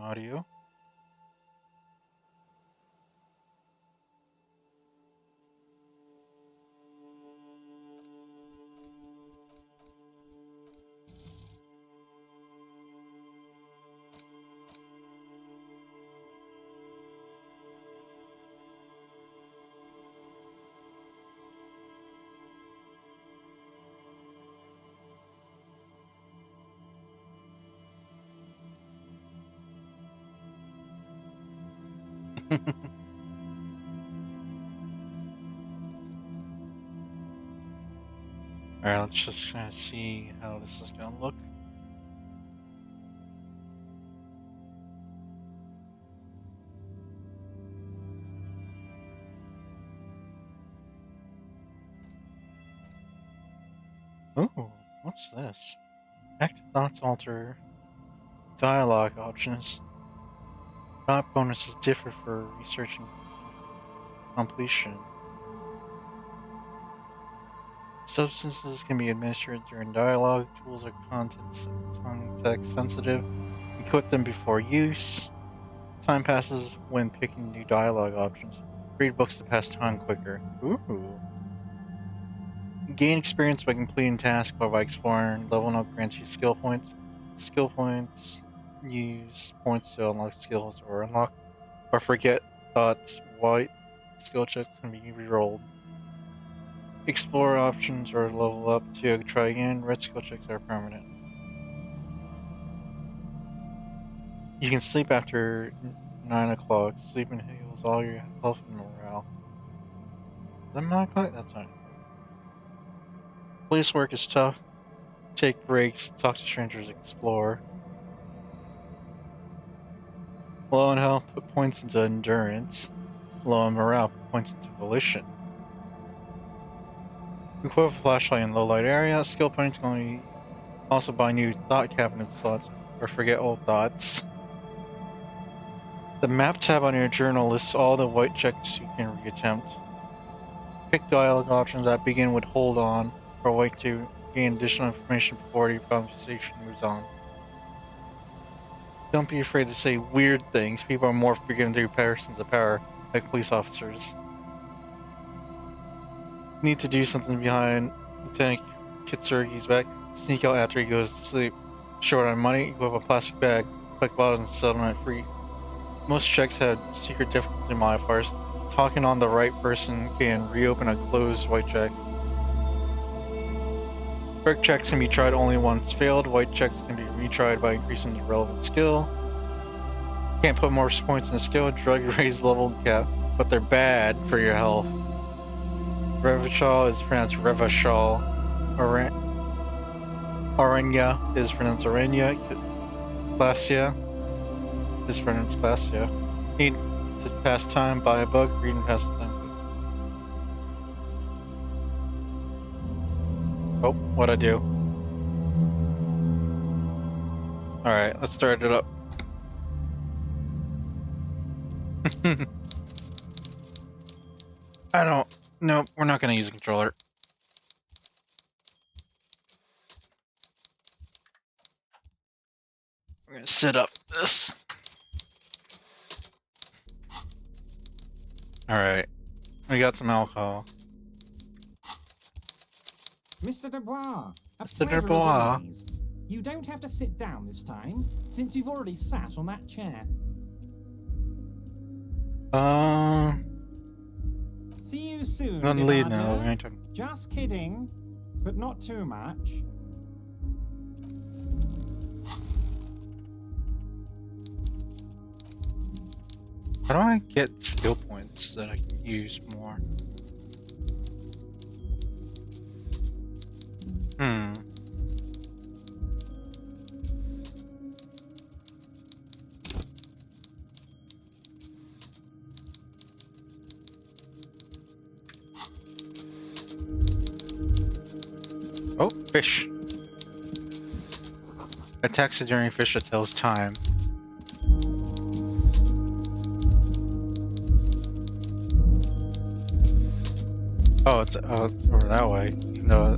audio. Alright, let's just see how this is gonna look. Ooh, what's this? Active thoughts alter dialogue options. Dot bonuses differ for research and completion. Substances can be administered during dialogue. Tools are context sensitive. Equip them before use. Time passes when picking new dialogue options. Read books to pass time quicker. Ooh. Gain experience by completing tasks or by exploring. Leveling up grants you skill points. Skill points use points to unlock skills or unlock or forget thoughts. White skill checks can be rerolled. Explore options or level up to try again. Red skill checks are permanent. You can sleep after 9 o'clock. Sleeping heals all your health and morale. Is that 9 o'clock? That's 9 o'clock. Police work is tough. Take breaks, talk to strangers, explore. Low in health, put points into endurance. Low in morale, put points into volition. Equip a flashlight in low light area. Skill points can also buy new thought cabinet slots or forget old thoughts. The map tab on your journal lists all the white checks you can reattempt. Pick dialogue options that begin with hold on or wait to gain additional information before your conversation moves on. Don't be afraid to say weird things. People are more forgiving to persons of power, like police officers. Need to do something behind Lieutenant Kitsurgi's back. Sneak out after he goes to sleep. Short on money, equip a plastic bag. Collect bottles and settlement free. Most checks have secret difficulty modifiers. Talking on the right person can reopen a closed white check. Quick checks can be tried only once failed. White checks can be retried by increasing the relevant skill. Can't put more points in the skill. Drug raise level cap, but they're bad for your health. Revachol is pronounced Revachol. Orenya is pronounced Orenya. Classia is pronounced Classia. Need to pass time, buy a book, read and pass the time. Oh, what'd I do? Alright, let's start it up. No, we're not gonna use a controller. We're gonna set up this. Alright, we got some alcohol. Mr. Dubois, Mr. Dubois. You don't have to sit down this time, since you've already sat on that chair. See you soon, I'm gonna leave now. Levadia. Just kidding, but not too much. How do I get skill points that I can use more? Oh, fish. Attacks during fish that tells time. Oh, it's over that way. No.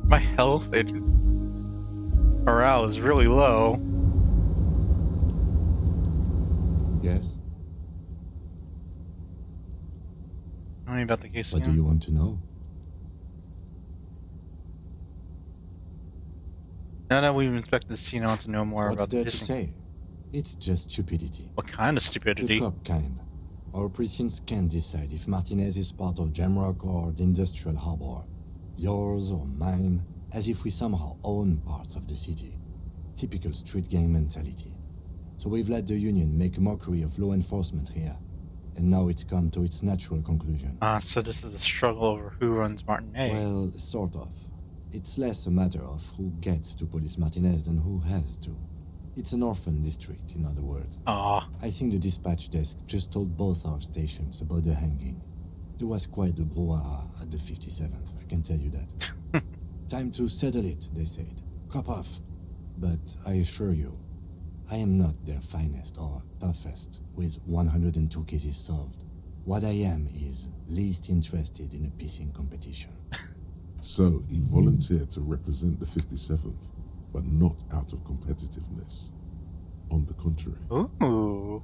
My health, Morale is really low. Yes? Tell me about the case What do again. you want to know? Now that we've inspected the scene, I want to know more What's about the there to hissing. say? It's just stupidity. What kind of The stupidity? cop kind. Our precincts can't decide if Martinez is part of Jamrock or the Industrial Harbor. Yours or mine, as if we somehow own parts of the city. Typical street gang mentality. So we've let the Union make a mockery of law enforcement here. And now it's come to its natural conclusion. So this is a struggle over who runs Martinez. Well, sort of. It's less a matter of who gets to police Martinez than who has to. It's an orphan district, in other words. Aw, I think the dispatch desk just told both our stations about the hanging. There was quite the brouhaha at the 57th, I can tell you that. Time to settle it, they said. Cop off. But I assure you, I am not their finest or toughest with 102 cases solved. What I am is least interested in a pissing competition. So he volunteered to represent the 57th, but not out of competitiveness. On the contrary. ooh.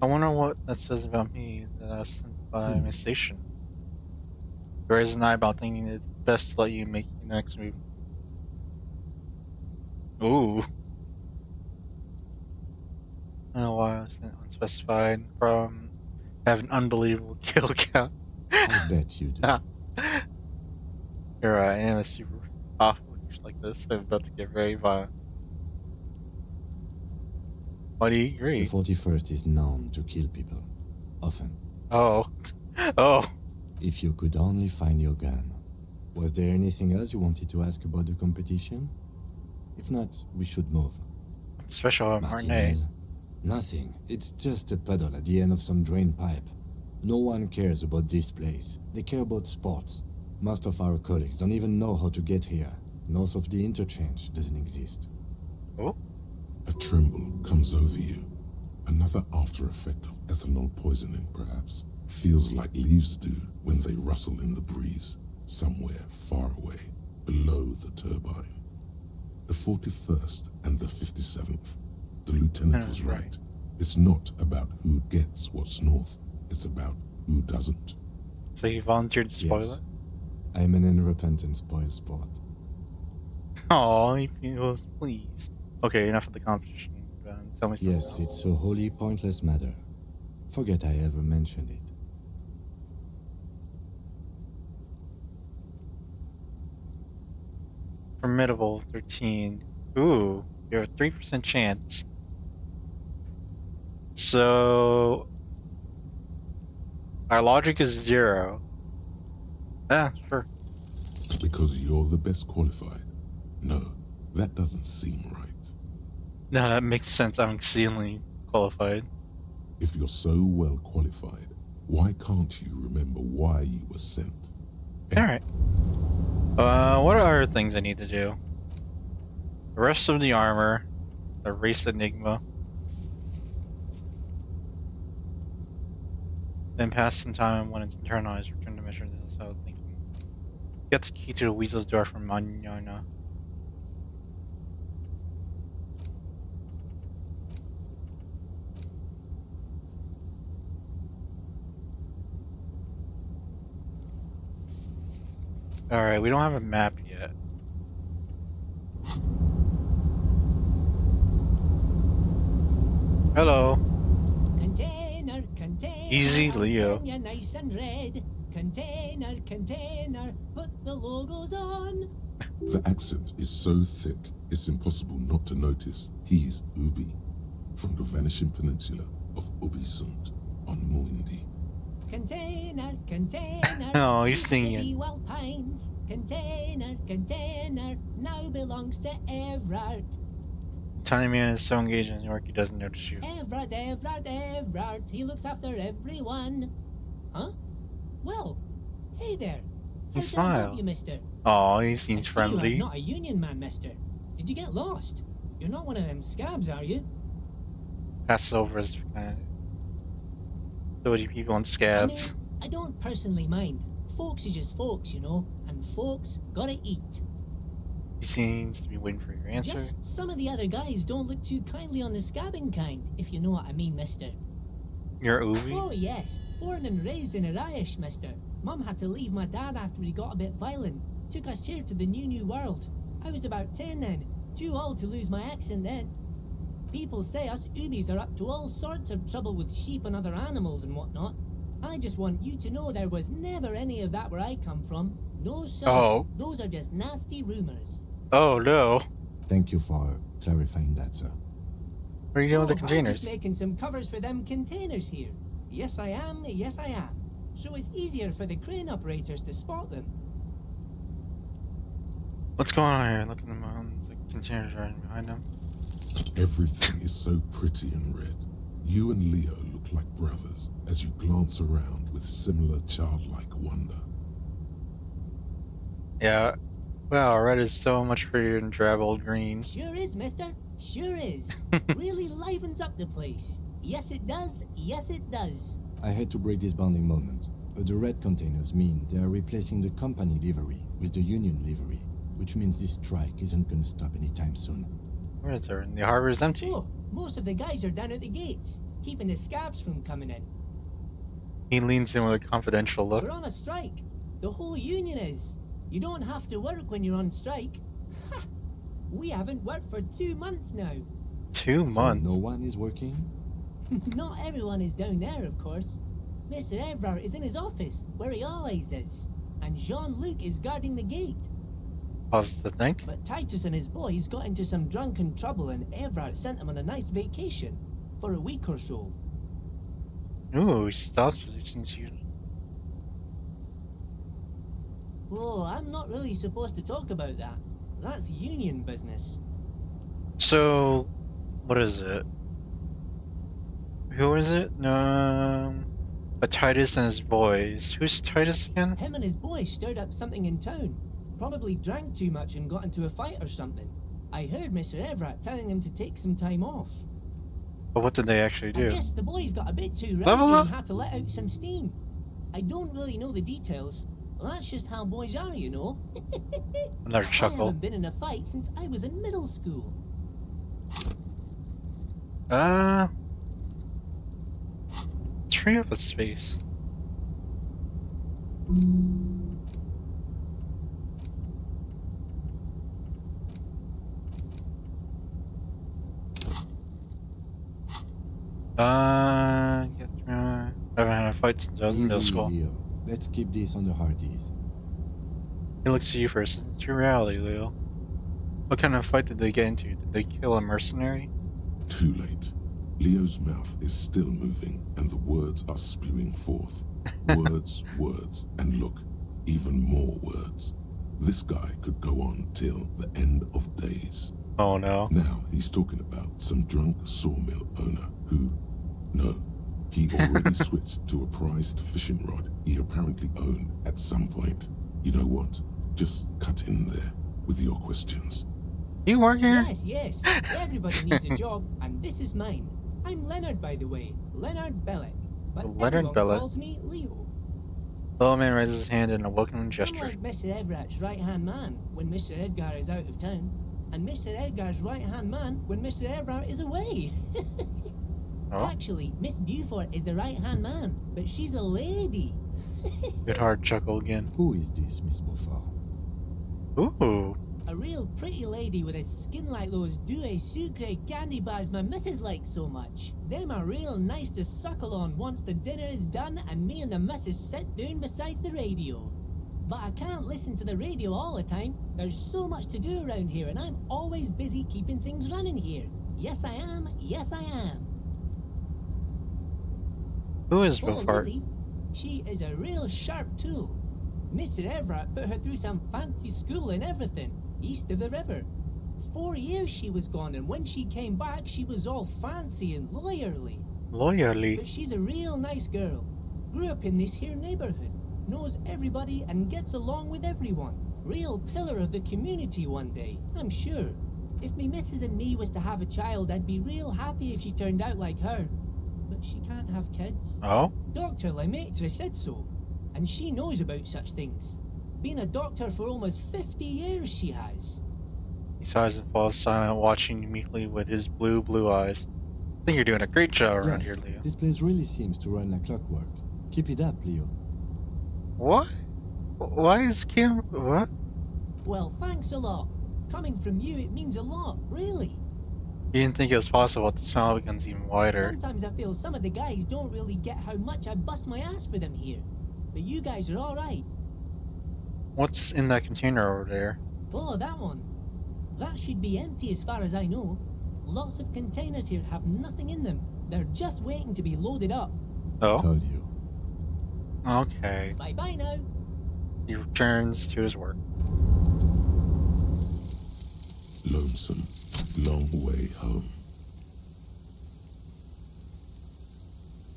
I wonder what that says about me that I was sent by my station. Raise an eyebrow thinking it's best to let you make the next move. Ooh. I don't know why I was sent unspecified from have an unbelievable kill count. I bet you do. Here I am, a super awful like this. I'm about to get very violent. Why do you The agree? 41st is known to kill people. Often. Oh. Oh. If you could only find your gun. Was there anything else you wanted to ask about the competition? If not, we should move. Special on Martinez. Martinez? Nothing. It's just a puddle at the end of some drain pipe. No one cares about this place. They care about sports. Most of our colleagues don't even know how to get here. North of the interchange doesn't exist. Oh. A tremble comes over you. Another after effect of ethanol poisoning, perhaps. Feels like leaves do when they rustle in the breeze, somewhere far away, below the turbine. The 41st and the 57th. The lieutenant was right. It's not about who gets what's north. It's about who doesn't. So you volunteered to spoil Yes. it? I'm an unrepentant spoil sport. Aw, he goes, please. Okay, enough of the competition. Tell me something Yes, else. it's a wholly pointless matter. Forget I ever mentioned it. Formidable 13. Ooh, you have a 3% chance. So our logic is 0. Yeah, sure. Because you're the best qualified. No, that doesn't seem right. No, that makes sense. I'm exceedingly qualified. If you're so well qualified, why can't you remember why you were sent? Alright. What are other things I need to do? The rest of the armor, the race enigma, then pass some time when it's internalized, return to measure. This is how I'm thinking. Get the key to the Weasel's door from Manana. Alright, we don't have a map yet. Hello. Container, container. Easy, I'll Leo. turn ya nice and red. Container, container. Put the logos on. The accent is so thick, it's impossible not to notice he's Ubi, from the vanishing peninsula of Ubisund on Muindi. Container, container. Oh, he's used singing. to be Wild Pines. Container, container. Now belongs to Everard. Tiny man is so engaged in his work he doesn't notice you. Everard, Everard, Everard. He looks after everyone. Huh? Well, hey there. He How can I help smiled. you, mister? Oh, he I seems see friendly. You're not a union man, mister. Did you get lost? You're not one of them scabs, are you? Passes over as dirty people and I scabs. mean, I don't personally mind. Folks is just folks, you know, and folks gotta eat. He seems to be waiting for your answer. Just some of the other guys don't look too kindly on the scabbing kind, if you know what I mean, mister. You're Uvi? Oh, yes. Born and raised in Irish, mister. Mum had to leave my dad after he got a bit violent. Took us here to the new world. I was about 10 then. Too old to lose my accent then. People say us Ubis are up to all sorts of trouble with sheep and other animals and whatnot. I just want you to know there was never any of that where I come from. No, sir. Oh. Those are just nasty rumors. Oh no. Thank you for clarifying that, sir. What are you doing with the I'm containers? just making some covers for them containers here. Yes, I am. Yes, I am. So it's easier for the crane operators to spot them. What's going on here? Look at the mountains. The containers right behind them. Everything is so pretty and red. You and Leo look like brothers as you glance around with similar childlike wonder. Yeah. Wow, red is so much prettier than drab old green. Sure is, mister. Sure is. Really livens up the place. Yes, it does. Yes, it does. I hate to break this bonding moment, but the red containers mean they are replacing the company livery with the union livery, which means this strike isn't gonna stop anytime soon. Where is everyone? The harbor is empty. Oh, most of the guys are down at the gates, keeping the scabs from coming in. He leans in with a confidential look. We're on a strike. The whole union is. You don't have to work when you're on strike. Ha! We haven't worked for 2 months now. 2 months? So no one is working? Not everyone is down there, of course. Mr. Evrard is in his office, where he always is. And Jean-Luc is guarding the gate. Pauses to think. But Titus and his boys got into some drunken trouble and Evrard sent them on a nice vacation. For a week or so. Ooh, he stops as he sees you. Oh, I'm not really supposed to talk about that. That's union business. So, what is it? Who is it? A Titus and his boys. Who's Titus again? Him and his boys stirred up something in town. Probably drank too much and got into a fight or something. I heard Mr. Everett telling him to take some time off. But what did they actually do? I guess the boys got a bit too Level rowdy up. and had to let out some steam. I don't really know the details. That's just how boys are, you know. Another I chuckle. haven't been in a fight since I was in middle school. Free up a space. I haven't had a fight since I was in middle Easy, school. Leo. Let's keep this on the hard ease. He looks to you first. It's your reality, Leo. What kind of fight did they get into? Did they kill a mercenary? Too late. Leo's mouth is still moving, and the words are spewing forth. Words, words, and look, even more words. This guy could go on till the end of days. Oh no. Now he's talking about some drunk sawmill owner who, no, he already switched to a prized fishing rod he apparently owned at some point. You know what? Just cut in there with your questions. You work here? Yes, yes. Everybody needs a job, and this is mine. I'm Leonard, by the way. Leonard Bellick. But Leonard everyone Bellick. calls me Leo. Little man raises his hand in a welcoming I'm gesture. like Mr. Everett's right-hand man when Mr. Edgar is out of town, and Mr. Edgar's right-hand man when Mr. Everett is away. Oh, Actually, Miss Beaufort is the right-hand man, but she's a lady. good hard chuckle again. Who is this, Miss Beaufort? Ooh. A real pretty lady with a skin like those Douai Sucre candy bars my missus likes so much. Them are real nice to suckle on once the dinner is done and me and the missus sit down beside the radio. But I can't listen to the radio all the time. There's so much to do around here and I'm always busy keeping things running here. Yes I am, yes I am. Who is Oh, Beaufort? Lizzie, she is a real sharp tool. Mr. Everett put her through some fancy school and everything, east of the river. 4 years she was gone, and when she came back, she was all fancy and lawyerly. Lawyerly. But she's a real nice girl. Grew up in this here neighborhood, knows everybody and gets along with everyone. Real pillar of the community one day, I'm sure. If me missus and me was to have a child, I'd be real happy if she turned out like her. But she can't have kids. Oh? Dr. Lemaitre said so, and she knows about such things. Been a doctor for almost 50 years she has. He sighs and falls silent, watching you meekly with his blue eyes. I think you're doing a great job around here, Yes, Leo. this place really seems to run like clockwork. Keep it up, Leo. What? Why is Kim... What? Well, thanks a lot. Coming from you, it means a lot, really. You didn't think it was possible. The smile becomes even wider. Sometimes I feel some of the guys don't really get how much I bust my ass for them here. But you guys are alright. What's in that container over there? Oh, that one. That should be empty as far as I know. Lots of containers here have nothing in them. They're just waiting to be loaded up. Oh? Told you. Okay. Bye-bye now. He returns to his work. Lonesome, long way home.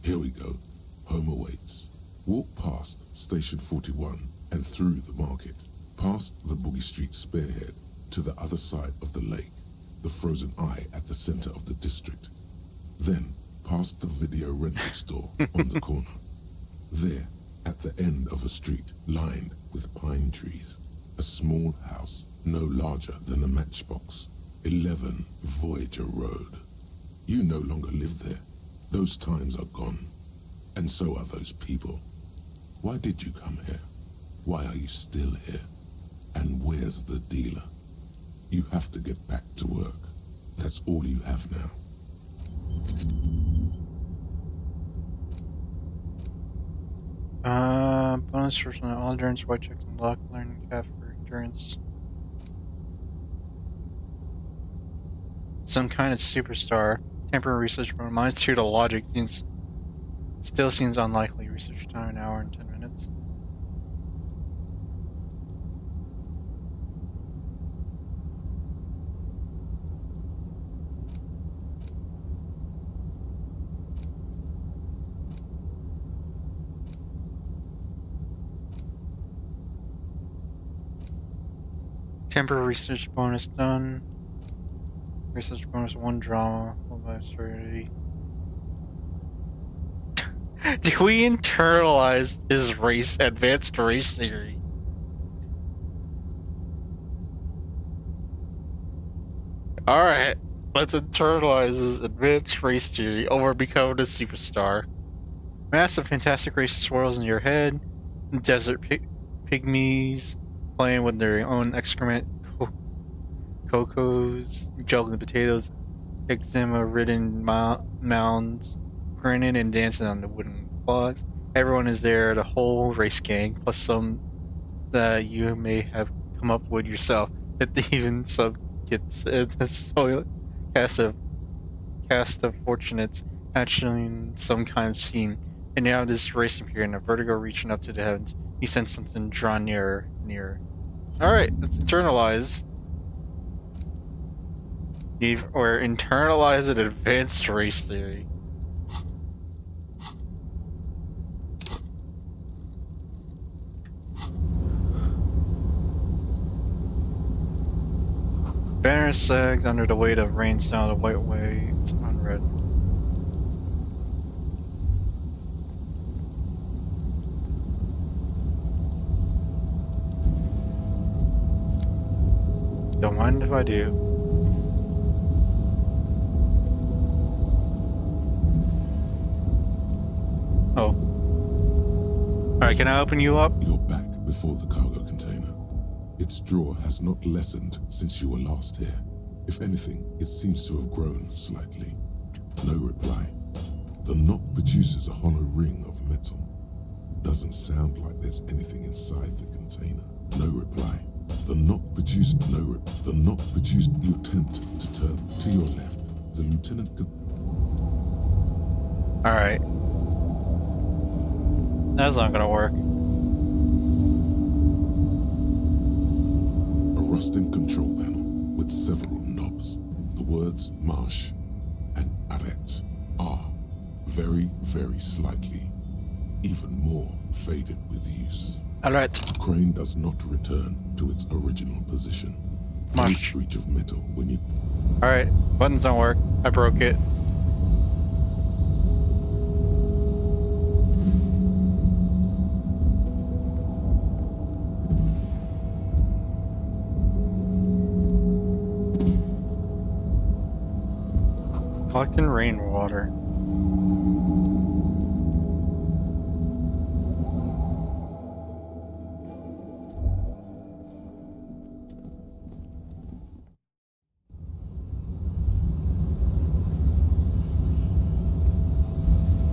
Here we go. Home awaits. Walk past Station 41 and through the market, past the Boogie Street spearhead to the other side of the lake, the frozen eye at the center of the district. Then past the video rental store on the corner. There, at the end of a street lined with pine trees, a small house no larger than a matchbox. 11 Voyager Road. You no longer live there. Those times are gone. And so are those people. Why did you come here? Why are you still here? And where's the dealer? You have to get back to work. That's all you have now. Bonus for all endurance, white checks unlocked, learning cap for endurance. Some kind of superstar. Temporary research reminds you to logic still seems unlikely. Research time an hour and 10 minutes. Temporary research bonus done. Research bonus 1 drama, followed by absurdity. Do we internalize his advanced race theory? Alright, let's internalize his advanced race theory over becoming a superstar. Massive fantastic race swirls in your head. Desert pygmies playing with their own excrement. Cocos juggling potatoes. Eczema-ridden mounds. Grinning and dancing on the wooden logs. Everyone is there, the whole race gang, plus some that you may have come up with yourself. Even some kids in this cast of fortunates hatching some kind of scheme. And now this race appeared in a vertigo reaching up to the heavens. He sensed something draw nearer. Alright, let's internalize. Or internalize an advanced race theory. Banner sagged under the weight of rain down the white way. It's unread. Don't mind if I do. Oh. Alright, can I open you up? You're back before the cargo container. Its draw has not lessened since you were last here. If anything, it seems to have grown slightly. No reply. The knock produces a hollow ring of metal. Doesn't sound like there's anything inside the container. No reply. The knock produced you attempt to turn to your left. The lieutenant could... Alright. That's not gonna work. A rusting control panel with several knobs. The words Marsh and Arrête are very, very slightly, even more faded with use. Alright. The crane does not return to its original position. Marsh. Any screech of metal when you... Alright, buttons don't work. I broke it. Collecting rainwater.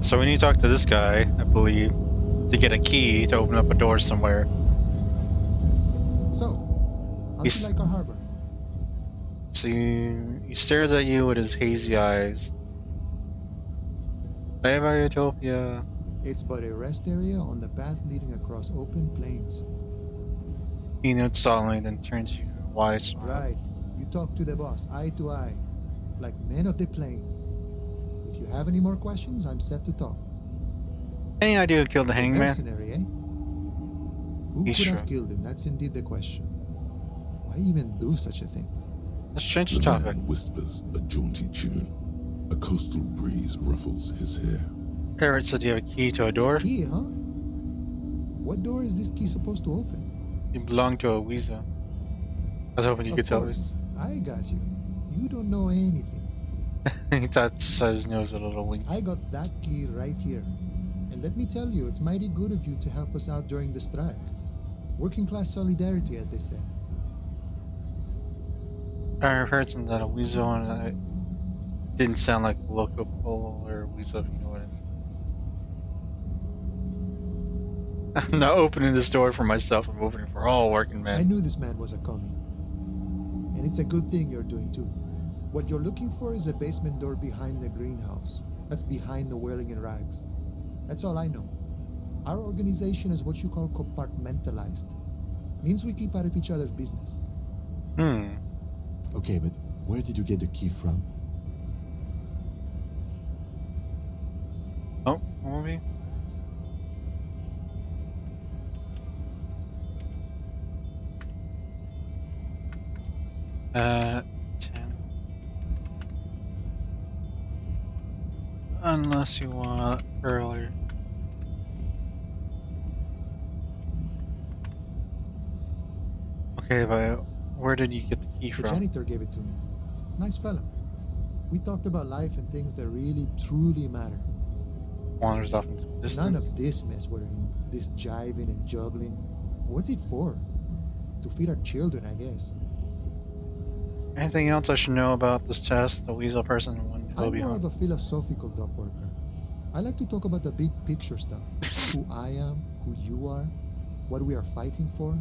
So we need to talk to this guy, I believe, to get a key to open up a door somewhere. So, how'd He's- you like our harbor? So he stares at you with his hazy eyes. Bye bye, Utopia. It's but a rest area on the path leading across open plains. He nods solemnly, then turns to you with a wise smile. Right. You talk to the boss, eye to eye, like men of the plain. If you have any more questions, I'm set to talk. Any idea who killed the hangman? Mercenary, eh? Who He's could sure. have killed him? That's indeed the question. Why even do such a thing? Let's change the The topic. man whispers a jaunty tune. A coastal breeze ruffles his hair. Parrot said you have a key to a door. Key, huh? What door is this key supposed to open? You belong to a Weasel. I was hoping you Of could tell me. course, I got you. You don't know anything. He touched his nose with a little wink. I got that key right here. And let me tell you, it's mighty good of you to help us out during the strike. Working class solidarity, as they say. I've heard something that a Weasel and it didn't sound like a local pole or a Weasel, if you know what I mean. I'm not opening this door for myself, I'm opening for all working I men. knew this man was a commie. And it's a good thing you're doing too. What you're looking for is a basement door behind the greenhouse. That's behind the wailing in rags. That's all I know. Our organization is what you call compartmentalized. Means we keep out of each other's business. Okay, but where did you get the key from? Oh, maybe? Uh, 10. Unless you want earlier. Okay, but where did you get the key The from? janitor gave it to me. Nice fella. We talked about life and things that really, truly matter. Wanders off into the distance. None of this mess we're in. This jiving and juggling. What's it for? To feed our children, I guess. Anything else I should know about this test, the Weasel person, and when he'll I'm be more of home? a philosophical dock worker. I like to talk about the big picture stuff. Who I am, who you are, what we are fighting for.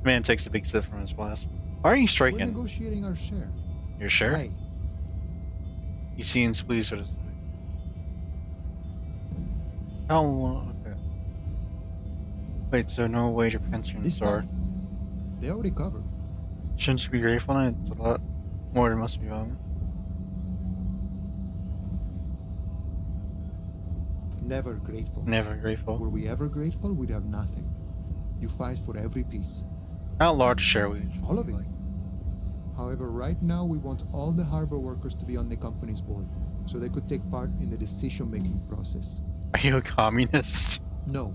Man takes a big sip from his glass. Why are you We're striking? negotiating our share. You're sure? Aye. You see him squeeze with his. How long? Okay. Wait, so no wage or pension, This sorry. stuff, they already covered. Shouldn't you be grateful now? It's a lot more than must be on. Never grateful. Never grateful. Were we ever grateful, we'd have nothing. You fight for every piece. How large share we? All of it. However, right now we want all the harbor workers to be on the company's board, so they could take part in the decision-making process. Are you a communist? No,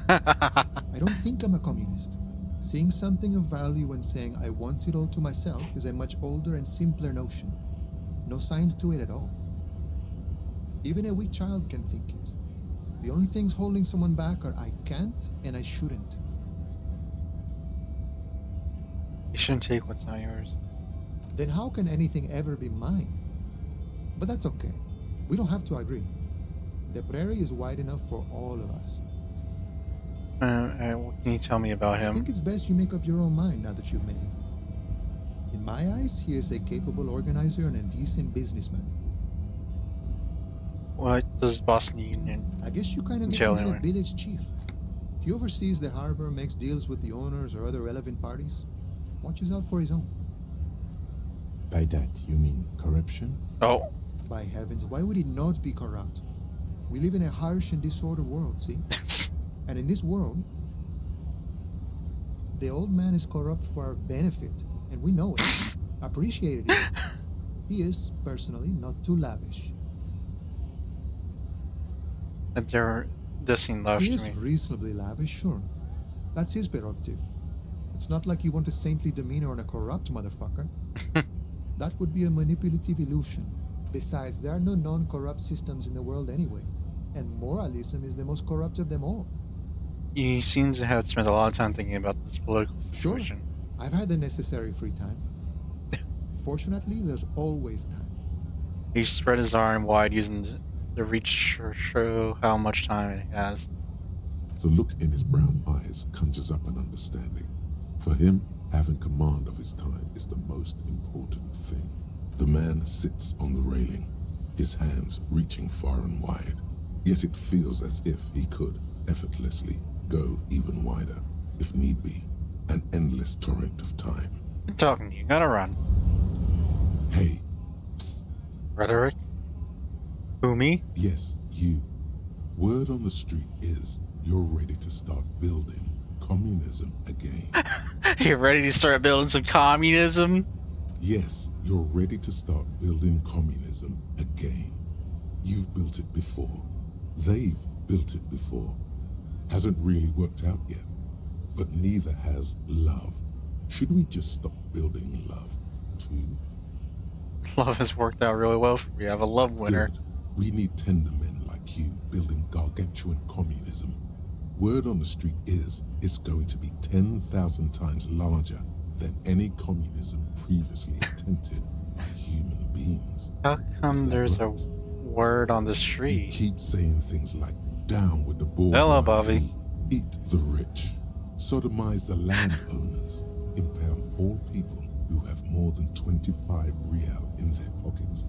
I don't think I'm a communist. Seeing something of value and saying I want it all to myself is a much older and simpler notion. No science to it at all. Even a weak child can think it. The only things holding someone back are I can't and I shouldn't. You shouldn't take what's not yours. Then how can anything ever be mine? But that's okay. We don't have to agree. The prairie is wide enough for all of us. What can you tell me about I him? think it's best you make up your own mind now that you've met him. In my eyes, he is a capable organizer and a decent businessman. What does Boston Union? I guess you kind of get Tell to be the anyway. village chief. He oversees the harbor, makes deals with the owners or other relevant parties. Watches out for his own. By that, you mean corruption? Oh, By heavens, why would he not be corrupt? We live in a harsh and disordered world, see? And in this world, the old man is corrupt for our benefit, and we know it. Appreciated it. He is, personally, not too lavish. that there does seem lavish He to is me. reasonably lavish, sure. That's his prerogative. It's not like you want a saintly demeanor on a corrupt motherfucker. That would be a manipulative illusion. Besides, there are no non-corrupt systems in the world anyway, and moralism is the most corrupt of them all. He seems to have spent a lot of time thinking about this political Sure, situation. I've had the necessary free time. Fortunately, there's always time. He spread his arm wide, using the reach to show how much time he has. The look in his brown eyes conjures up an understanding. For him, having command of his time is the most important thing. The man sits on the railing, his hands reaching far and wide. Yet it feels as if he could, effortlessly, go even wider, if need be, an endless torrent of time. I'm talking to you, gotta run. Hey, psst, Rhetoric? Who, me? yes, you. Word on the street is you're ready to start building communism again. You're ready to start building some communism? Yes, you're ready to start building communism again. You've built it before. They've built it before. Hasn't really worked out yet. But neither has love. Should we just stop building love, too? Love has worked out really well for me. I have a love winner. Good. We need tender men like you building gargantuan communism. Word on the street is it's going to be 10,000 times larger than any communism previously attempted by human beings. How Is come that there's a right? word on the He street? keeps saying things like, down with the bourgeoisie, Hello, Bobby. eat the rich, sodomize the landowners, impale all people who have more than 25 real in their pockets,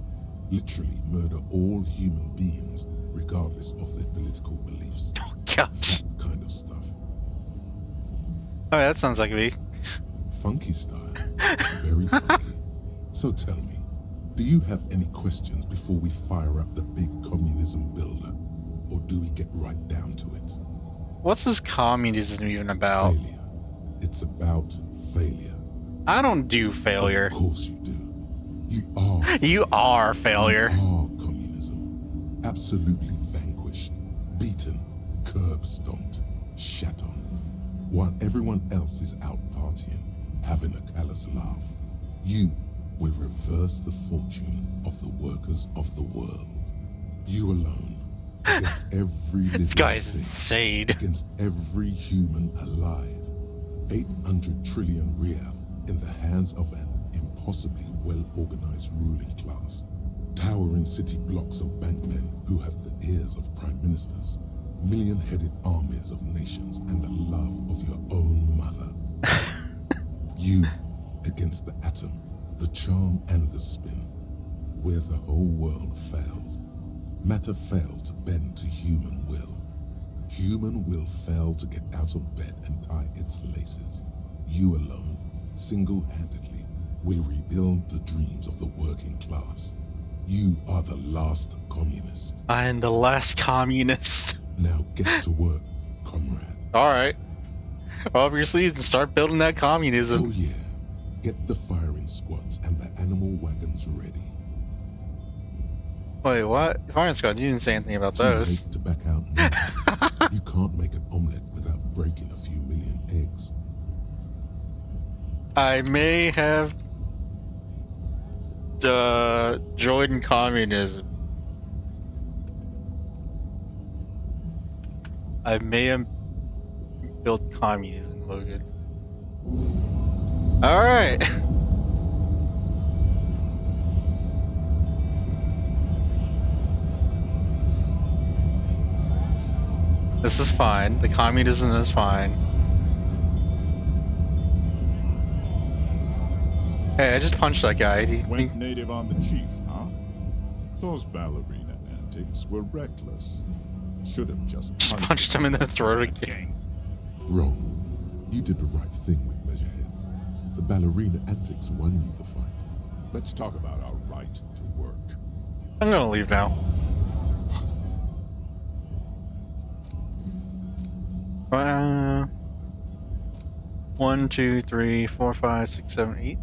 literally murder all human beings regardless of their political beliefs. Oh, gosh. That kind of stuff. Oh, that sounds like me. Funky style. Very funky. So tell me, do you have any questions before we fire up the big communism builder? Or do we get right down to it? What's this communism even about? Failure. It's about failure. I don't do failure. Of course you do. You are. You are failure. You are communism. Absolutely vanquished, beaten, curb stomped, shat on. While everyone else is out partying, having a callous laugh, you will reverse the fortune of the workers of the world. You alone, against every living This guy's thing, insane. against every human alive. 800 trillion real in the hands of an impossibly well-organized ruling class. Towering city blocks of bankmen who have the ears of prime ministers. Million-headed armies of nations and the love of your own mother. You against the atom, the charm and the spin. Where the whole world failed. Matter failed to bend to human will. Human will fail to get out of bed and tie its laces. You alone, single-handedly, will rebuild the dreams of the working class. You are the last communist. I am the last communist. Now get to work, comrade. Alright. Roll up your sleeves and start building that communism. Oh yeah, get the firing squads and the animal wagons ready. Wait, what? Firing squad, you didn't say anything about Too those. late to back out now. You can't make an omelette without breaking a few million eggs. I may have joined communism. I may have built communism, Logan. Alright. This is fine. The communism is fine. Hey, I just punched that guy. Went native on the chief, huh? Those ballerina antics were reckless. Should have just punched him in the throat again. Wrong. You did the right thing with Measurehead. The ballerina antics won you the fight. Let's talk about our right to work. I'm gonna leave now. One, two, three, 4, 5, 6, 7, 8.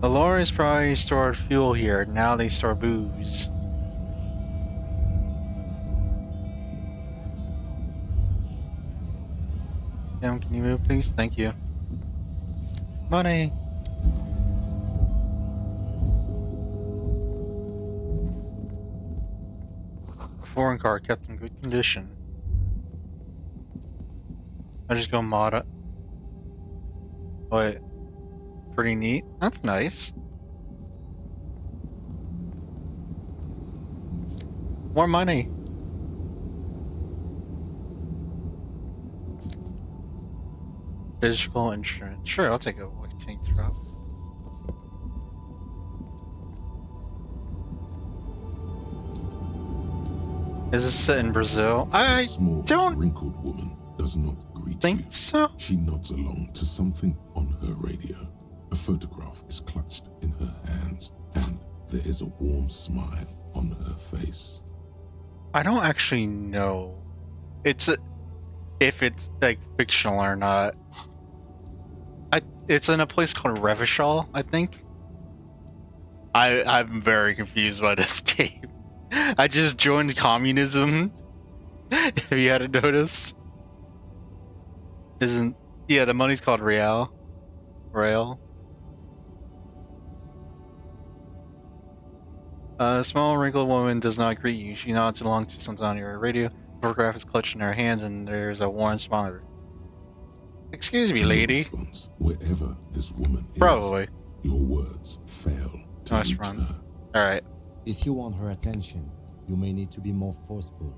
The lorries probably stored fuel here. Now they store booze. Damn, can you move, please? Thank you. Money. A foreign car kept in good condition. I just go mod it. Wait. Pretty neat. That's nice. More money. Physical insurance. Sure, I'll take a tank drop. Is this set in Brazil? A I small, don't wrinkled woman does not greet think you. so. She nods along to something on her radio. A photograph is clutched in her hands, and there is a warm smile on her face. I don't actually know. If it's like fictional or not. It's in a place called Revachol, I think. I'm very confused by this game. I just joined communism. If you hadn't noticed. Yeah, the money's called Real. A small wrinkled woman does not greet you. She nods along to something on your radio. The photograph is clutched in her hands and there's a warm smile. Excuse me, No lady. response. Wherever this woman is, Probably. your words fail to Nice reach run. her. Alright. If you want her attention, you may need to be more forceful.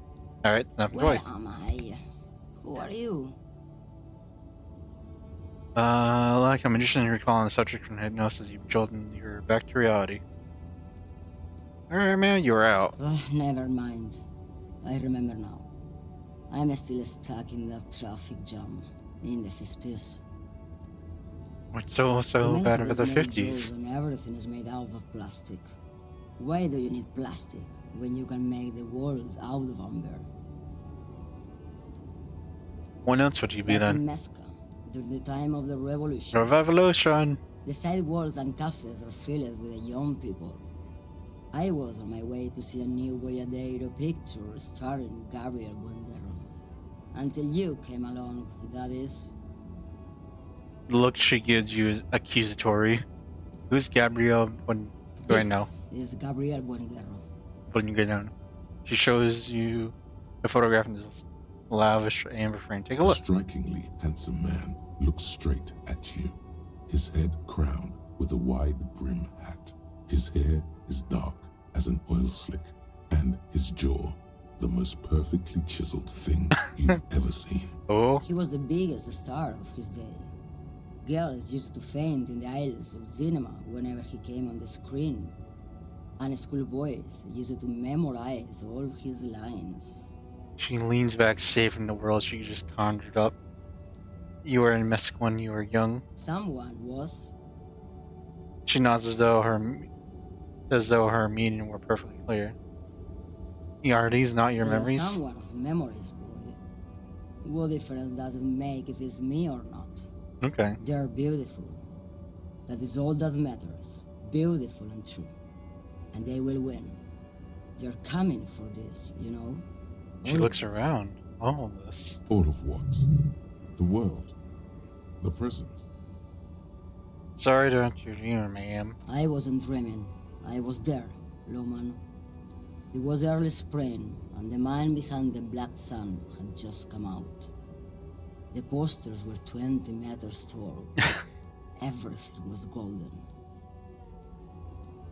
Alright, enough Where voice. am I? Who are you? Like I'm interested in recalling the subject from hypnosis. You've jolted your back to reality. Alright, man, you're out. Never mind. I remember now. I'm still stuck in that traffic jam in the 50s. What's so Men bad have about the small 50s? jewels and everything is made out of plastic. Why do you need plastic when you can make the world out of amber? What else would you be Back in then? Mecca, during the time of the revolution, The revolution! the sidewalks and cafes are filled with young people. I was on my way to see a new Boyadero picture starring Gabriel Buendero. Until you came along, that is. The look she gives you is accusatory. Who's Gabrielle when do I know? This is Gabriel Buendero. When you get down. She shows you a photograph in this lavish amber frame. Take a A look. strikingly handsome man looks straight at you, his head crowned with a wide brim hat. His hair is dark as an oil slick, and his jaw the most perfectly chiseled thing you've ever seen. Oh, He was the biggest star of his day. Girls used to faint in the aisles of cinema whenever he came on the screen. And schoolboys used to memorize all his lines. she leans back, saving the world she just conjured up. You were in Mexico when you were young. Someone was. She nods as though her meaning were perfectly clear. Are these not your They are memories? someone's memories, boy. What difference does it make if it's me or not? Okay. They're beautiful. That is all that matters. Beautiful and true. And they will win. They're coming for this, you know? She All of looks this. around. All of this. All of what? The world. The present. Sorry to interrupt your dream, ma'am. I wasn't dreaming. I was there, Loman. It was early spring, and the man behind the black sun had just come out. The posters were 20 meters tall. Everything was golden.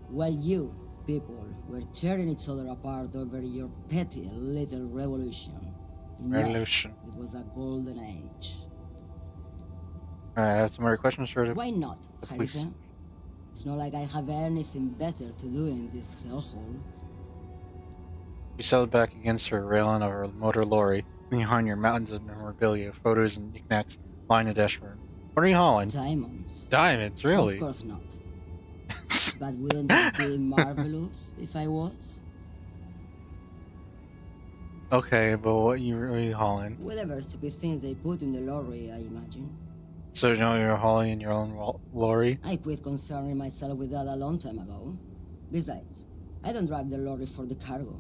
While you, people, were tearing each other apart over your petty little revolution. In Meth, Revolution. it was a golden age. Alright, I have some more questions for the Why not, please. Harifa? It's not like I have anything better to do in this hellhole. You settled back against her railing of her motor lorry. Behind your mountains of memorabilia, photos and knickknacks line the dashboard. What are you hauling? Diamonds. Diamonds, really? Of course not. But wouldn't it be marvelous if I was? Okay, but what are you really hauling? Whatever stupid things they put in the lorry, I imagine. So now you're hauling in your own lorry? I quit concerning myself with that a long time ago. Besides, I don't drive the lorry for the cargo,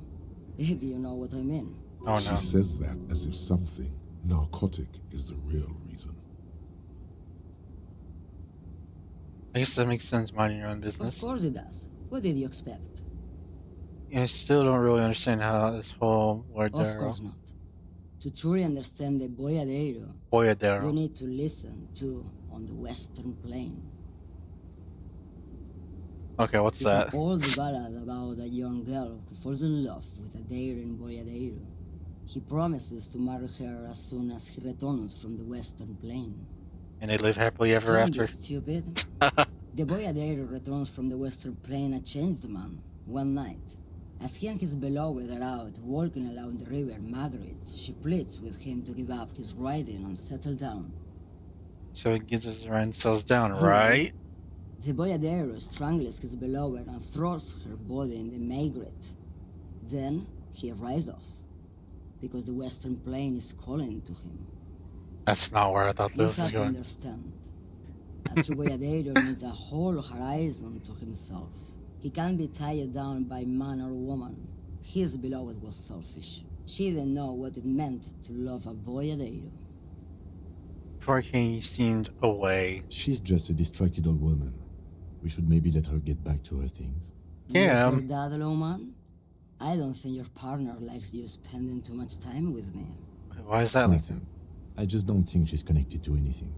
if you know what I mean. Oh She no. says that as if something narcotic is the real reason. I guess that makes sense, minding your own Of business. course it does. What did you expect? I still don't really understand how this whole Of Boyadero. course not. To truly understand the Boyadero, you Boyadero. need to listen to On the Western Plain. Okay, what's It's that? an old ballad about a young girl who falls in love with a daring Boyadero. He promises to marry her as soon as he returns from the Western Plain. And they live happily ever Don't after. be stupid. The Boyadero returns from the Western Plain a changed man, one night. As he and his beloved are out walking along the river Margaret, she pleads with him to give up his riding and settle down. So he gives his rent, settles down, Then, right? the Boyadero strangles his beloved and throws her body in the Margaret. Then he rides off, because the Western Plain is calling to him. That's not where I thought You this was have to going. understand. A true Boyadero needs a whole horizon to himself. He can't be tied down by man or woman. His beloved was selfish. She didn't know what it meant to love a Boyadero. Before he seemed away. She's just a distracted old woman. We should maybe let her get back to her things. You Yeah. heard that, Loman? I don't think your partner likes you spending too much time with me. Why is that like Nothing. I just don't think she's connected to anything.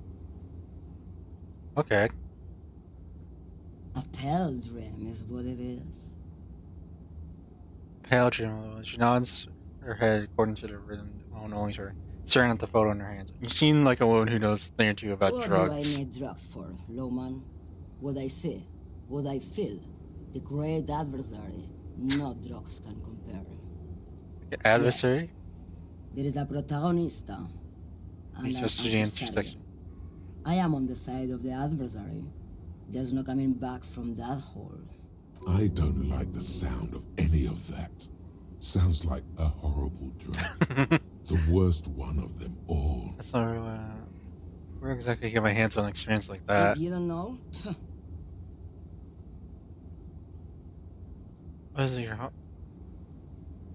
that? Okay. A pale dream is what it is. Pale Jim. She nods her head according to the rhythm. Oh no, only sorry. Staring at the photo in her hands. You seem like a woman who knows a thing or two about What drugs. do I need drugs for, Loman? What I see, what I feel, the great adversary, no drugs can compare. Adversary? There is a protagonista and It's an just the adversarian. intersection. I am on the side of the adversary. There's no coming back from that hole. I don't like the sound of any of that. Sounds like a horrible drug. The worst one of them all. That's not really. Where exactly get my hands on an experience like that? If you don't know, What is it? Your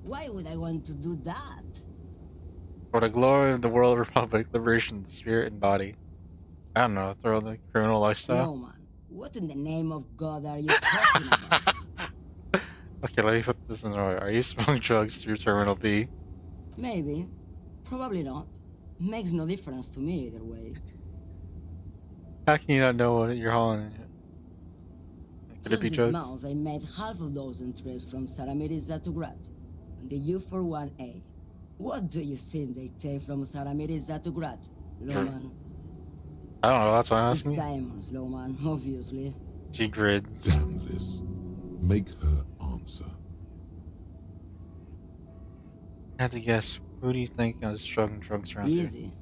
why would I want to do that? for the glory of the world republic, liberation, of the spirit and body. I don't know. Throw the criminal lifestyle. No, man. What in the name of God are you talking about? Okay, let me put this in order. Are you smuggling drugs through Terminal B? Maybe. Probably not. Makes no difference to me either way. How can you not know what you're hauling? Could it Just be this drugs? month, I made half a dozen trips from Saramiris to Grad on the U41A. What do you think they take from Saramiris to Grad, Loman? I don't know. That's why I'm It's asking you. diamonds, Loman, obviously. G grids. Damn this. Make her answer. I have to guess. Who do you think is struggling drugs around here? Easy.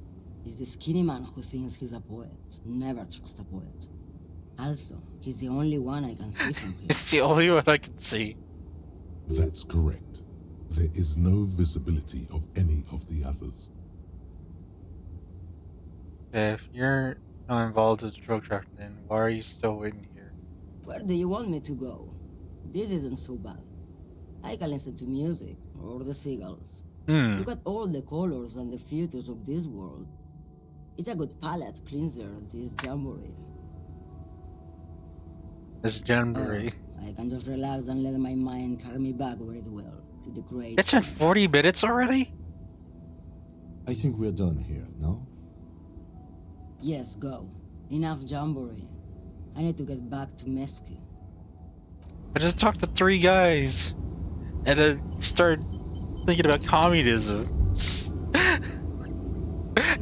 He's the skinny man who thinks he's a poet. Never trust a poet. Also, he's the only one I can see from here. It's the only one I can see. That's correct. There is no visibility of any of the others. If you're not involved with drug trafficking, then why are you still waiting here? Where do you want me to go? This isn't so bad. I can listen to music, or the seagulls. Look at all the colors and the features of this world. It's a good palate cleanser, this jamboree. This jamboree. I can just relax and let my mind carry me back very well to the great... It's been 40 minutes already? I think we're done here, no? Yes, go. Enough jamboree. I need to get back to Mesky. I just talked to 3 guys. And then started thinking about communism.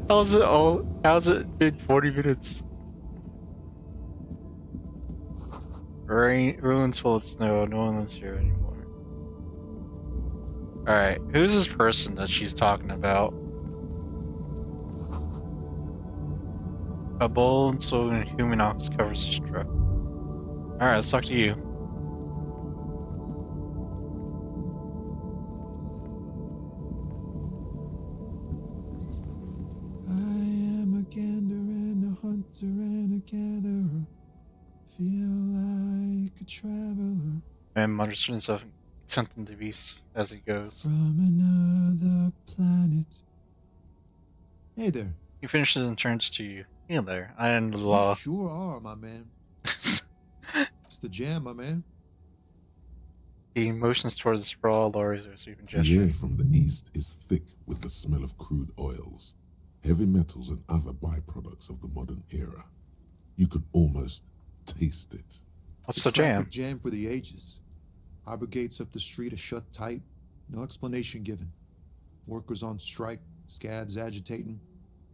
How's it been 40 minutes? Ruins full of snow, no one lives here anymore. Alright, who's this person that she's talking about? A bold slogan human ox covers his truck. Alright, let's talk to you. I am a gander and a hunter. together. Feel like a traveler And mutters to himself something to beast as he goes. from another planet. Hey there. He finishes and turns to you. Hey there, I am the You law. sure are, my man. It's the jam, my man. He motions towards the sprawl lorries or sweeping The gesture. air from the east is thick with the smell of crude oils, heavy metals, and other byproducts of the modern era. You could almost taste it. What's It's the a traffic jam? jam for the ages. Harbor gates up the street are shut tight. No explanation given. Workers on strike, scabs agitating,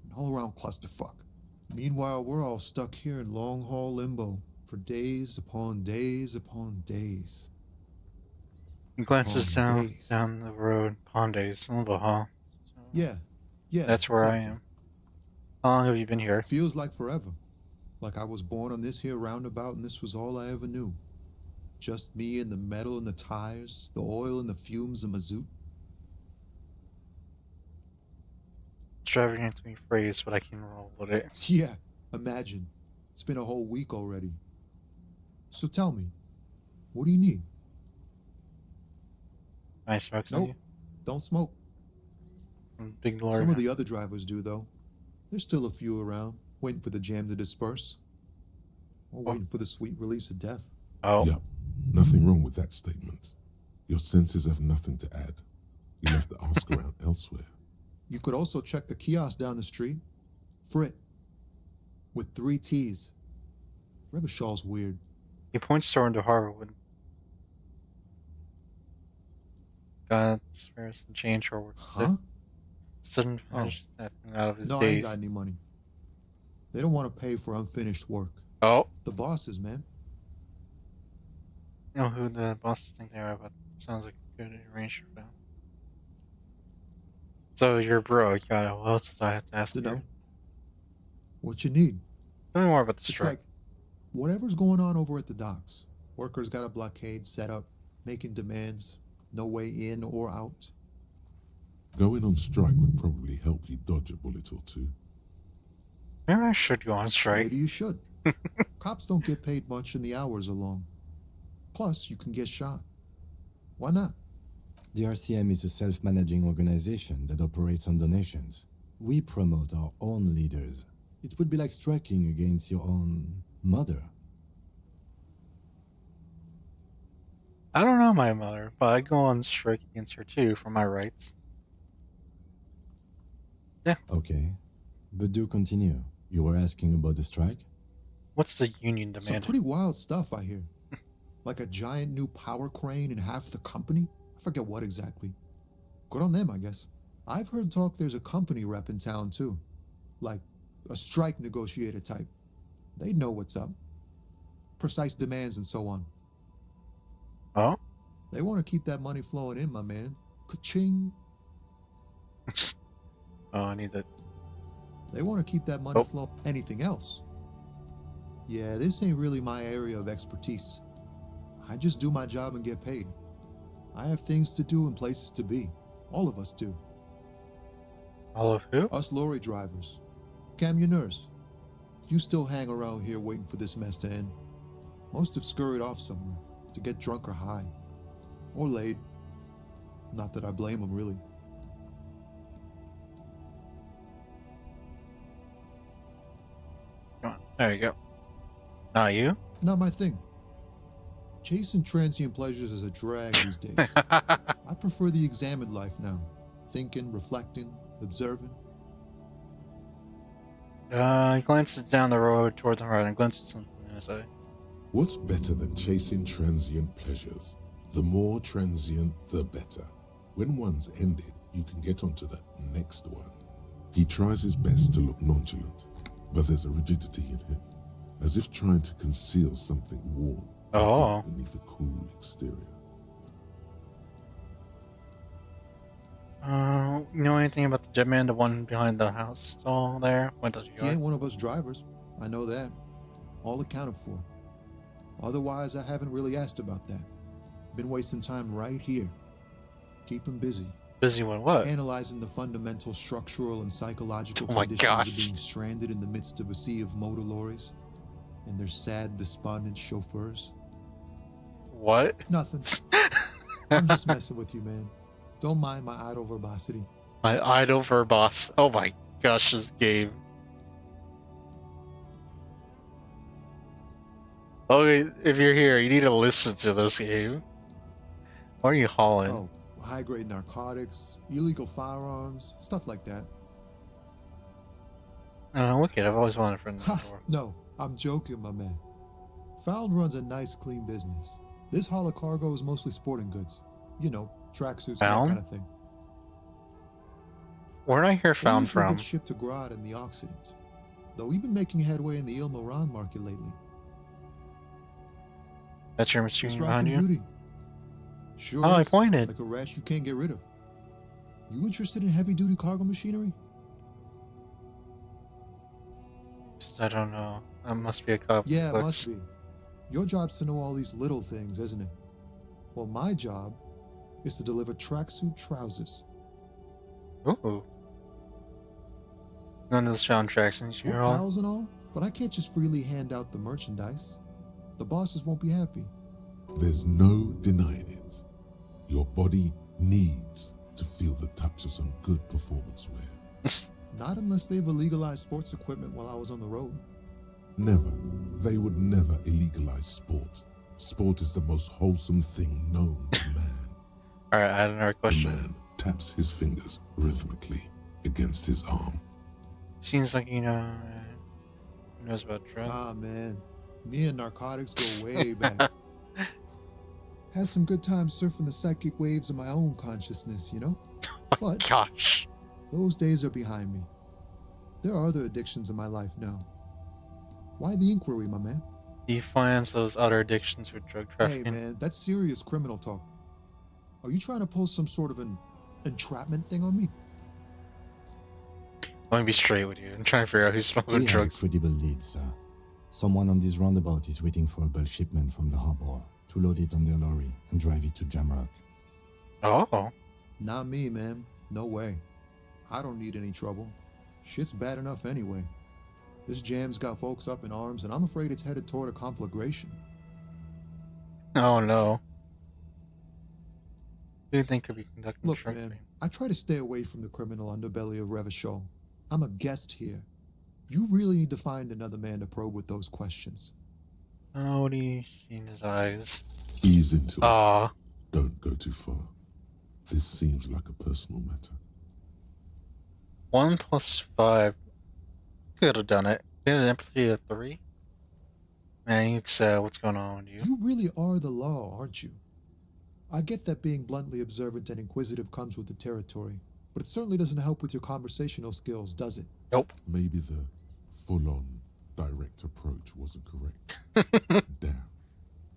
an all-around clusterfuck. Meanwhile, we're all stuck here in long-haul limbo for days upon days upon days. He glances Days. down the road. Pondays, Limbo, huh? Yeah, That's where I exactly. am. How long have you been here? Feels like forever. Like I was born on this here roundabout and this was all I ever knew. Just me and the metal and the tires, the oil and the fumes of mazout. Extravagant to me phrase, but I can roll with it. Yeah, imagine. It's been a whole week already. So tell me, what do you need? Can I smoke some? Nope, don't smoke. Big lorry. Some of the other drivers do, though. There's still a few around, waiting for the jam to disperse. Or waiting for the sweet release of death. Oh, Yep, nothing wrong with that statement. Your senses have nothing to add. You'll have to ask around elsewhere. You could also check the kiosk down the street. Frit. With 3 T's. Rebishaw's weird. he points toward the Harwood. Got spares some change for work. Huh? Sudden Oh. finish stepping out of his No, I days. ain't got any money. They don't want to pay for unfinished work. Oh, The bosses, man. you know who the bosses think they are, but sounds like a good arrangement for them. So you're broke. What else did I have to ask you? Dunno. What you need? Tell me more about the It's strike. like whatever's going on over at the docks. Workers got a blockade set up, making demands. No way in or out. Going on strike would probably help you dodge a bullet or two. Maybe I should go on strike. Maybe you should. Cops don't get paid much and the hours are long. Plus, you can get shot. Why not? The RCM is a self-managing organization that operates on donations. We promote our own leaders. It would be like striking against your own mother. I don't know my mother, but I'd go on strike against her too for my rights. Okay, but do continue. You were asking about the strike? What's the union Some demanding? pretty wild stuff, I hear. Like a giant new power crane in half the company? I forget what exactly. Good on them, I guess. I've heard talk there's a company rep in town, too. Like a strike negotiator type. They'd know what's up. Precise demands and so on. Oh? They want to keep that money flowing in, my man. Ka-ching. Oh, I need that. They want to keep that money Oh. flowing. Anything else? Yeah, this ain't really my area of expertise. I just do my job and get paid. I have things to do and places to be. All of us do. All of who? Us lorry drivers. Camionneurs. You still hang around here waiting for this mess to end. Most have scurried off somewhere to get drunk or high. Or laid. Not that I blame them, really. Come on. There you go. Not you? Not my thing. Chasing transient pleasures is a drag these days. I prefer the examined life now. Thinking, reflecting, observing. He glances down the road toward the right and glances something in his eye. What's better than chasing transient pleasures? The more transient, the better. When one's ended, you can get onto the next one. He tries his best to look nonchalant, but there's a rigidity in him, as if trying to conceal something warm Oh. beneath a cool exterior. You know anything about the jet man, the one behind the house stall there? Went to the He yard? ain't one of us drivers. I know that. All accounted for. Otherwise, I haven't really asked about that. Been wasting time right here. Keep him busy. Busy with what? Analyzing the fundamental structural and psychological Oh my conditions gosh. of being stranded in the midst of a sea of motor lorries. and their sad, despondent chauffeurs. What? Nothing. I'm just messing with you, man. Don't mind my idle verbosity. My idol verbos. Oh my gosh, this game. Okay, if you're here, you need to listen to this game. Why are you hauling? Oh, high-grade narcotics, illegal firearms, stuff like that. Oh, look at it. I've always wanted a friend Ha, before. no, I'm joking, my man. Found runs a nice, clean business. This haul of cargo is mostly sporting goods. You know, tracksuits and that Found? kind of thing. Where did I hear They found usually from? get shipped to Grad in the Occident, though we've been making headway in the Il Moran market lately. That's your It's machine rockin' behind you? beauty. Sure Oh, I is. pointed. Like a rash you can't get rid of. You interested in heavy-duty cargo machinery? I don't know. That must be a couple Yeah, it books. must be. Your job's to know all these little things, isn't it? Well, my job is to deliver tracksuit trousers. Ooh. None of the soundtracks in We're here. pals and all, but I can't just freely hand out the merchandise. The bosses won't be happy. There's no denying it. Your body needs to feel the touch of some good performance wear. Not unless they've illegalized sports equipment while I was on the road. Never. They would never illegalize sport. Sport is the most wholesome thing known to man. Alright, I had another The question. man taps his fingers rhythmically against his arm. Seems like he knows about drugs. Ah, man. Me and narcotics go way back. Had some good times surfing the psychic waves of my own consciousness, you know? But Gosh. those days are behind me. There are other addictions in my life now. Why the inquiry, my man? He finds those other addictions with drug Hey, trafficking. man, that's serious criminal talk. Are you trying to pull some sort of an entrapment thing on me? Let me be straight with you. I'm trying to figure out who's smoking We have a drugs. credible lead, sir. Someone on this roundabout is waiting for a bulk shipment from the harbor to load it on their lorry and drive it to Jamrock. Oh. Not me, man. No way. I don't need any trouble. Shit's bad enough anyway. This jam's got folks up in arms, and I'm afraid it's headed toward a conflagration. Oh no. Who do you think could be conducting Look, drug man, trafficking? I try to stay away from the criminal underbelly of Revachol. I'm a guest here. You really need to find another man to probe with those questions. Oh, what do you see in his eyes? Ease into it. Ah. Don't go too far. This seems like a personal matter. 1 plus 5. Could have done it. Get an empathy of 3. Man, it's what's going on with you? You really are the law, aren't you? I get that being bluntly observant and inquisitive comes with the territory, but it certainly doesn't help with your conversational skills, does it? Nope. Maybe the full-on direct approach wasn't correct. Damn.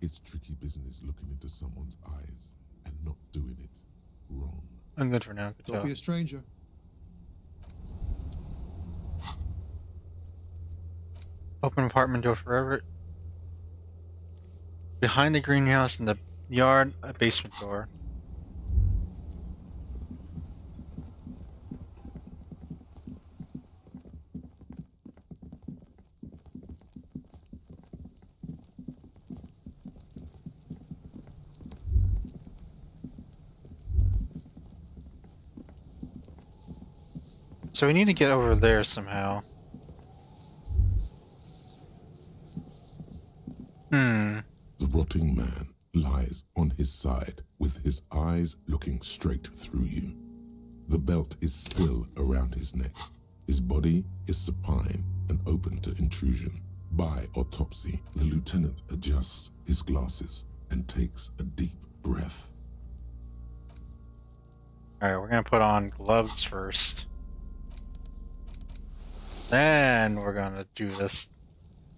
It's tricky business looking into someone's eyes and not doing it wrong. I'm good for now. Good Don't job. be a stranger. Open apartment door forever. Behind the greenhouse in the yard, a basement door. So we need to get over there somehow. The rotting man lies on his side with his eyes looking straight through you. The belt is still around his neck. His body is supine and open to intrusion. By autopsy, the lieutenant adjusts his glasses and takes a deep breath. Alright, we're gonna put on gloves first. Then we're gonna do this.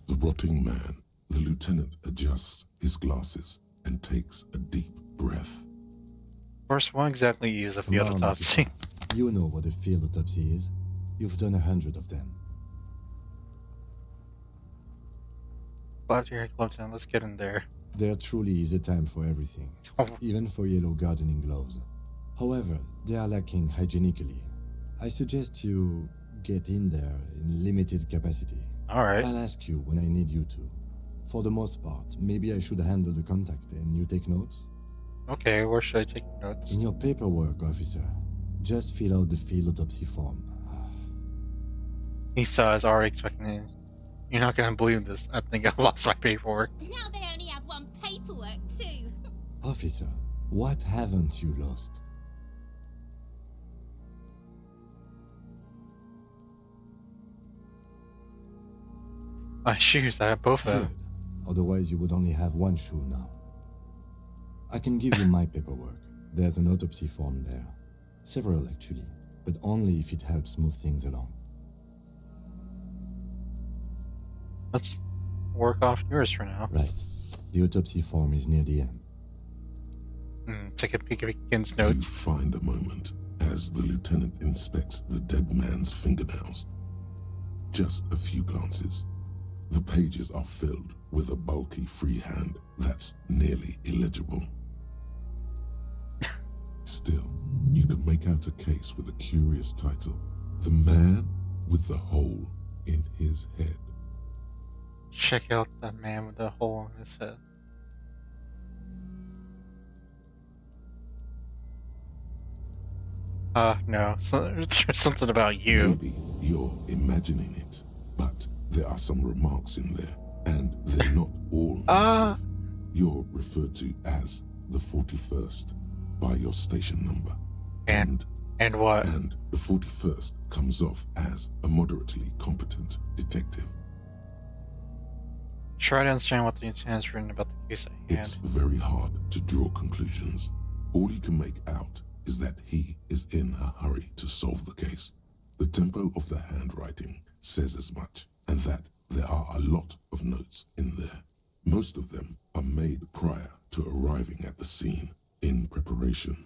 The rotting man, the lieutenant adjusts his glasses and takes a deep breath. First, what exactly is a field Come on, autopsy? officer. You know what a field autopsy is. You've done 100 of them. Glad your gloves on. Let's get in there. There truly is a time for everything, Oh, even for yellow gardening gloves. However, they are lacking hygienically. I suggest you get in there in limited capacity. alright. I'll ask you when I need you to. For the most part, maybe I should handle the contact and you take notes? Okay, where should I take notes? In your paperwork, officer, just fill out the field autopsy form. Nisa is already expecting it. You're not gonna believe this. I think I lost my paperwork. Now they only have one paperwork too. Officer, what haven't you lost? My shoes, I have both of Good. them. Otherwise, you would only have one shoe now. I can give you my paperwork. There's an autopsy form there. Several, actually, but only if it helps move things along. Let's work off yours for now. Right. The autopsy form is near the end. Take a peek at Ken's You notes. find a moment as the lieutenant inspects the dead man's fingernails. Just a few glances. The pages are filled with a bulky freehand that's nearly illegible. Still, you can make out a case with a curious title. The Man with the Hole in His Head. Check out that man with the hole in his head. No. So, there's something about you. Maybe you're imagining it, but there are some remarks in there, and they're not all negative. You're referred to as the 41st by your station number. And what? And the 41st comes off as a moderately competent detective. Try to understand what the lieutenant's written about the case at It's hand. very hard to draw conclusions. All you can make out is that he is in a hurry to solve the case. The tempo of the handwriting says as much, and that there are a lot of notes in there. Most of them are made prior to arriving at the scene in preparation.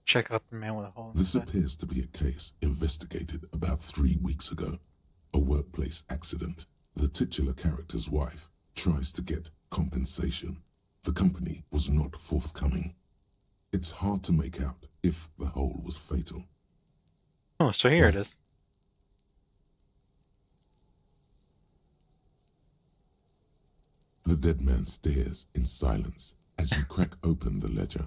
Check out the man with the hole in his This head. appears to be a case investigated about 3 weeks ago. A workplace accident. The titular character's wife tries to get compensation. The company was not forthcoming. It's hard to make out if the hole was fatal. Oh, so here it is. The dead man stares in silence as you crack open the ledger.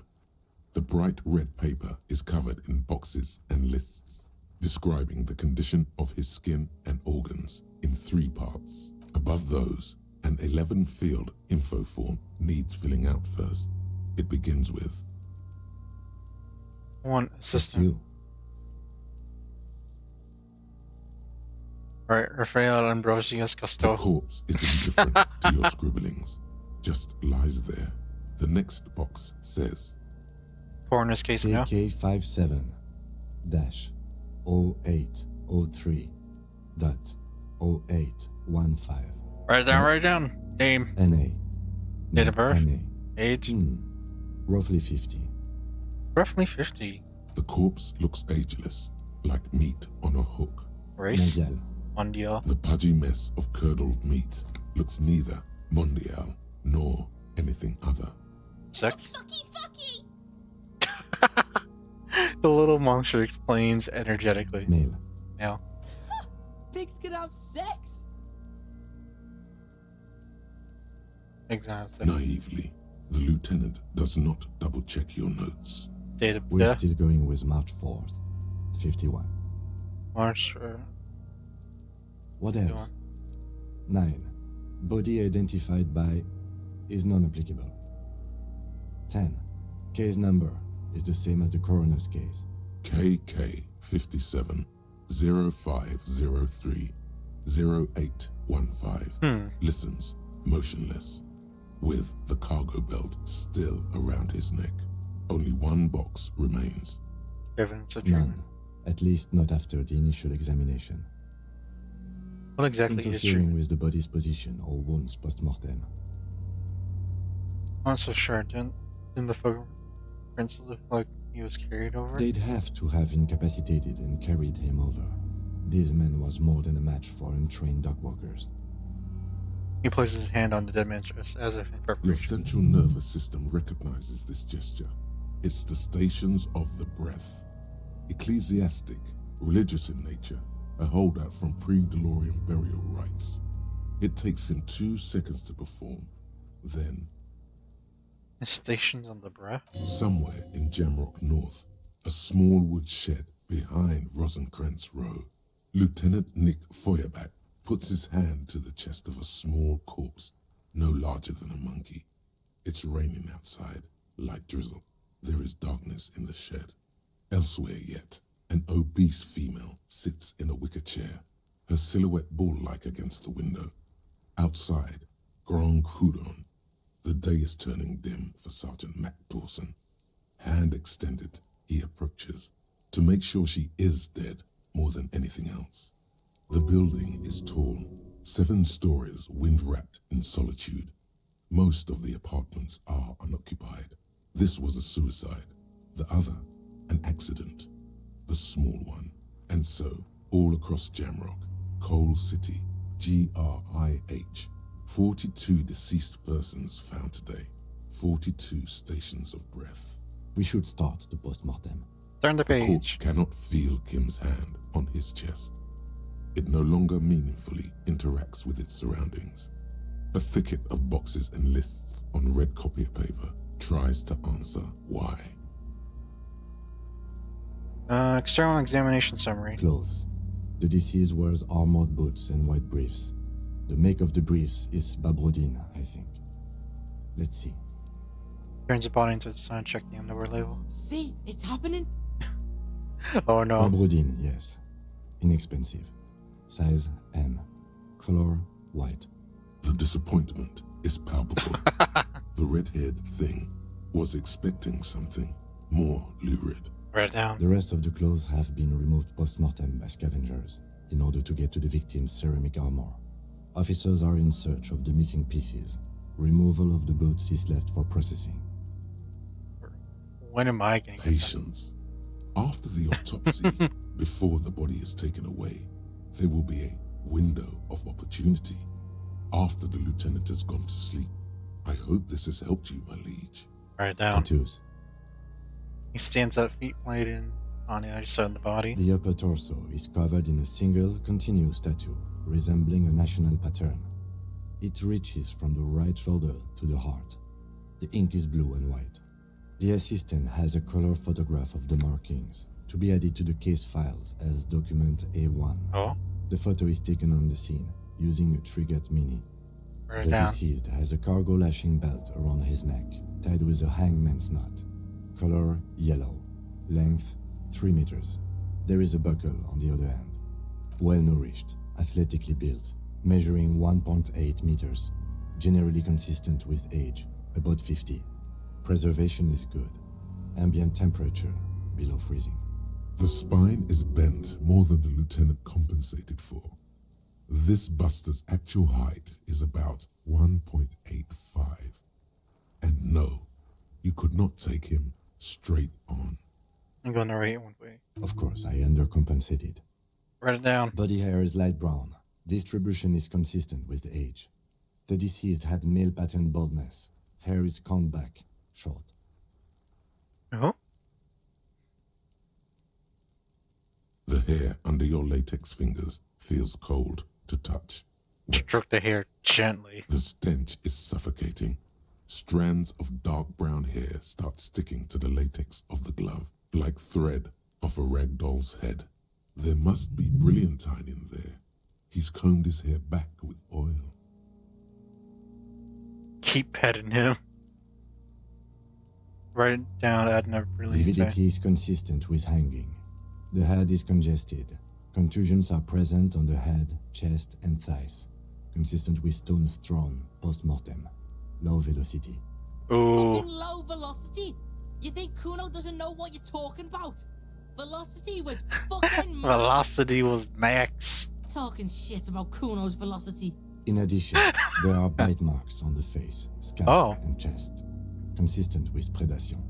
The bright red paper is covered in boxes and lists, describing the condition of his skin and organs in 3 parts. Above those, an 11-field info form needs filling out first. It begins with, One It's assistant. you. Right, Rafael Ambrosius the Costo. corpse is indifferent to your scribblings, just lies there. The next box says, Coroner's case now. AK57-0803.0815. Write it down, write it down. Name, NA. Date of birth? NA. age, Roughly 50. roughly 50. the corpse looks ageless, like meat on a hook. Race, Mondial. Mondial. The pudgy mess of curdled meat looks neither mondial nor anything other. Sex. Fucky! The little monster exclaims energetically. Male. Now, Pigs can have sex? exam. Naively, the lieutenant does not double-check your notes. Date of We're death. still going with March 4th. 51. March. What Go else? 9. Body identified by is non-applicable. 10. Case number is the same as the coroner's case. KK 57 0503 0815 listens, motionless, with the cargo belt still around his neck. Only one box remains. Evidence of treatment. None. At least not after the initial examination. What exactly is Interfering treatment? with the body's position or wounds post-mortem. I'm not so sure. Didn't the footprints look like he was carried over? They'd have to have incapacitated and carried him over. This man was more than a match for untrained dogwalkers. He places his hand on the dead man's chest as if in Your preparation. central nervous system recognizes this gesture. It's the stations of the breath. Ecclesiastic, religious in nature, a holdout from pre-DeLorean burial rites. It takes him 2 seconds to perform. Then, Stations on the breath. somewhere in Jamrock North, a small wood shed behind Rosencrantz Row, Lieutenant Nick Feuerbach puts his hand to the chest of a small corpse, no larger than a monkey. It's raining outside, light drizzle. There is darkness in the shed. Elsewhere yet, an obese female sits in a wicker chair, her silhouette bull-like against the window. Outside, Grand Coudon. The day is turning dim for Sergeant Mac Dawson. Hand extended, he approaches, to make sure she is dead more than anything else. The building is tall, 7 stories wind-wrapped in solitude. Most of the apartments are unoccupied. This was a suicide, the other an accident, the small one. And so, all across Jamrock, Coal City, GRIH, 42 deceased persons found today, 42 stations of breath. We should start the post-mortem. Turn the The corpse page. cannot feel Kim's hand on his chest. It no longer meaningfully interacts with its surroundings. A thicket of boxes and lists on red copier paper tries to answer why. External examination summary. Clothes. The deceased wears armored boots and white briefs. The make of the briefs is Babrodine, I think. Let's see. Turns the body into the sun, check the underwear label. See, it's happening. Oh no. Babrodine, yes. Inexpensive. Size M. Color white. The disappointment is palpable. The red-haired thing was expecting something more lurid. Write it down. The rest of the clothes have been removed post-mortem by scavengers in order to get to the victim's ceramic armor. Officers are in search of the missing pieces. Removal of the boots is left for processing. When am I getting Patience. After the autopsy, before the body is taken away, there will be a window of opportunity. After the lieutenant has gone to sleep. I hope this has helped you, my liege. Write it down. Tattoos. He stands up, feet planted on the other side of the body. The upper torso is covered in a single continuous tattoo, resembling a national pattern. It reaches from the right shoulder to the heart. The ink is blue and white. The assistant has a color photograph of the markings, to be added to the case files as document A1. Oh, The photo is taken on the scene, using a Trigat Mini. write it The down. deceased has a cargo lashing belt around his neck, tied with a hangman's knot. Color yellow. Length 3 meters. There is a buckle on the other end. Well nourished, athletically built, measuring 1.8 meters. Generally consistent with age, about 50. Preservation is good. Ambient temperature below freezing. The spine is bent more than the lieutenant compensated for. This buster's actual height is about 1.85. And no, you could not take him straight on. I'm going to write one way. Of course, I undercompensated. Write it down. Body hair is light brown. Distribution is consistent with age. The deceased had male pattern baldness. Hair is combed back, short. Oh, The hair under your latex fingers feels cold to touch. Wet. stroke the hair gently. The stench is suffocating. Strands of dark brown hair start sticking to the latex of the glove, like thread off a rag doll's head. There must be brilliantine in there. He's combed his hair back with oil. Keep petting him. Write it down, add another brilliant. Lividity is consistent with hanging. The head is congested. Contusions are present on the head, chest, and thighs. Consistent with stones thrown post-mortem. Low velocity. Ooh, Fucking low velocity. You think Kuno doesn't know what you're talking about? Velocity was fucking mad. velocity was max. Talking shit about Kuno's velocity. In addition, there are bite marks on the face, scalp, Oh. and chest. Consistent with predation.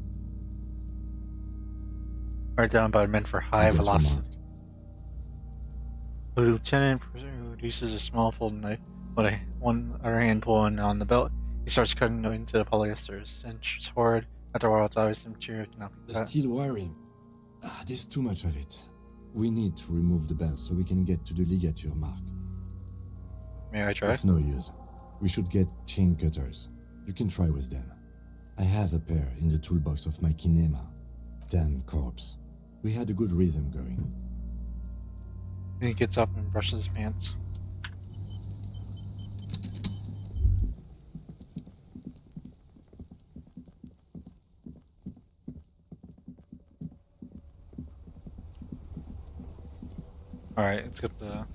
Write down, but I meant for high Guess velocity. remark. The lieutenant produces a small folding knife, with one other hand pulling on the belt. He starts cutting into the polyester. Stench is horrid. After a while, it's obvious the material cannot be The cut. steel wiring. There's too much of it. We need to remove the belt so we can get to the ligature mark. May I try? It's no use. We should get chain cutters. You can try with them. I have a pair in the toolbox of my kinema. Damn corpse. We had a good rhythm going. He gets up and brushes his pants. Alright, let's get the...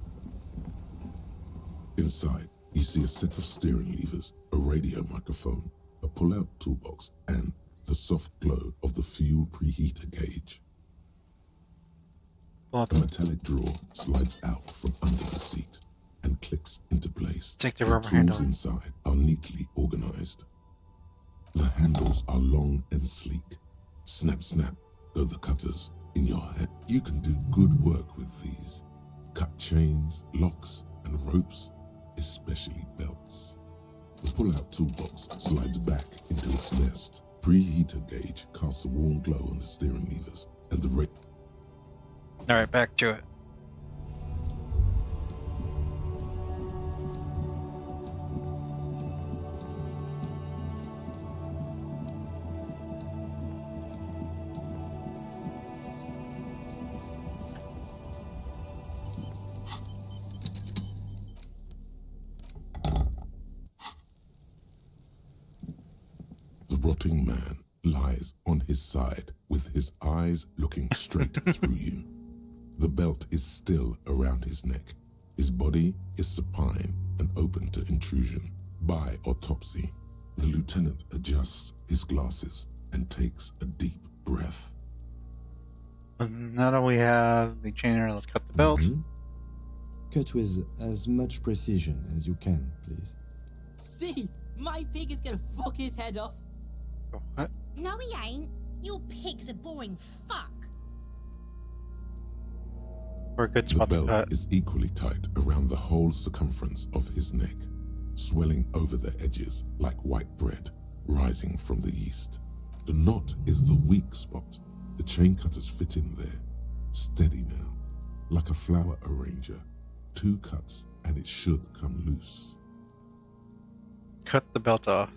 Inside, you see a set of steering levers, a radio microphone, a pull-out toolbox, and the soft glow of the fuel preheater gauge. Pull out A the... metallic drawer slides out from under the seat and clicks into place. Take the The rubber tools handle. inside are neatly organized. The handles are long and sleek. Snap, snap, go the cutters in your hand. You can do good work with these. Cut chains, locks, and ropes, especially belts. The pull-out toolbox slides back into its nest. Preheater gauge casts a warm glow on the steering levers, and the Alright, back to it. The rotting man lies on his side with his eyes looking straight through you. The belt is still around his neck. His body is supine and open to intrusion. By autopsy, the lieutenant adjusts his glasses and takes a deep breath. Now that we have the chainer, let's cut the belt. Mhm. Cut with as much precision as you can, please. See, my pig is gonna fuck his head off. Oh, what? No, he ain't. Your pig's a boring fuck. We're a good The spot to belt cut. is equally tight around the whole circumference of his neck, swelling over the edges like white bread rising from the yeast. The knot is the weak spot. The chain cutters fit in there, steady now, like a flower arranger. 2 cuts and it should come loose. Cut the belt off.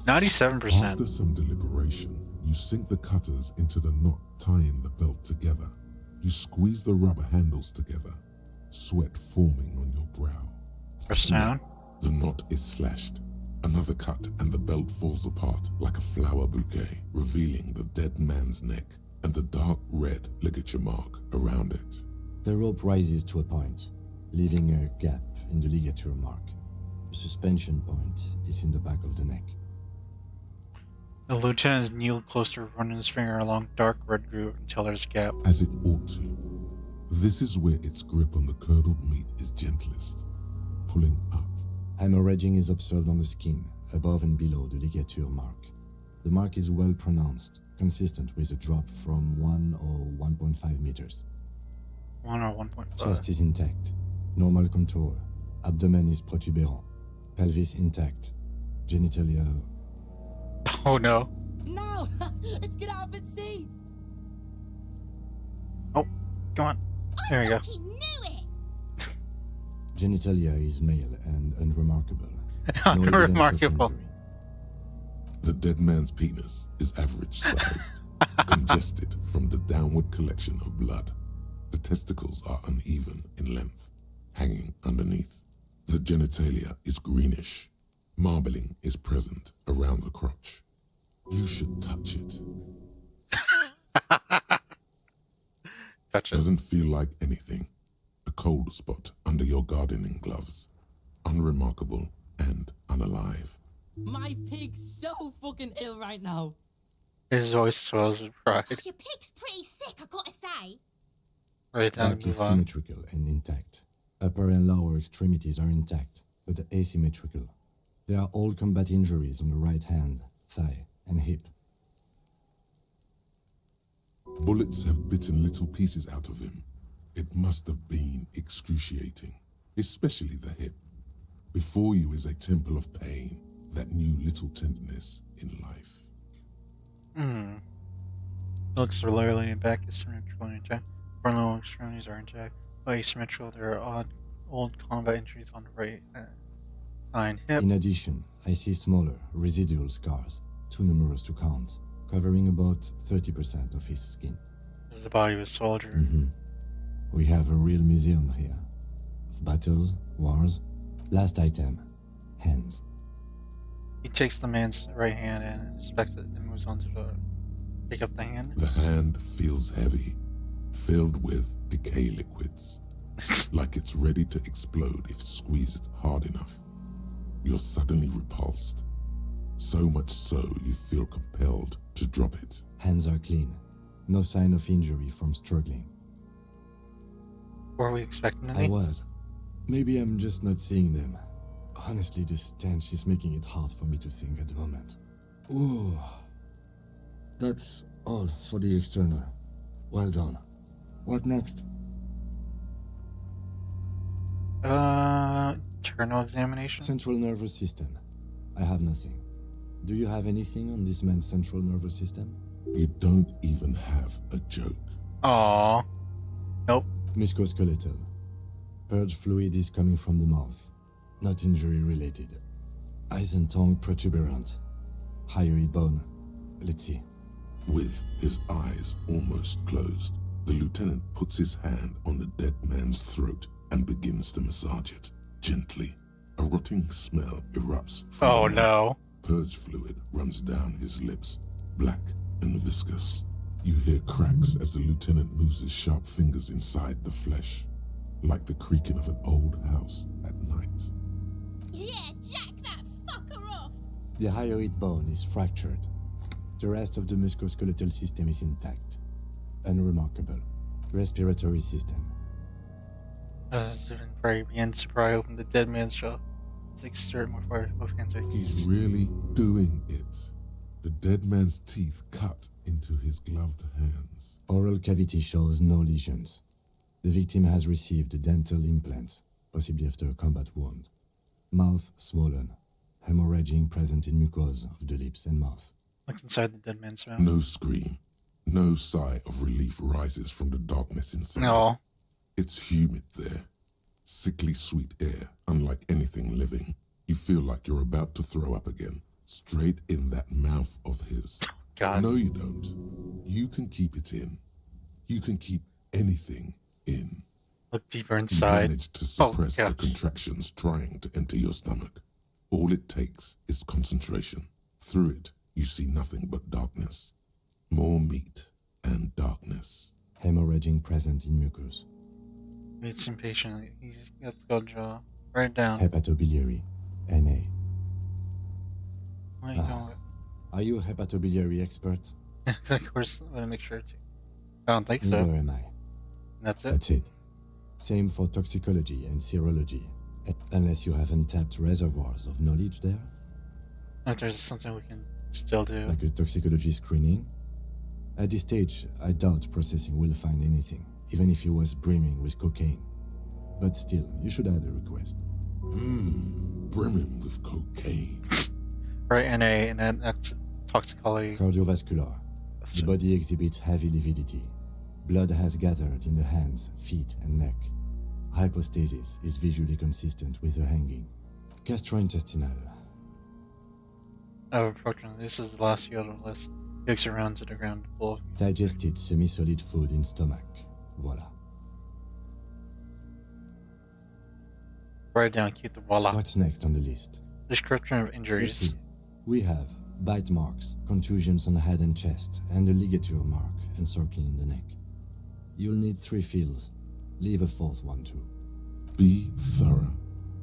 97%. After some deliberation, you sink the cutters into the knot tying the belt together. You squeeze the rubber handles together, sweat forming on your brow. Press down. The knot is slashed. Another cut and the belt falls apart like a flower bouquet, revealing the dead man's neck and the dark red ligature mark around it. The rope rises to a point, leaving a gap in the ligature mark. The suspension point is in the back of the neck. The lieutenant is kneeled closer, running his finger along dark red groove until there's a gap. As it ought to. This is where its grip on the curdled meat is gentlest, pulling up. Hemorrhaging is observed on the skin, above and below the ligature mark. The mark is well pronounced, consistent with a drop from 1 or 1.5 meters. 1 or 1.5. Chest is intact, normal contour. Abdomen is protuberant, pelvis intact, genitalia. Oh no. No, it's gonna happen. See. Oh, come on. There I you go. fucking knew it. Genitalia is male and unremarkable. No evidence of Unremarkable. injury. The dead man's penis is average-sized, congested from the downward collection of blood. The testicles are uneven in length, hanging underneath. The genitalia is greenish. Marbling is present around the crotch. You should touch it. Touch it. Doesn't feel like anything. A cold spot under your gardening gloves. Unremarkable and unalive. My pig's so fucking ill right now. His voice swells with pride. Your pig's pretty sick, I gotta say. Right then, Back is move on. symmetrical and intact. Upper and lower extremities are intact, but asymmetrical. There are all combat injuries on the right hand, thigh, and hip. Bullets have bitten little pieces out of him. It must have been excruciating, especially the hip. Before you is a temple of pain that knew little tenderness in life. Hmm. Looks regularly and back is symmetrical and intact. Frontal extremities are intact. But asymmetrical, there are odd old combat injuries on the right thigh and hip. In addition, I see smaller, residual scars, too numerous to count, covering about 30% of his skin. This is the body of a soldier. Mm-hmm. We have a real museum here. Of battles, wars. Last item, hands. He takes the man's right hand and inspects it and moves on to pick up the hand. The hand feels heavy, filled with decay liquids, like it's ready to explode if squeezed hard enough. You're suddenly repulsed, so much so you feel compelled to drop it. Hands are clean. No sign of injury from struggling. Were we expecting I anything? was. Maybe I'm just not seeing them. Honestly, this stench is making it hard for me to think at the moment. Ooh. That's all for the external. Well done. What next? Internal examination? Central nervous system. I have nothing. Do you have anything on this man's central nervous system? You don't even have a joke. Aww. Nope. Musculoskeletal. Purge fluid is coming from the mouth. Not injury related. Eyes and tongue protuberant. Hyoid bone. Let's see. With his eyes almost closed, the lieutenant puts his hand on the dead man's throat and begins to massage it, gently. A rotting smell erupts from Oh the mouth. no. Purge fluid runs down his lips, black and viscous. You hear cracks as the lieutenant moves his sharp fingers inside the flesh, like the creaking of an old house at night. Yeah, jack that fucker off! The hyoid bone is fractured. The rest of the musculoskeletal system is intact. Unremarkable. Respiratory system. Very begins to pry open the dead man's jaw. Let's exert more fire with both hands. He's really doing it. The dead man's teeth cut into his gloved hands. Oral cavity shows no lesions. The victim has received dental implants, possibly after a combat wound. Mouth swollen. Hemorrhaging present in mucosa of the lips and mouth. Look inside the dead man's mouth. No scream, no sigh of relief rises from the darkness inside. No. It's humid there. Sickly sweet air, unlike anything living. You feel like you're about to throw up again, straight in that mouth of his. God. No, you don't. You can keep it in. You can keep anything in. Look deeper You inside. manage to suppress the gosh. contractions trying to enter your stomach. All it takes is concentration. Through it, you see nothing but darkness. More meat and darkness. Hemorrhaging present in mucus. It's impatient. He's got the gold jaw. Write it down. Hepatobiliary. NA. Why are you going with? Are you a hepatobiliary expert? Of course, I'm gonna make sure to. I don't think so. Neither am I. That's it. That's it. Same for toxicology and serology. Unless you have untapped reservoirs of knowledge there, If there's something we can still do. like a toxicology screening. At this stage, I doubt processing will find anything, even if he was brimming with cocaine. But still, you should add a request. Brimming with cocaine. Right, NA, and then toxicology. Cardiovascular. The body exhibits heavy lividity. Blood has gathered in the hands, feet, and neck. Hypostasis is visually consistent with the hanging. Gastrointestinal. Oh, unfortunately, this is the last field on the list. Looks around to the ground full of Digested semi-solid food in stomach. Voila. Write it down, keep the voila. What's next on the list? Description of Let's injuries. see. We have bite marks, contusions on the head and chest, and a ligature mark encircling the neck. You'll need 3 fields. Leave a 4th one too. Be thorough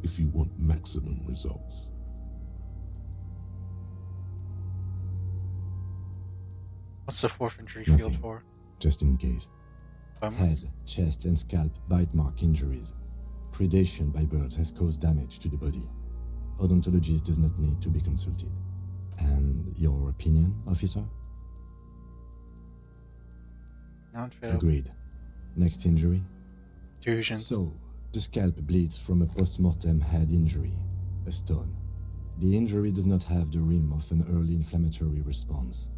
if you want maximum results. What's the 4th injury Nothing. field for? Just in case. Five Head, months? chest, and scalp bite mark injuries. Predation by birds has caused damage to the body. Odontologist does not need to be consulted. And your opinion, officer? Non-fatal. Agreed. Next injury? Contusions. So, the scalp bleeds from a post-mortem head injury, a stone. The injury does not have the rim of an early inflammatory response.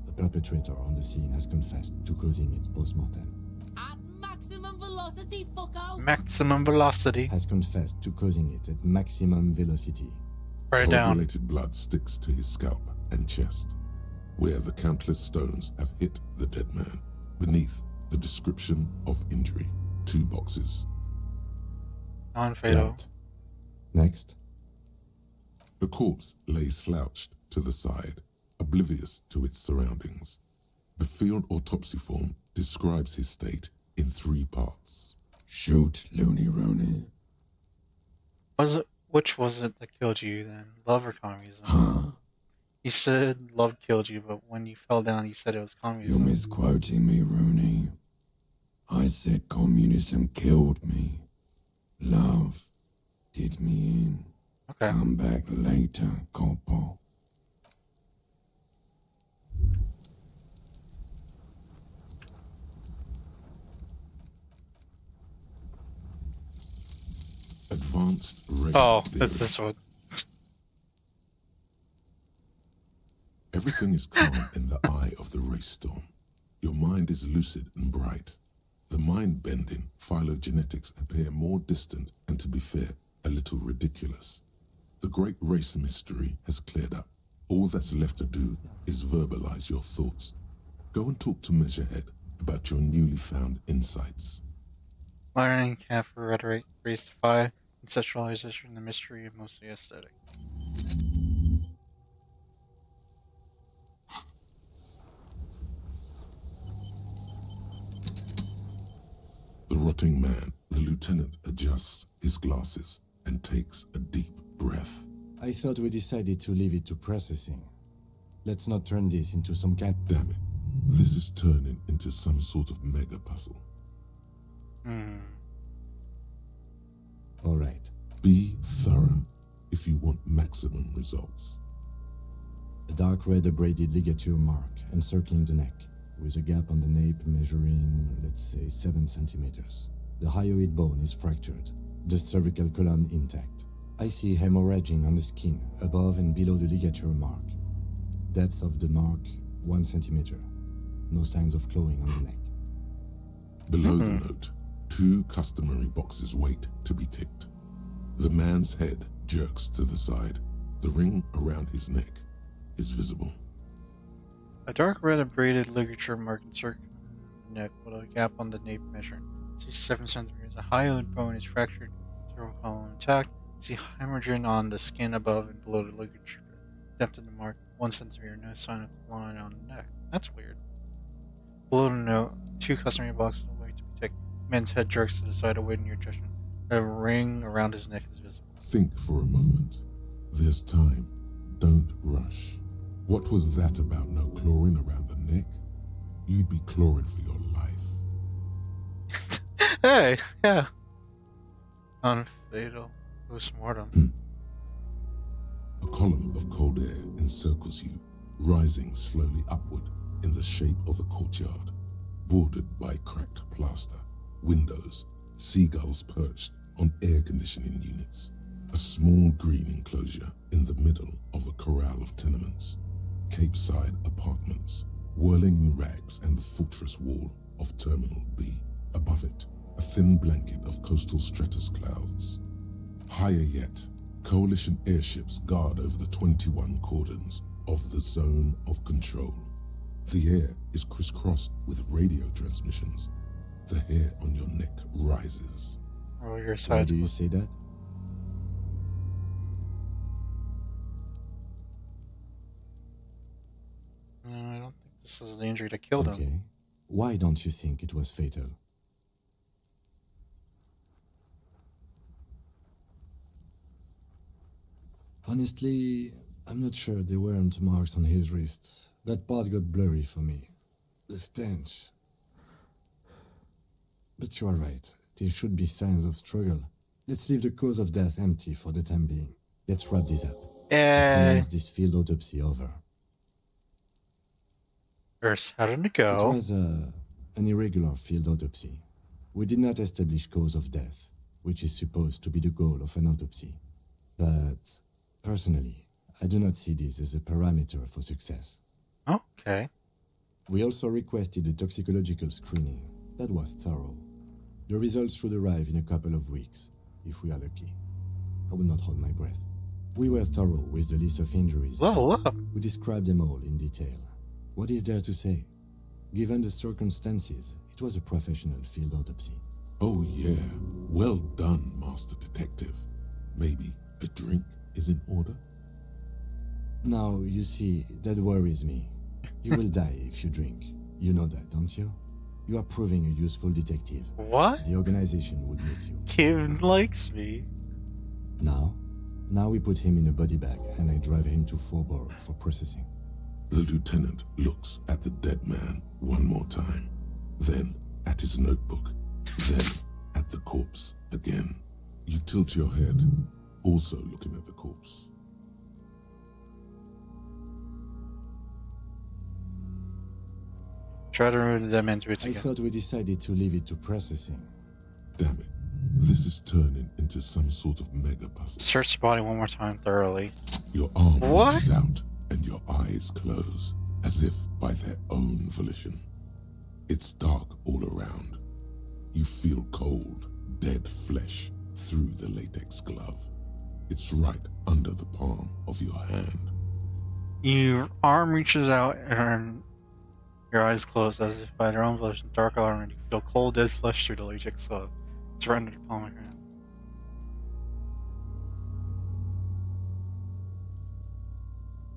The perpetrator on the scene has confessed to causing it post-mortem. At maximum velocity. velocity, fucko? Maximum velocity. Has confessed to causing it at maximum velocity. Write it down. Coagulated blood sticks to his scalp and chest, where the countless stones have hit the dead man. Beneath, the description of injury. 2 boxes. Non-fatal. Right. Next. The corpse lay slouched to the side, oblivious to its surroundings. The field autopsy form describes his state in 3 parts. Shoot, Looney Rooney. Which was it that killed you then? Love or communism? Huh? You said love killed you, but when you fell down, you said it was You're communism. misquoting me, Rooney. I said communism killed me. Love did me in. Okay. Come back later, Corpo. Advanced race Oh, theory. it's this one. Everything is calm in the eye of the race storm. Your mind is lucid and bright. The mind-bending phylogenetics appear more distant and, to be fair, a little ridiculous. The great race mystery has cleared up. All that's left to do is verbalize your thoughts. Go and talk to Measurehead about your newly found insights. Learning half rhetoric, race defy, conceptualization, the mystery, and mostly aesthetic. The rotting man, the lieutenant, adjusts his glasses and takes a deep breath. I thought we decided to leave it to processing. Let's not turn this into some kind... Damn it, this is turning into some sort of mega puzzle. All right. Be thorough if you want maximum results. A dark red abraded ligature mark encircling the neck, with a gap on the nape measuring, let's say, 7 centimeters. The hyoid bone is fractured, the cervical column intact. I see hemorrhaging on the skin, above and below the ligature mark. Depth of the mark, 1 centimeter. No signs of clawing on the neck. Below the note, 2 customary boxes wait to be ticked. The man's head jerks to the side. The ring around his neck is visible. A dark red abraded ligature mark encircling the neck with a gap on the nape measuring 7 centimeters. A hyoid bone is fractured, cervical column intact. See hemorrhaging on the skin above and below the ligature. Depth of the mark, 1 centimeter. No sign of line on the neck. That's weird. Below the note, 2 customary boxes wait to be ticked. Man's head jerks to the side, awaiting your judgment. A ring around his neck is visible. Think for a moment. There's time. Don't rush. What was that about no clawing around the neck? You'd be clawing for your life. Hey, yeah. Non-fatal. Postmortem. A column of cold air encircles you, rising slowly upward in the shape of a courtyard, bordered by cracked plaster, windows, seagulls perched on air conditioning units, a small green enclosure in the middle of a corral of tenements, Capeside apartments, whirling in rags, and the fortress wall of Terminal B. Above it, a thin blanket of coastal stratus clouds. Higher yet, coalition airships guard over the 21 cordons of the zone of control. The air is crisscrossed with radio transmissions. The hair on your neck rises. Roll your Why sides. do you say that? I don't think this is the injury that killed him. Okay. Why don't you think it was fatal? Honestly, I'm not sure there weren't marks on his wrists. That part got blurry for me. The stench. But you are right. There should be signs of struggle. Let's leave the cause of death empty for the time being. Let's wrap this up. Commence this field autopsy over. First, how did it It go? was an irregular field autopsy. We did not establish cause of death, which is supposed to be the goal of an autopsy. But personally, I do not see this as a parameter for success. Okay. We also requested a toxicological screening. That was thorough. The results should arrive in a couple of weeks, if we are lucky. I will not hold my breath. We were thorough with the list of injuries. Level up. We described them all in detail. What is there to say? Given the circumstances, it was a professional field autopsy. Oh yeah, well done, Master Detective. Maybe a drink is in order? Now, you see, that worries me. You will die if you drink. You know that, don't you? You are proving a useful detective. What? The organization would miss you. Kevin likes me. Now we put him in a body bag and I drive him to Faubourg for processing. The lieutenant looks at the dead man one more time, then at his notebook, then at the corpse again. You tilt your head, also looking at the corpse. Try to remove the dead man's boots I again. thought we decided to leave it to processing. Damn it, this is turning into some sort of mega puzzle. Search the body one more time thoroughly. Your arm What? reaches out and your eyes close, as if by their own volition. It's dark all around. You feel cold, dead flesh through the latex glove. It's right under the palm of your hand. Your arm reaches out and your eyes close as if by their own volition. Dark alarm, and you feel cold, dead flesh through the latex glove. It's right under the palm of your hand.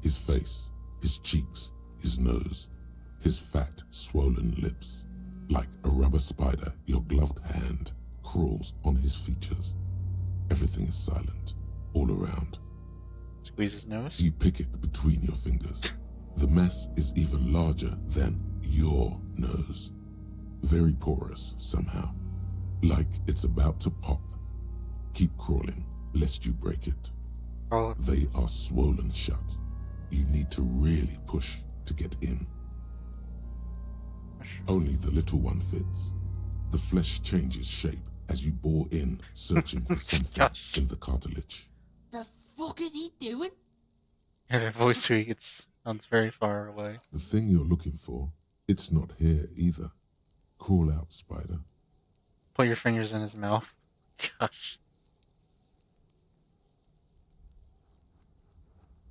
His face, his cheeks, his nose, his fat, swollen lips. Like a rubber spider, your gloved hand crawls on his features. Everything is silent, all around. Squeeze his nose. You pick it between your fingers. The mess is even larger than your nose. Very porous, somehow. Like it's about to pop. Keep crawling, lest you break it. Oh, They are swollen shut. You need to really push to get in. Only the little one fits. The flesh changes shape as you bore in, searching for something Gosh. in the cartilage. The fuck is he doing? and her voice tweak. It sounds very far away. The thing you're looking for, it's not here either. Crawl out, spider. Put your fingers in his mouth. Gosh.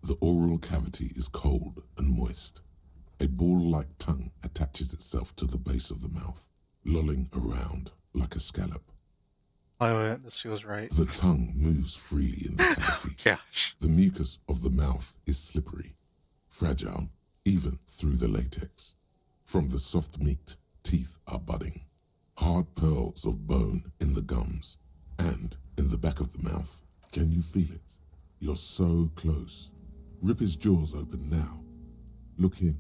The oral cavity is cold and moist. A ball-like tongue attaches itself to the base of the mouth, lolling around like a scallop. Oh, wait, this feels right. The tongue moves freely in the cavity. Gosh. The mucus of the mouth is slippery, fragile, even through the latex. From the soft meat, teeth are budding. Hard pearls of bone in the gums and in the back of the mouth. Can you feel it? You're so close. Rip his jaws open now. Look in.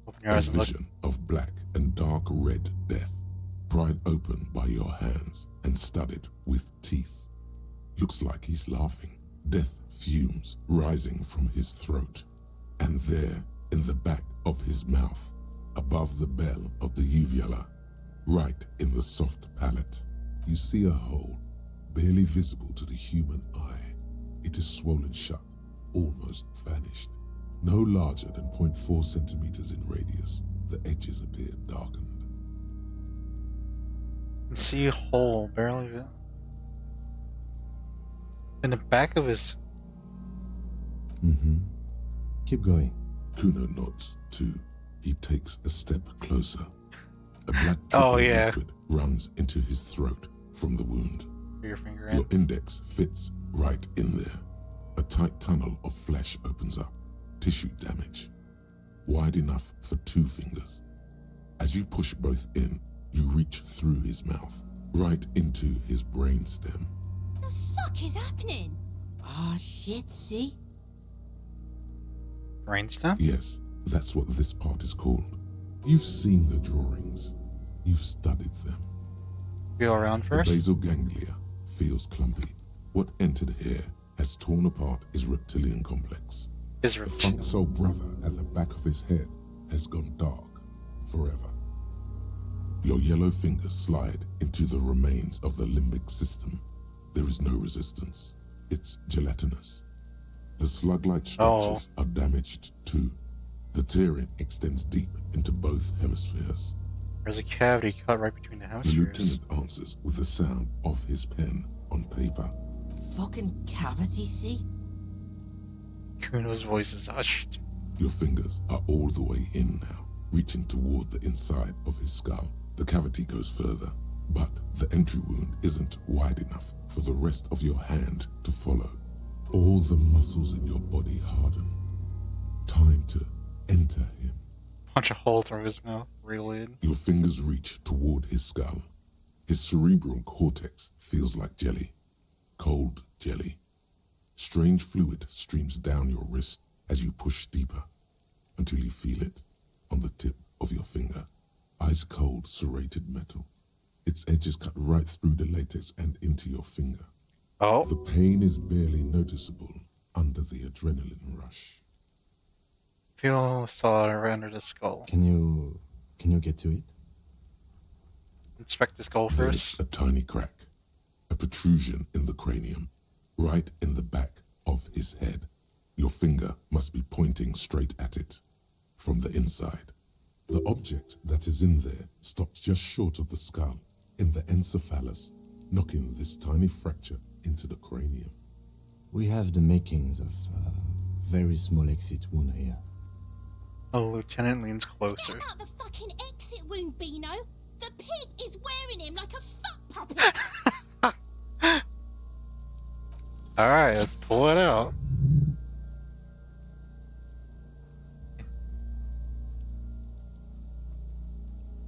Open your A eyes and look. vision of black and dark red death, pried open by your hands and studded with teeth. Looks like he's laughing. Death fumes rising from his throat. And there, in the back of his mouth, above the bell of the uvula, right in the soft palate, you see a hole, barely visible to the human eye. It is swollen shut, almost vanished. No larger than 0.4 centimeters in radius, the edges appear darkened. You can see a hole, barely. In the back of his. Keep going. Kuno nods, too. He takes a step closer. A black Oh, trickle yeah. liquid runs into his throat from the wound. Put your finger Your in. index fits right in there. A tight tunnel of flesh opens up. Tissue damage. Wide enough for 2 fingers. As you push both in, you reach through his mouth, right into his brainstem. The fuck is happening? Ah, shit, see? Brainstem? Yes, that's what this part is called. You've seen the drawings. You've studied them. Feel around The first. basal ganglia feels clumpy. What entered here has torn apart his reptilian complex. His The root. funk soul brother at the back of his head has gone dark forever. Your yellow fingers slide into the remains of the limbic system. There is no resistance. It's gelatinous. The slug-like structures are damaged too. The tearing extends deep into both hemispheres. There's a cavity cut right between the house The ears. lieutenant answers with the sound of his pen on paper. Fucking cavity, see? Kuno's voice is hushed. Your fingers are all the way in now, reaching toward the inside of his skull. The cavity goes further, but the entry wound isn't wide enough for the rest of your hand to follow. All the muscles in your body harden. Time to enter him. Punch a hole through his mouth, reel in. Your fingers reach toward his skull. His cerebral cortex feels like jelly. Cold jelly. Strange fluid streams down your wrist as you push deeper until you feel it on the tip of your finger. Ice cold serrated metal. Its edges cut right through the latex and into your finger. Oh. The pain is barely noticeable under the adrenaline rush. Feel solder under the skull. Can you get to it? Inspect the skull There's first. a tiny crack, a protrusion in the cranium, right in the back of his head. Your finger must be pointing straight at it, from the inside. The object that is in there stops just short of the skull, in the encephalus, knocking this tiny fracture into the cranium. We have the makings of a very small exit wound here. The lieutenant leans Forget closer. about the fucking exit wound, Beano. The pig is wearing him like a fuck puppet. Alright, let's pull it out.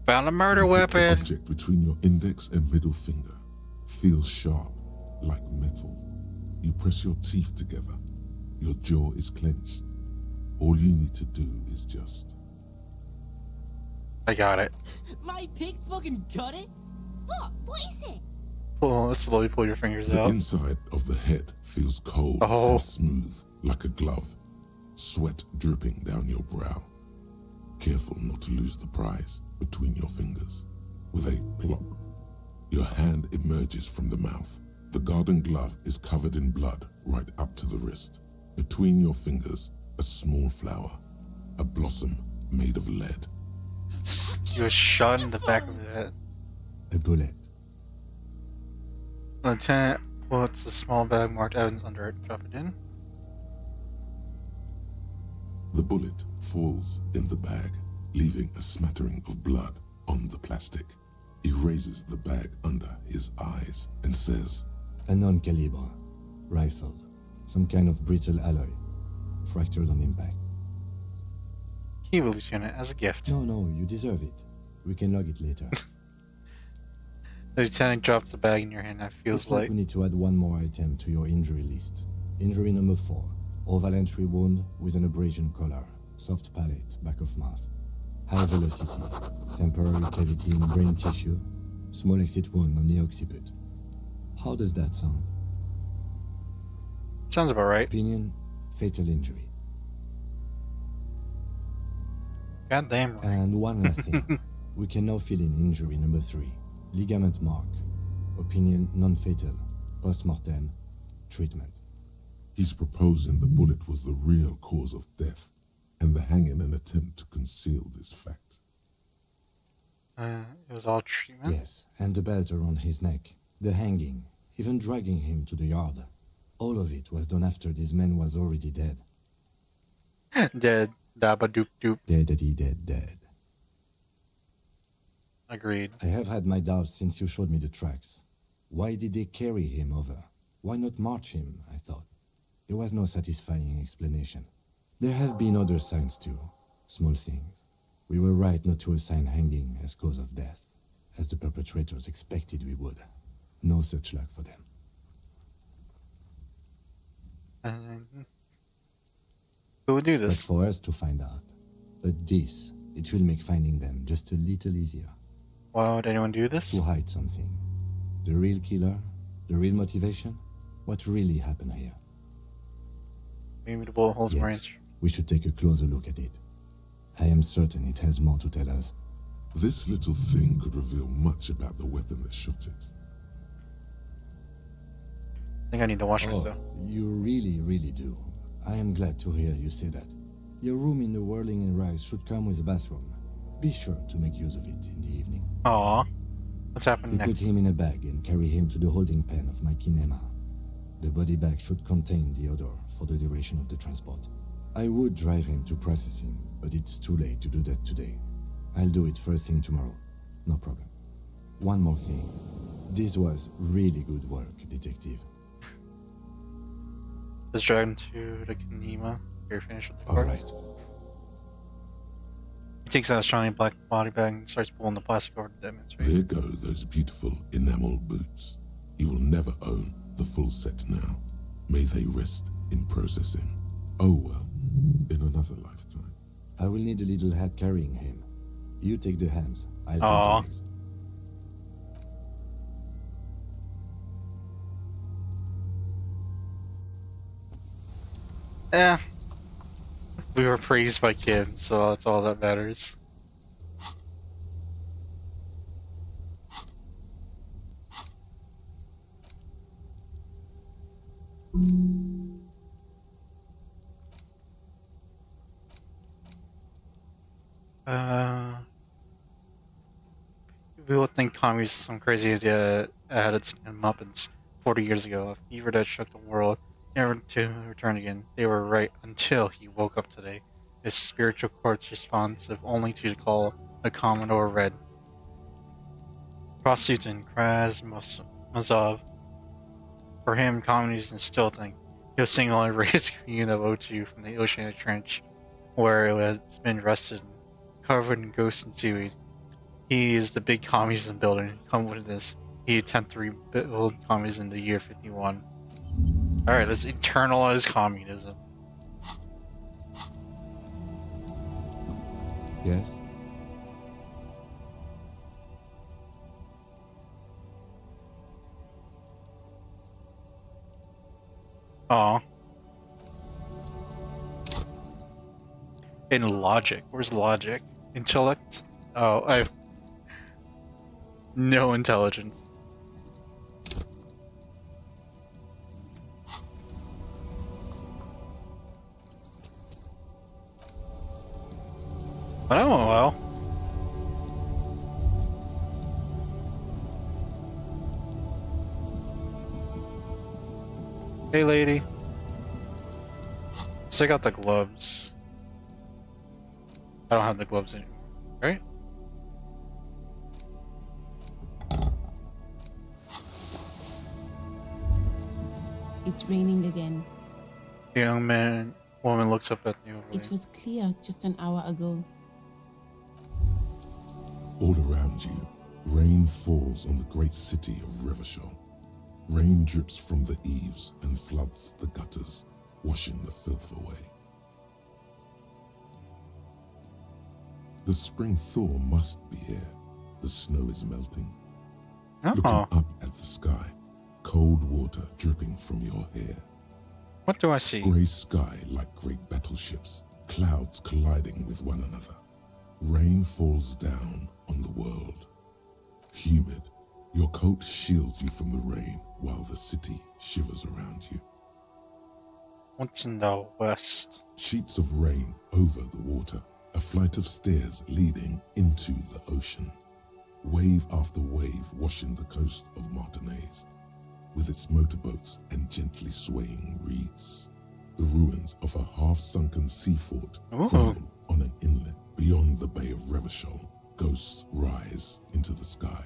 Found a murder The weapon! object between your index and middle finger feels sharp, like metal. You press your teeth together. Your jaw is clenched. All you need to do is just... I got it. My pig's fucking got it? What? What is it? Slowly pull your fingers The out. inside of the head feels cold Oh. and smooth, like a glove. Sweat dripping down your brow. Careful not to lose the prize between your fingers. With a plop, your hand emerges from the mouth. The garden glove is covered in blood right up to the wrist. Between your fingers, a small flower, a blossom made of lead. He was shot in the back of the head. A bullet. Lieutenant puts a small bag marked evidence under it. Drop it in. The bullet falls in the bag, leaving a smattering of blood on the plastic. He raises the bag under his eyes and says, A non-caliber. Rifled. Some kind of brittle alloy. Fractured on impact. He will Lieutenant as a gift. No, you deserve it. We can log it later. The lieutenant drops the bag in your hand. That feels Looks like like we need to add one more item to your injury list. Injury number 4. Oval entry wound with an abrasion collar. Soft palate, back of mouth. High velocity. Temporary cavity in brain tissue. Small exit wound on the occiput. How does that sound? sounds about right. Opinion, fatal injury. God damn right. And one last thing. We can now fill in injury number 3. Ligament mark. Opinion non-fatal. Post-mortem. Treatment. he's proposing the bullet was the real cause of death, and the hanging an attempt to conceal this fact. It was all treatment? Yes, and the belt around his neck. The hanging. Even dragging him to the yard. All of it was done after this man was already dead. Dead. Dabba doop doop. Dead. Agreed. I have had my doubts since you showed me the tracks. Why did they carry him over? Why not march him, I thought. There was no satisfying explanation. There have been other signs too. Small things. We were right not to assign hanging as cause of death, as the perpetrators expected we would. No such luck for them. Who would do That's this? for us to find out. But this, it will make finding them just a little easier. Why would anyone do this? To hide something. The real killer? The real motivation? What really happened here? Maybe the bullet holes more Yes, answer. we should take a closer look at it. I am certain it has more to tell us. This little thing could reveal much about the weapon that shot it. I think I need to wash Oh, myself. you really do. I am glad to hear you say that. Your room in the Whirling in Rags should come with a bathroom. Be sure to make use of it in the evening. Aw. What's happening We next? put him in a bag and carry him to the holding pen of my kinema. The body bag should contain the odor for the duration of the transport. I would drive him to processing, but it's too late to do that today. I'll do it first thing tomorrow. No problem. One more thing. This was really good work, detective. Let's drag him to the Kanema. You're finished with the All court. right. He takes out a shiny black body bag and starts pulling the plastic over the dead man's face. There go those beautiful enamel boots. You will never own the full set now. May they rest in processing. Oh well, in another lifetime. I will need a little hat carrying him. You take the hands. I'll Aw. take the legs. Eh. We were praised by Kim, so that's all that matters. We would think communists some crazy idea had its Muppets 40 years ago. A fever that shook the world, never to return again. They were right until he woke up today. His spiritual corpse responsive only to the call the Commodore read. Prostitutes in Mazov. For him, communism is still a thing. He'll single raise a unit of O2 from the oceanic trench, where it has been rested, covered in ghosts and seaweed. He is the big communism builder. Come with this. He attempt to rebuild communism in the year 51. Alright, let's internalize communism. Yes? Aw. In logic. Where's logic? Intellect? Oh, I have no intelligence. But that went well. Hey, lady. Let's check out the gloves. I don't have the gloves anymore, right? It's raining again. The woman looks up at the overlay. It was clear just an hour ago. All around you, rain falls on the great city of Revachol. Rain drips from the eaves and floods the gutters, washing the filth away. The spring thaw must be here. The snow is melting. Looking Oh, up at the sky, cold water dripping from your hair. what do I see? Grey sky like great battleships, clouds colliding with one another. Rain falls down on the world. Humid, your coat shields you from the rain while the city shivers around you. What's in the west? Sheets of rain over the water, a flight of stairs leading into the ocean. Wave after wave washing the coast of Martinaise, with its motorboats and gently swaying reeds. The ruins of a half-sunken sea fort Ooh. crumble on an inlet beyond the Bay of Revachol. Ghosts rise into the sky.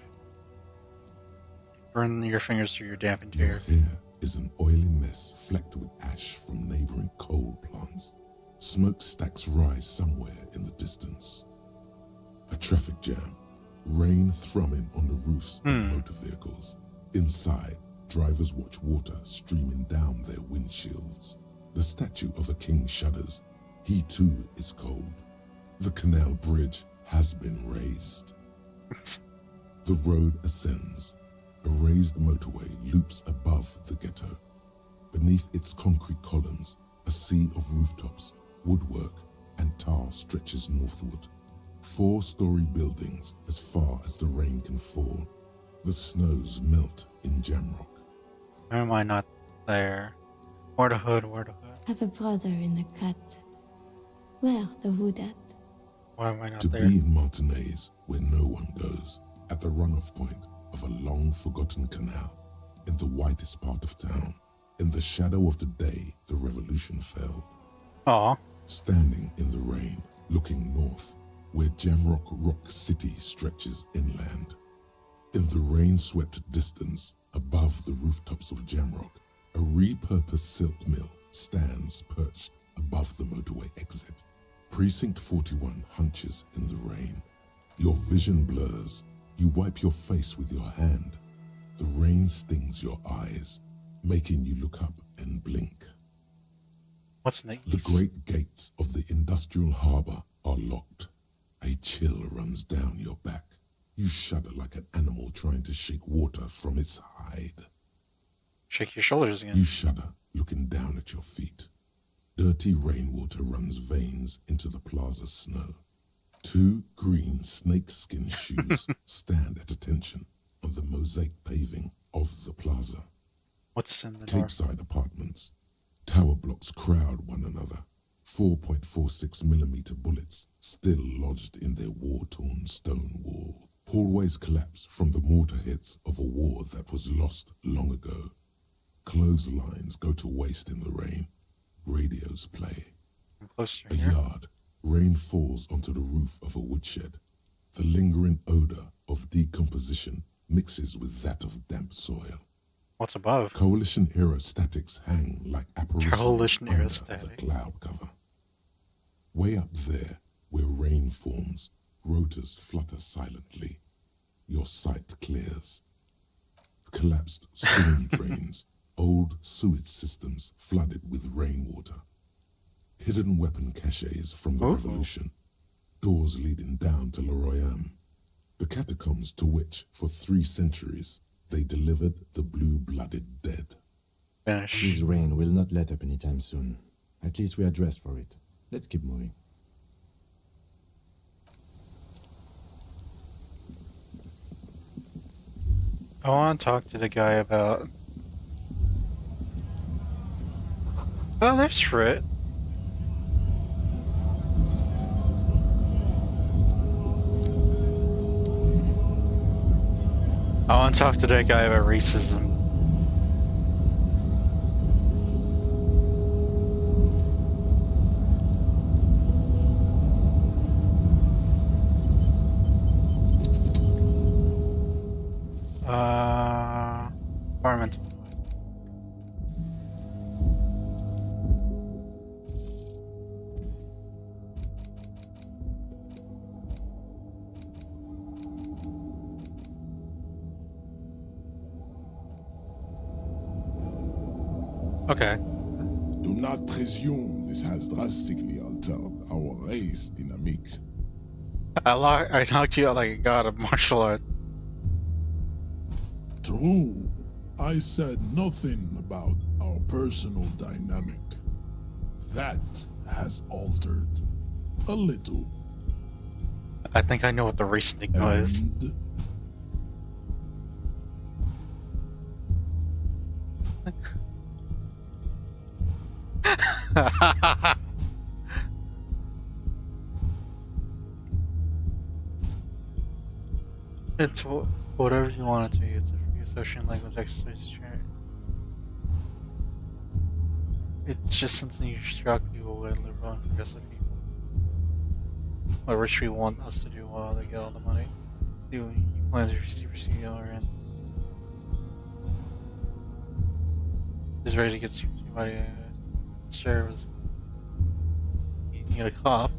Burn your fingers through your dampened Your hair. hair is an oily mess flecked with ash from neighboring coal plants. Smokestacks rise somewhere in the distance. A traffic jam. Rain thrumming on the roofs of motor vehicles. Inside, drivers watch water streaming down their windshields. The statue of a king shudders. He too is cold. The canal bridge has been raised. The road ascends. A raised motorway loops above the ghetto. Beneath its concrete columns, a sea of rooftops, woodwork, and tar stretches northward. 4-story buildings as far as the rain can fall. The snows melt in Jamrock. Why am I not there? Where the hood? Where the hood? I have a brother in the cut. Where the hood at? Why am I not To there? be in Martinez, where no one goes, at the runoff point of a long-forgotten canal, in the whitest part of town, in the shadow of the day the revolution fell. Aw. Standing in the rain, looking north, where Jamrock Rock City stretches inland. In the rain-swept distance, above the rooftops of Jamrock, a repurposed silk mill stands perched above the motorway exit. Precinct 41 hunches in the rain. Your vision blurs. You wipe your face with your hand. The rain stings your eyes, making you look up and blink. What's in the The east? great gates of the industrial harbor are locked. A chill runs down your back. You shudder like an animal trying to shake water from its hide. Shake your shoulders again. You shudder, looking down at your feet. Dirty rainwater runs veins into the plaza's snow. Two green snakeskin shoes stand at attention on the mosaic paving of the plaza. What's in the north? Capeside apartments. Tower blocks crowd one another. 4.46mm bullets still lodged in their war-torn stone wall. Hallways collapse from the mortar hits of a war that was lost long ago. Clotheslines go to waste in the rain. Radios play. I'm closer A here. yard. Rain falls onto the roof of a woodshed. The lingering odor of decomposition mixes with that of damp soil. What's above? Coalition-era statics hang like apparitions Coalition-era under the static. cloud cover. Way up there, where rain forms, rotors flutter silently. Your sight clears. Collapsed storm drains, old sewage systems flooded with rainwater. Hidden weapon caches from the revolution. Doors leading down to Leroyam. The catacombs to which, for 3 centuries, they delivered the blue-blooded dead. Finish. This rain will not let up anytime soon. At least we are dressed for it. Let's keep moving. I want to talk to the guy about... Oh, there's Frit. I want to talk to that guy about racism. Environmental. Okay. Do not presume this has drastically altered our race dynamic. I knocked you out like a god of martial arts. True. I said nothing about our personal dynamic. That has altered a little. I think I know what the race enigma is. And It's whatever you want it to be. It's a free association language exercise trainer. It's just something you struck people with liberal and progressive people. What rich people want us to do while they get all the money. You plan to receive CEO and is ready to get somebody to serve as you need a cop.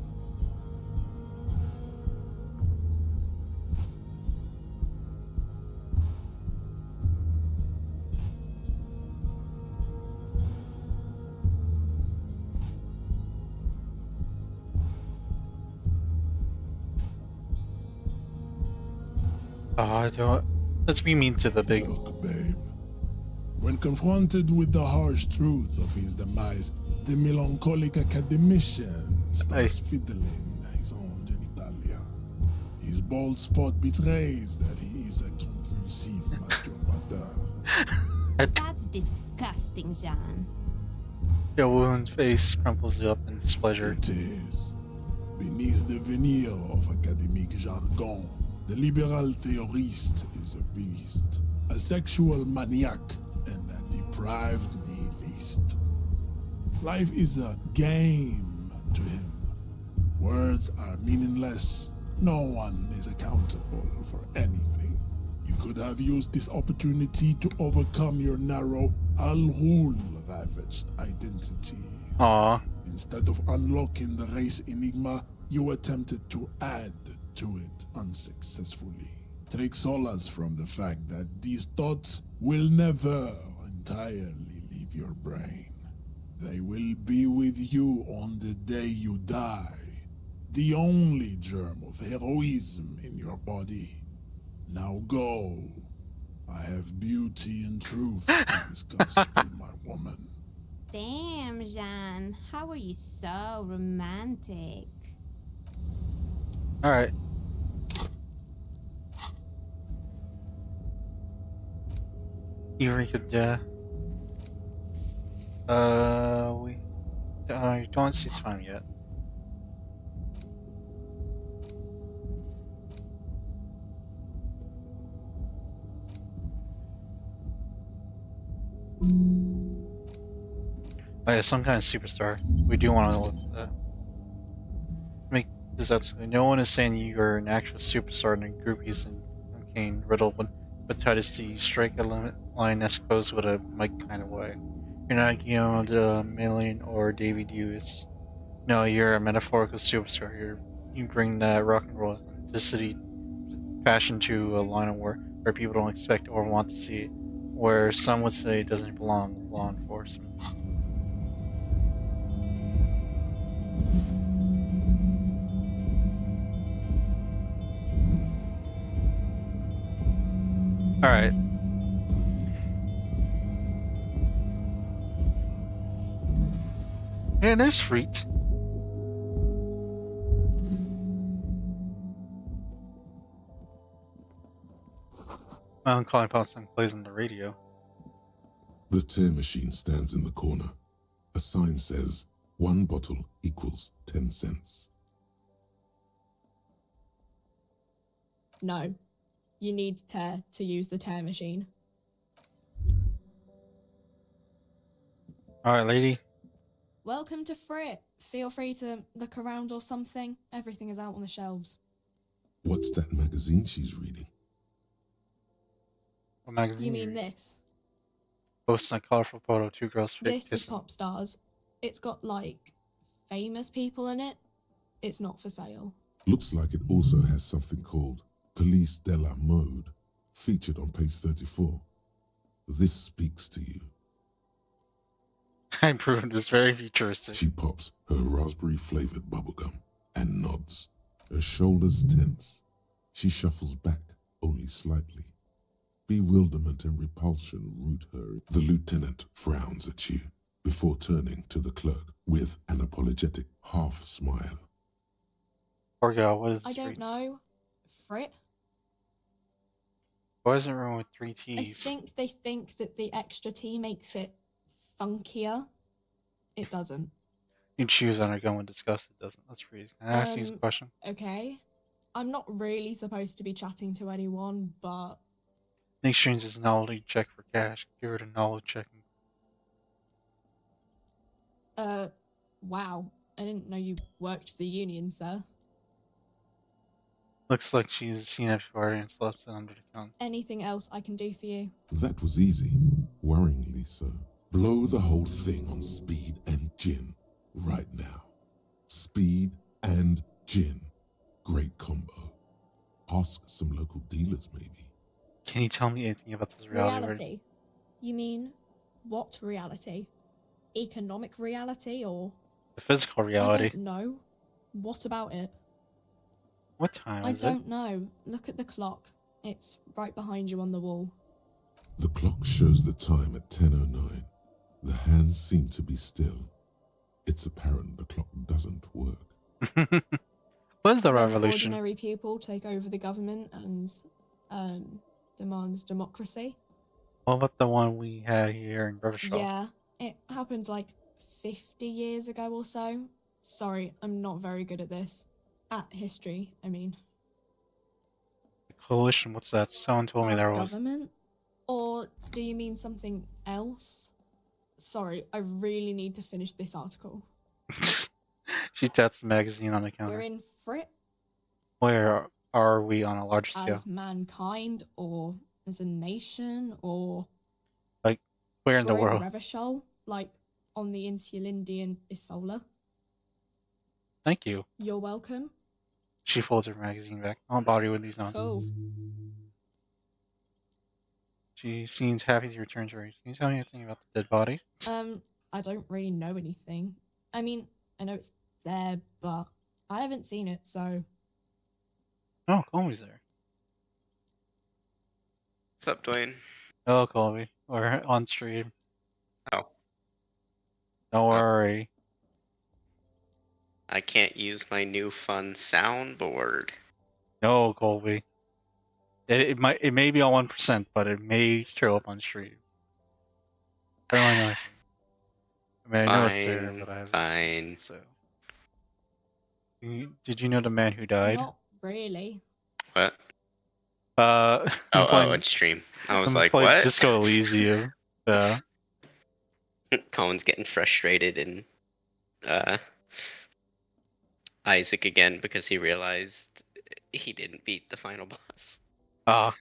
I don't. Let's be mean to the big. look, babe. When confronted with the harsh truth of his demise, the melancholic academician starts fiddling his own genitalia. His bald spot betrays that he is a compulsive masturbateur. That's disgusting, Jean. Your woman's face crumples up in displeasure. It is. Beneath the veneer of academic jargon, the liberal theorist is a beast, a sexual maniac, and a deprived nihilist. Life is a game to him. Words are meaningless. No one is accountable for anything. You could have used this opportunity to overcome your narrow, Al-Ghul ravaged identity. Aww. Instead of unlocking the race enigma, you attempted to add to it unsuccessfully. Take solace from the fact that these thoughts will never entirely leave your brain. They will be with you on the day you die. The only germ of heroism in your body. Now go. I have beauty and truth to discuss with my woman. Damn, Jean. How are you so romantic? Alright. Here we could, we don't see time yet. Oh yeah, some kind of superstar. We do want to make this absolutely. No one is saying you're an actual superstar and groupies and Kane riddled with Titus to strike a line-esque pose with a mic kind of way. You're not Guillaume de Million or Davy Lewis. No, you're a metaphorical superstar. You bring that rock and roll authenticity, passion to a line of work where people don't expect or want to see it. Where some would say it doesn't belong in law enforcement. Alright. And there's Freet. Melancholy Palestine plays on the radio. The tear machine stands in the corner. A sign says, 1 bottle equals 10 cents. No. You need tear to use the tear machine. Alright, lady. Welcome to Frit. Feel free to look around or something. Everything is out on the shelves. What's that magazine she's reading? What magazine? You mean this? Posting a colorful photo of 2 girls This kissing. is Pop Stars. It's got, like, famous people in it. It's not for sale. Looks like it also has something called Police de la Mode, featured on page 34. This speaks to you. I proved this very futuristic. She pops her raspberry-flavored bubblegum and nods. Her shoulders tense. She shuffles back only slightly. Bewilderment and repulsion root her. The lieutenant frowns at you before turning to the clerk with an apologetic half-smile. Poor girl, what is this? I don't know. Frit? Why is it wrong with 3 I T's? think they think that the extra T makes it funkier. It doesn't. You choose on a gun when disgusted, doesn't. Let's read. Can I ask you a question? Okay. I'm not really supposed to be chatting to anyone, but... In exchange is novelty check for cash. Give her a knowledge checking. Wow. I didn't know you worked for the union, sir. Looks like she's seen it before and slips it under the tongue. Anything else I can do for you? That was easy, worryingly so. Blow the whole thing on speed and gin right now. Speed and gin. Great combo. Ask some local dealers, maybe. Can you tell me anything about this reality? Reality? You mean, what reality? Economic reality, or... The physical reality. I don't know. What about it? What time is it? I don't know. Look at the clock. It's right behind you on the wall. The clock shows the time at 10:09. The hands seem to be still. It's apparent the clock doesn't work. What is the Then revolution? ordinary people take over the government and demand democracy. What about the one we had here in Rivershaw? Yeah, it happened like 50 years ago or so. Sorry, I'm not very good at this. At history, I mean. Coalition, what's that? Someone told me Our there was. government? Or do you mean something else? Sorry, I really need to finish this article. She taps the magazine on the counter. We're in Frit Where are we on a large scale? as mankind, or as a nation, or Like, where in the we're in world? Revachol, like on the Insulindian Isola. Thank you. You're welcome. She folds her magazine back. I don't bother you with these nonsense. Cool. She seems happy to return to her. Can you tell me anything about the dead body? I don't really know anything. I mean, I know it's there, but I haven't seen it, so... Oh, Colby's there. What's up, Dwayne? Hello, Colby. We're on stream. Oh. Don't worry. I can't use my new fun soundboard. No, Colby. It may be on 1%, but it may show up on stream. I don't know. I mean, I know it's there, but I haven't seen it, so. Did you know the man who died? Not really. What? Oh, on stream. I was like, what? Disco Elysium. Yeah. Colin's getting frustrated and Isaac again because he realized he didn't beat the final boss. Ah.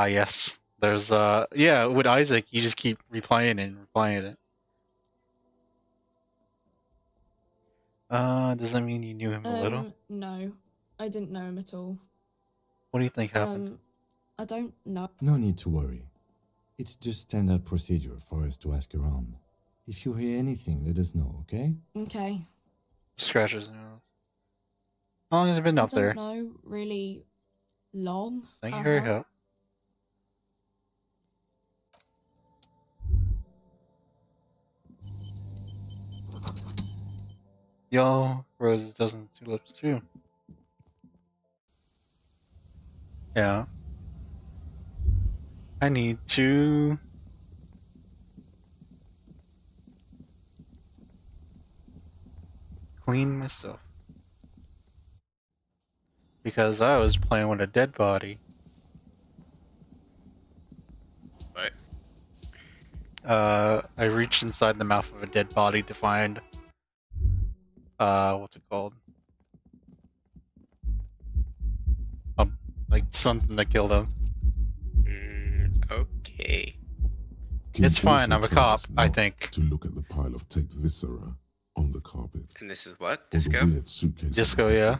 Yes. There's yeah, with Isaac you just keep replaying it and replaying it. Does that mean you knew him a little? No. I didn't know him at all. What do you think happened? I don't know. No need to worry. It's just standard procedure for us to ask around. If you hear anything, let us know, okay? Okay. Scratches now. How long has it been up there? I don't know, really long. Thank you for your help. Yellow roses, dozen tulips too. Yeah. I need to clean myself. Because I was playing with a dead body. What? I reached inside the mouth of a dead body to find what's it called? Like something that killed him. Okay. It's fine, I'm a cop, I think. To look at the pile of taped viscera on the carpet. And this is what? Or Disco? the weird suitcase. Disco, yeah.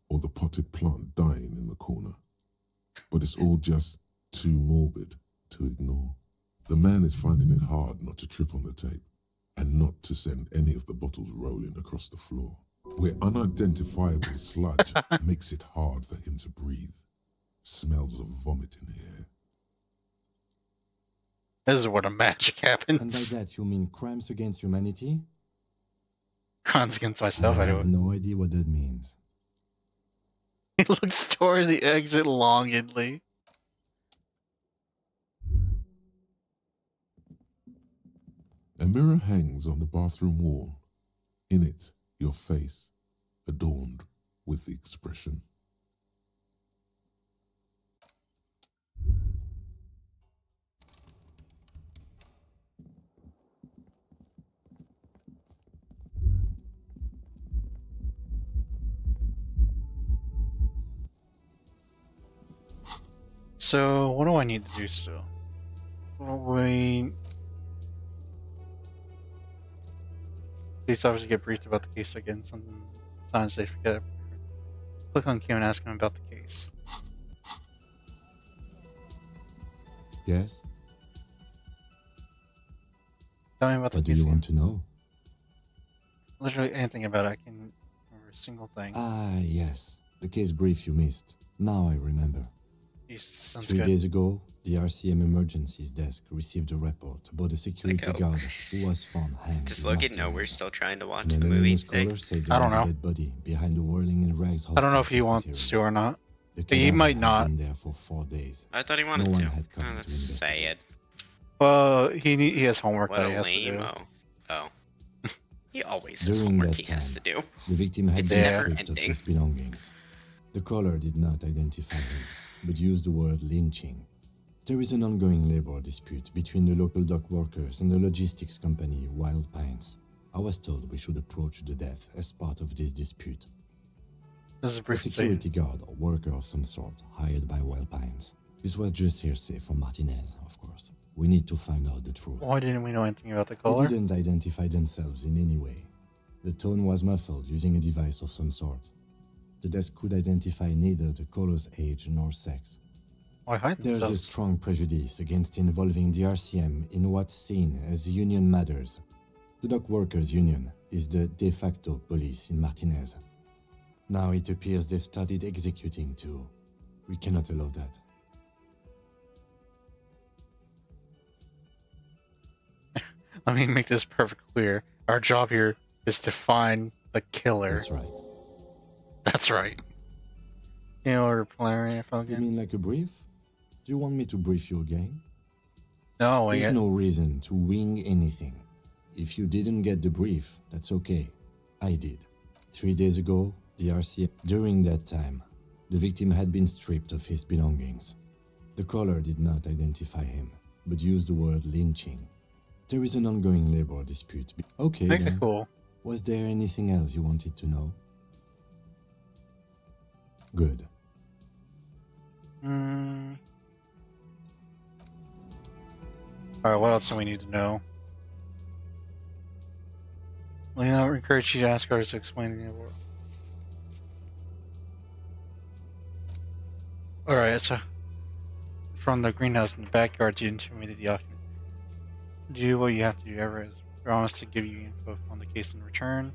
Or the potted plant dying in the corner. But it's all just too morbid to ignore. The man is finding it hard not to trip on the tape and not to send any of the bottles rolling across the floor, where unidentifiable sludge makes it hard for him to breathe. Smells of vomit in the air. This is where the magic happens. And by that you mean crimes against humanity? Crimes against myself, I anyway. have no idea what that means. He looks toward the exit longingly. A mirror hangs on the bathroom wall. In it, your face, adorned with the expression. So, what do I need to do still? Police officers get briefed about the case again. Sometimes they forget. Click on Q and ask him about the case. Yes? Tell me about the What do case you again. want to know? Literally anything about it. I can remember a single thing. Ah, yes. The case brief you missed. Now I remember. Sounds 3 good. days ago, the RCM emergencies desk received a report about a security guard who was found hanged. Does in Logan know Martinez. we're still trying to watch An the movie anonymous thing? caller said I there don't was know. a dead body behind the Whirling in Rags I don't know if he hostel wants cafeteria. to or not. The He cadaver might had not. been there for 4 days. I thought he wanted No one to. had come Oh, to that's investigate. sad. Well, he has homework What that a he has to do. lame-o. Oh. He always has During homework that he has time, to do. the victim had It's been never stripped of ending. his belongings. The caller did not identify him, but used the word lynching. There is an ongoing labor dispute between the local dock workers and the logistics company Wild Pines. I was told we should approach the death as part of this dispute. This is a A brief security guard or worker of some sort hired by Wild Pines. This was just hearsay from Martinez, of course. We need to find out the truth. Why didn't we know anything about the They caller? didn't identify themselves in any way. The tone was muffled using a device of some sort. The desk could identify neither the caller's age nor sex. Why hide There's a themselves? strong prejudice against involving the RCM in what's seen as union matters. The dock workers' union is the de facto police in Martinez. Now it appears they've started executing too. We cannot allow that. Let me make this perfectly clear. Our job here is to find the killer. That's right. That's right. You know, order preliminary info You again? mean like a brief? Do you want me to brief you again? No, we There's get... no reason to wing anything. If you didn't get the brief, that's okay. I did. 3 days ago, the RCM... During that time, the victim had been stripped of his belongings. The caller did not identify him, but used the word lynching. There is an ongoing labor dispute. Okay, Make it then. cool. Was there anything else you wanted to know? Good. Alright, what else do we need to know? Lena, I encourage you to ask others to explain the world. Alright, so from the greenhouse in the backyard to intermediate the occupant. Do what you have to do. Ever is promised to give you info on the case in return.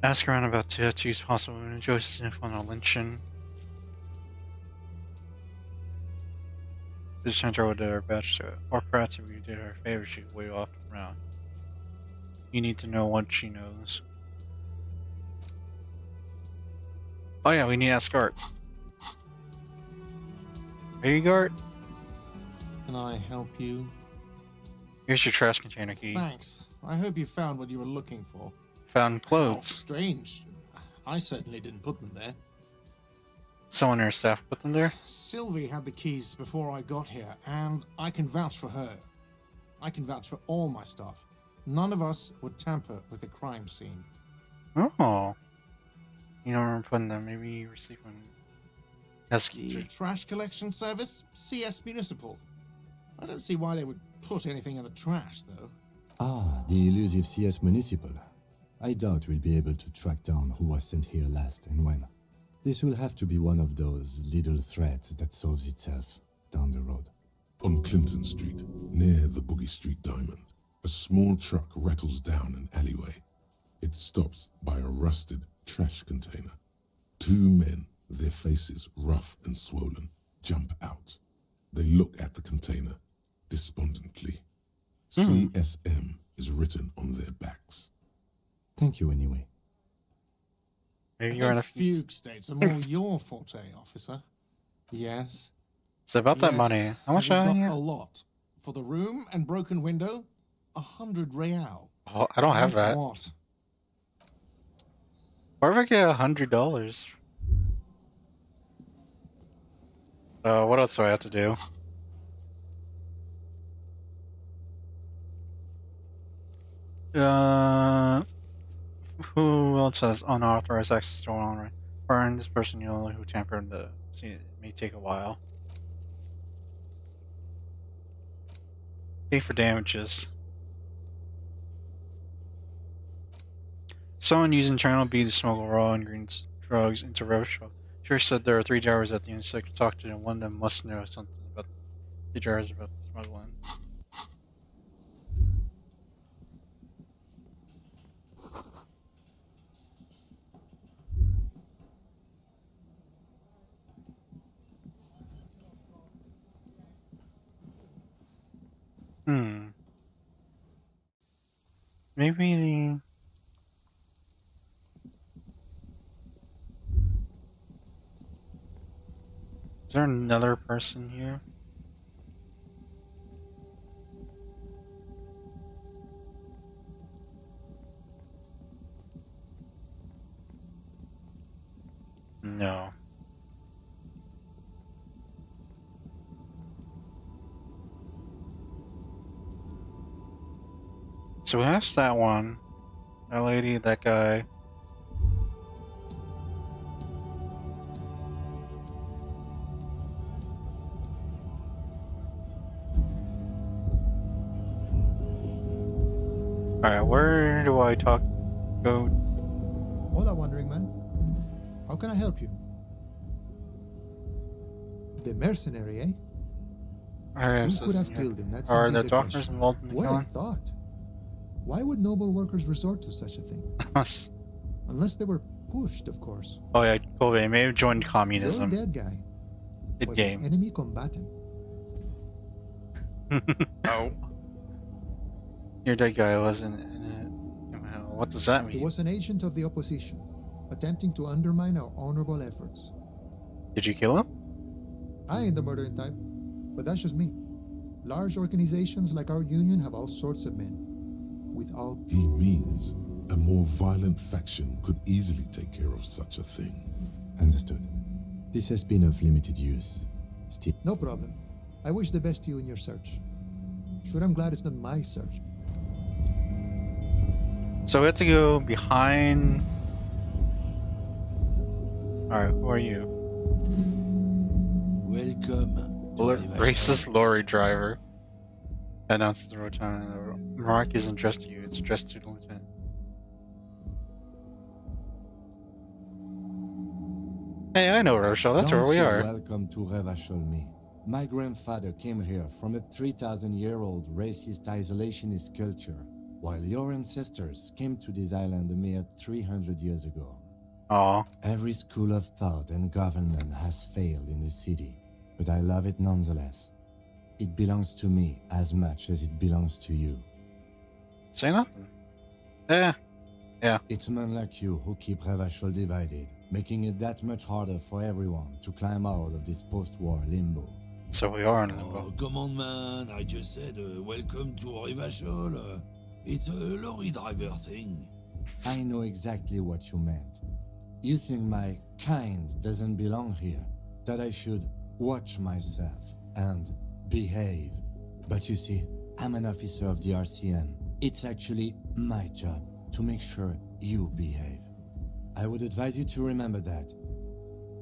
Ask around about tattoos, possible Joyce's info on a lynching. This center with our batch to or perhaps if you did her a favor, she could wait off around. You need to know what she knows. Oh yeah, we need to ask Art. Here you go, Art. Can I help you? Here's your trash container key. Thanks. I hope you found what you were looking for. Found How clothes. strange. I certainly didn't put them there. Someone in her staff put them there? Sylvie had the keys before I got here, and I can vouch for her. I can vouch for all my stuff. None of us would tamper with the crime scene. Oh. You don't remember putting them. Maybe you received one. The trash collection service? CS Municipal. I don't see why they would put anything in the trash, though. Ah, the elusive CS Municipal. I doubt we'll be able to track down who was sent here last and when. This will have to be one of those little threads that solves itself down the road. On Clinton Street, near the Boogie Street Diamond, a small truck rattles down an alleyway. It stops by a rusted trash container. Two men, their faces rough and swollen, jump out. They look at the container despondently. CSM is written on their backs. Thank you anyway. Maybe I you're in a think fugue states are more your forte, officer. Yes. It's about that Yes, money. How much and I we've in got here? a lot. For the room and broken window, 100 real. Oh, I don't have Like that. What? Where if I get $100? What else do I have to do? Who else has unauthorized access to an online? Burn this person you know who tampered the scene. It may take a while. Pay for damages. Someone using Channel B to smuggle raw ingredients, drugs into rubbish shop. Church said there are 3 drivers at the intersection. Talk to them. One of them must know something about the drivers about the smuggling. Maybe the... Is there another person here? So we asked that one. That lady, that guy. Alright, where do I go? Hola, wandering man. How can I help you? The mercenary, eh? Who could have killed him? That's Are indeed the the doctors question. involved in the What a killing? thought! Why would noble workers resort to such a thing? Us. Unless they were pushed, of course. Oh yeah, Kobe may have joined Your communism. dead guy Good was game. an enemy combatant. Oh. Your dead guy wasn't in it. What does that He mean? was an agent of the opposition, attempting to undermine our honorable efforts. Did you kill him? I ain't the murdering type, but that's just me. Large organizations like our union have all sorts of men. With all... He means a more violent faction could easily take care of such a thing. Understood. This has been of limited use. Still... No problem. I wish the best to you in your search. Sure, I'm glad it's not my search. So we have to go behind... Alright, who are you? Welcome. Racist lorry driver. Announces the rotunda. The remark isn't addressed to you, it's addressed to the lieutenant. Hey, I know Rochelle, that's where we are. Welcome to Revacholmi. My grandfather came here from a 3,000-year-old racist isolationist culture, while your ancestors came to this island a mere 300 years ago. Aww. Every school of thought and government has failed in the city, but I love it nonetheless. It belongs to me as much as it belongs to you. Say nothing. Yeah. It's men like you who keep Revachol divided, making it that much harder for everyone to climb out of this post-war limbo. So we are in limbo. Oh, come on, man. I just said welcome to Revachol. It's a lorry driver thing. I know exactly what you meant. You think my kind doesn't belong here, that I should watch myself and behave. But you see, I'm an officer of the RCM. It's actually my job to make sure you behave. I would advise you to remember that.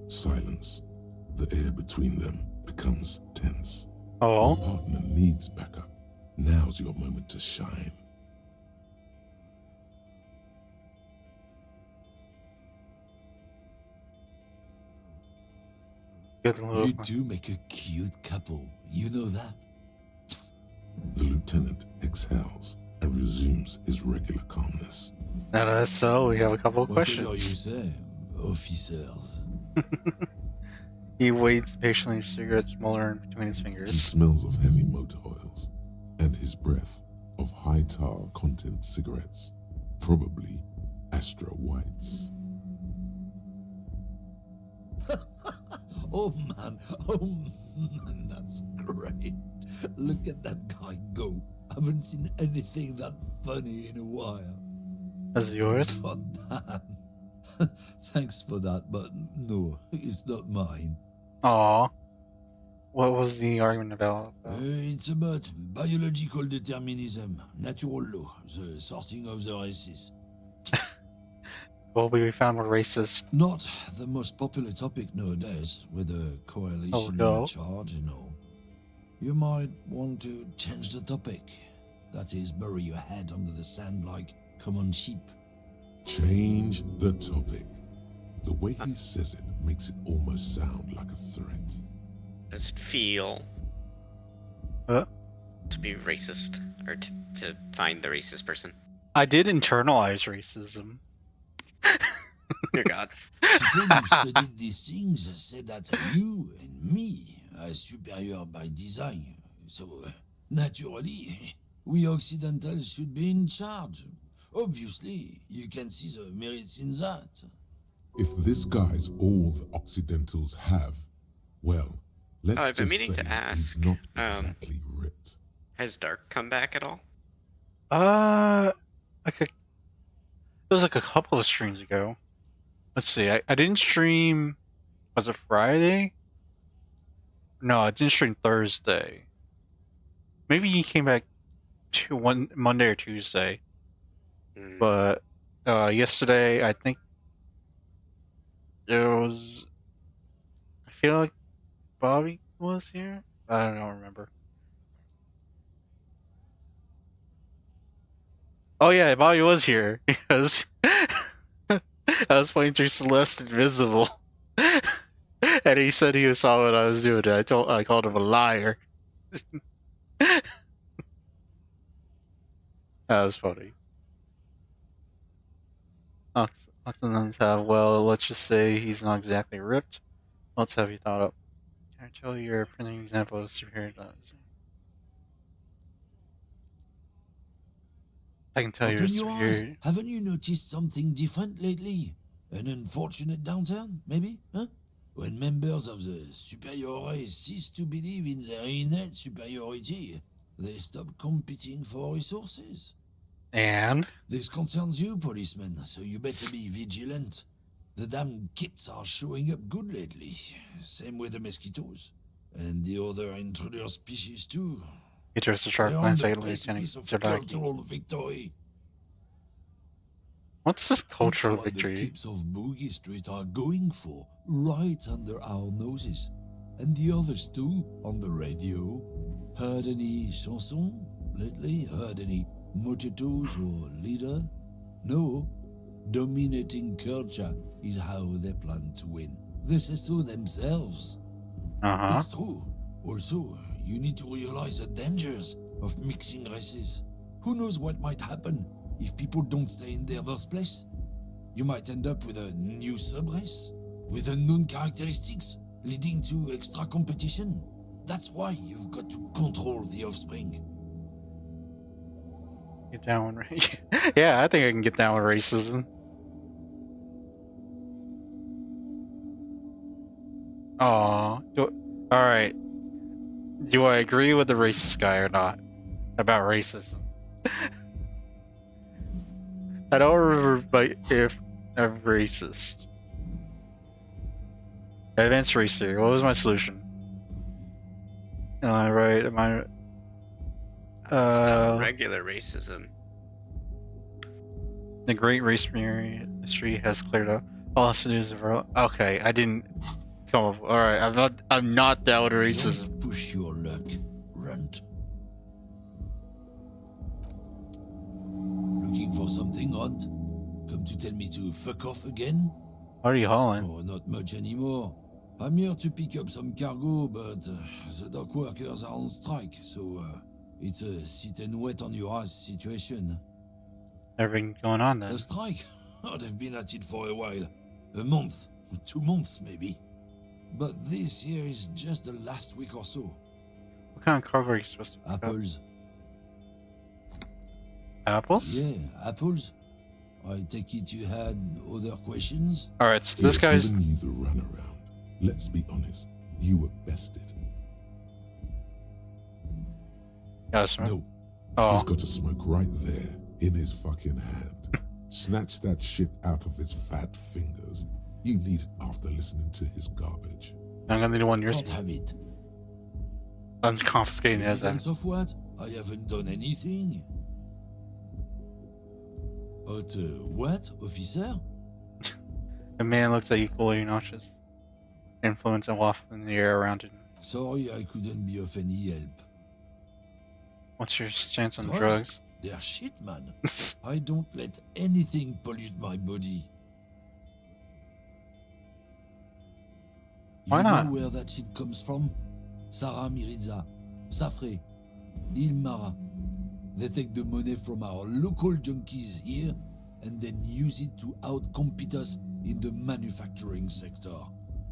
Silence. The air between them becomes tense. Oh? Your partner needs backup. Now's your moment to shine. Good You do make a cute couple. You know that? The lieutenant exhales and resumes his regular calmness. Now that's so, we have a couple of Whatever questions. you say, officers. He waits patiently, cigarette smoldering between his fingers. He smells of heavy motor oils and his breath of high tar content cigarettes, probably Astra Whites. Oh man, that's great. Look at that guy go. Haven't seen anything that funny in a while. That's yours? God damn. Thanks for that, but no, it's not mine. Aw. What was the argument about? It's about biological determinism, natural law, the sorting of the races. Well, we found we're racist. Not the most popular topic nowadays, with the coalition in charge and all. You might want to change the topic. That is, bury your head under the sand like common sheep. Change the topic. The way he says it makes it almost sound like a threat. Does it feel to be racist, or to find the racist person? I did internalize racism. Dear God. People who studied these things said that you and me are superior by design. So, naturally, we Occidentals should be in charge. Obviously, you can see the merits in that. If this guy's all the Occidentals have, well, let's I've been just meaning say to ask, he's not exactly ripped. Has Dark come back at all? It was like a couple of streams ago. Let's see, I didn't stream, was it Friday? No, I didn't stream Thursday. Maybe he came back one Monday or Tuesday. Mm. But yesterday, I think there was. I feel like Bobby was here. I don't remember. Oh yeah, Bobby was here because I was playing through Celeste Invisible, and he said he saw what I was doing. And I called him a liar. That was funny. Octonons have, well, let's just say he's not exactly ripped. Let's have you thought up. Can I tell you your printing example of superior? I can tell you Open your eyes. superior. Haven't you noticed something different lately? An unfortunate downturn, maybe? Huh? When members of the superior race cease to believe in their innate superiority, they stop competing for resources. And? This concerns you, policeman, so you better be vigilant. The damn kips are showing up good lately. Same with the mosquitoes. And the other intruder species too. He turns a sharp They're on glance the at Lieutenant precipice of Zerdaki. cultural victory. What's this cultural It's what victory? the kips of Boogie Street are going for, right under our noses. And the others too, on the radio. Heard any chanson lately? Heard any mojitos or leader? No. Dominating culture is how they plan to win. They say so themselves. Uh-huh. It's true. Also, you need to realize the dangers of mixing races. Who knows what might happen if people don't stay in their birthplace? You might end up with a new sub-race, with unknown characteristics, leading to extra competition. That's why you've got to control the offspring. Get down with yeah, I think I can get down with racism. Aw. Alright. Do I agree with the racist guy or not? About racism. I don't remember if I'm racist. Advanced racer, what was my solution? Am I right? Am I... It's not regular racism. The great race mystery has cleared up. All has to do is okay, I didn't come up. All right, I'm not down with racism. Don't push your luck, runt. Looking for something, Runt? Come to tell me to fuck off again? What are you hauling? Oh, not much anymore. I'm here to pick up some cargo, but the dock workers are on strike, so it's a sit and wait on your ass situation. Everything going on then? A strike? Oh, they've been at it for a while. A month, 2 months maybe. But this here is just the last week or so. What kind of cargo are you supposed to pick Apples. Up? Apples? Yeah, apples. I take it you had other questions? Alright, so this guy's... given you the runaround. Let's be honest, you were bested. No. Oh. He's got a smoke right there, in his fucking hand. Snatch that shit out of his fat fingers. You need it after listening to his garbage. I'm gonna need one yours. Can't have it. I'm confiscating it as that. Evidence of what? I haven't done anything. But what, officer? The man looks at you fully nauseous. Influence and waft in the air around him. Sorry I couldn't be of any help. What's your stance on What? drugs? They're shit, man. I don't let anything pollute my body. Why you not? know where that shit comes from? Sarah Miriza, Safre, Ilmara. They take the money from our local junkies here and then use it to outcompete us in the manufacturing sector.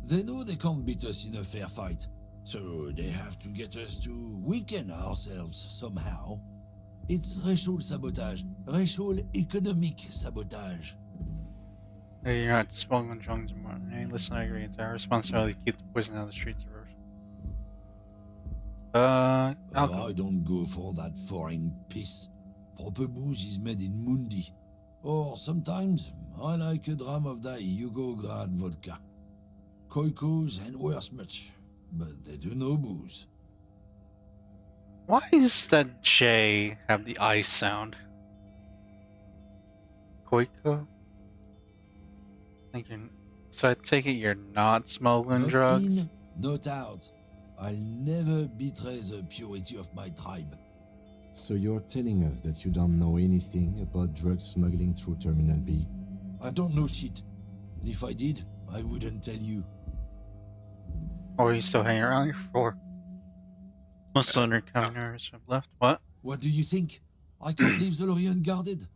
They know they can't beat us in a fair fight, so they have to get us to weaken ourselves somehow. It's racial sabotage, racial economic sabotage. Hey, you're not smuggling drugs anymore. Hey, listen, I agree. It's our responsibility to keep the poison out of the streets of Earth. Alcohol. I don't go for that foreign piss. Proper booze is made in Mundi. Or sometimes, I like a dram of that Yugograd vodka. Koikos and worse much, but they do no booze. Why does that J have the I sound? Koiko? So I take it you're not smuggling Not drugs? in, not out. I'll never betray the purity of my tribe. So you're telling us that you don't know anything about drug smuggling through Terminal B? I don't know shit. And if I did, I wouldn't tell you. Or are you still hanging around here for? Most undercovers have left. What? What do you think? I can't leave the lorry unguarded.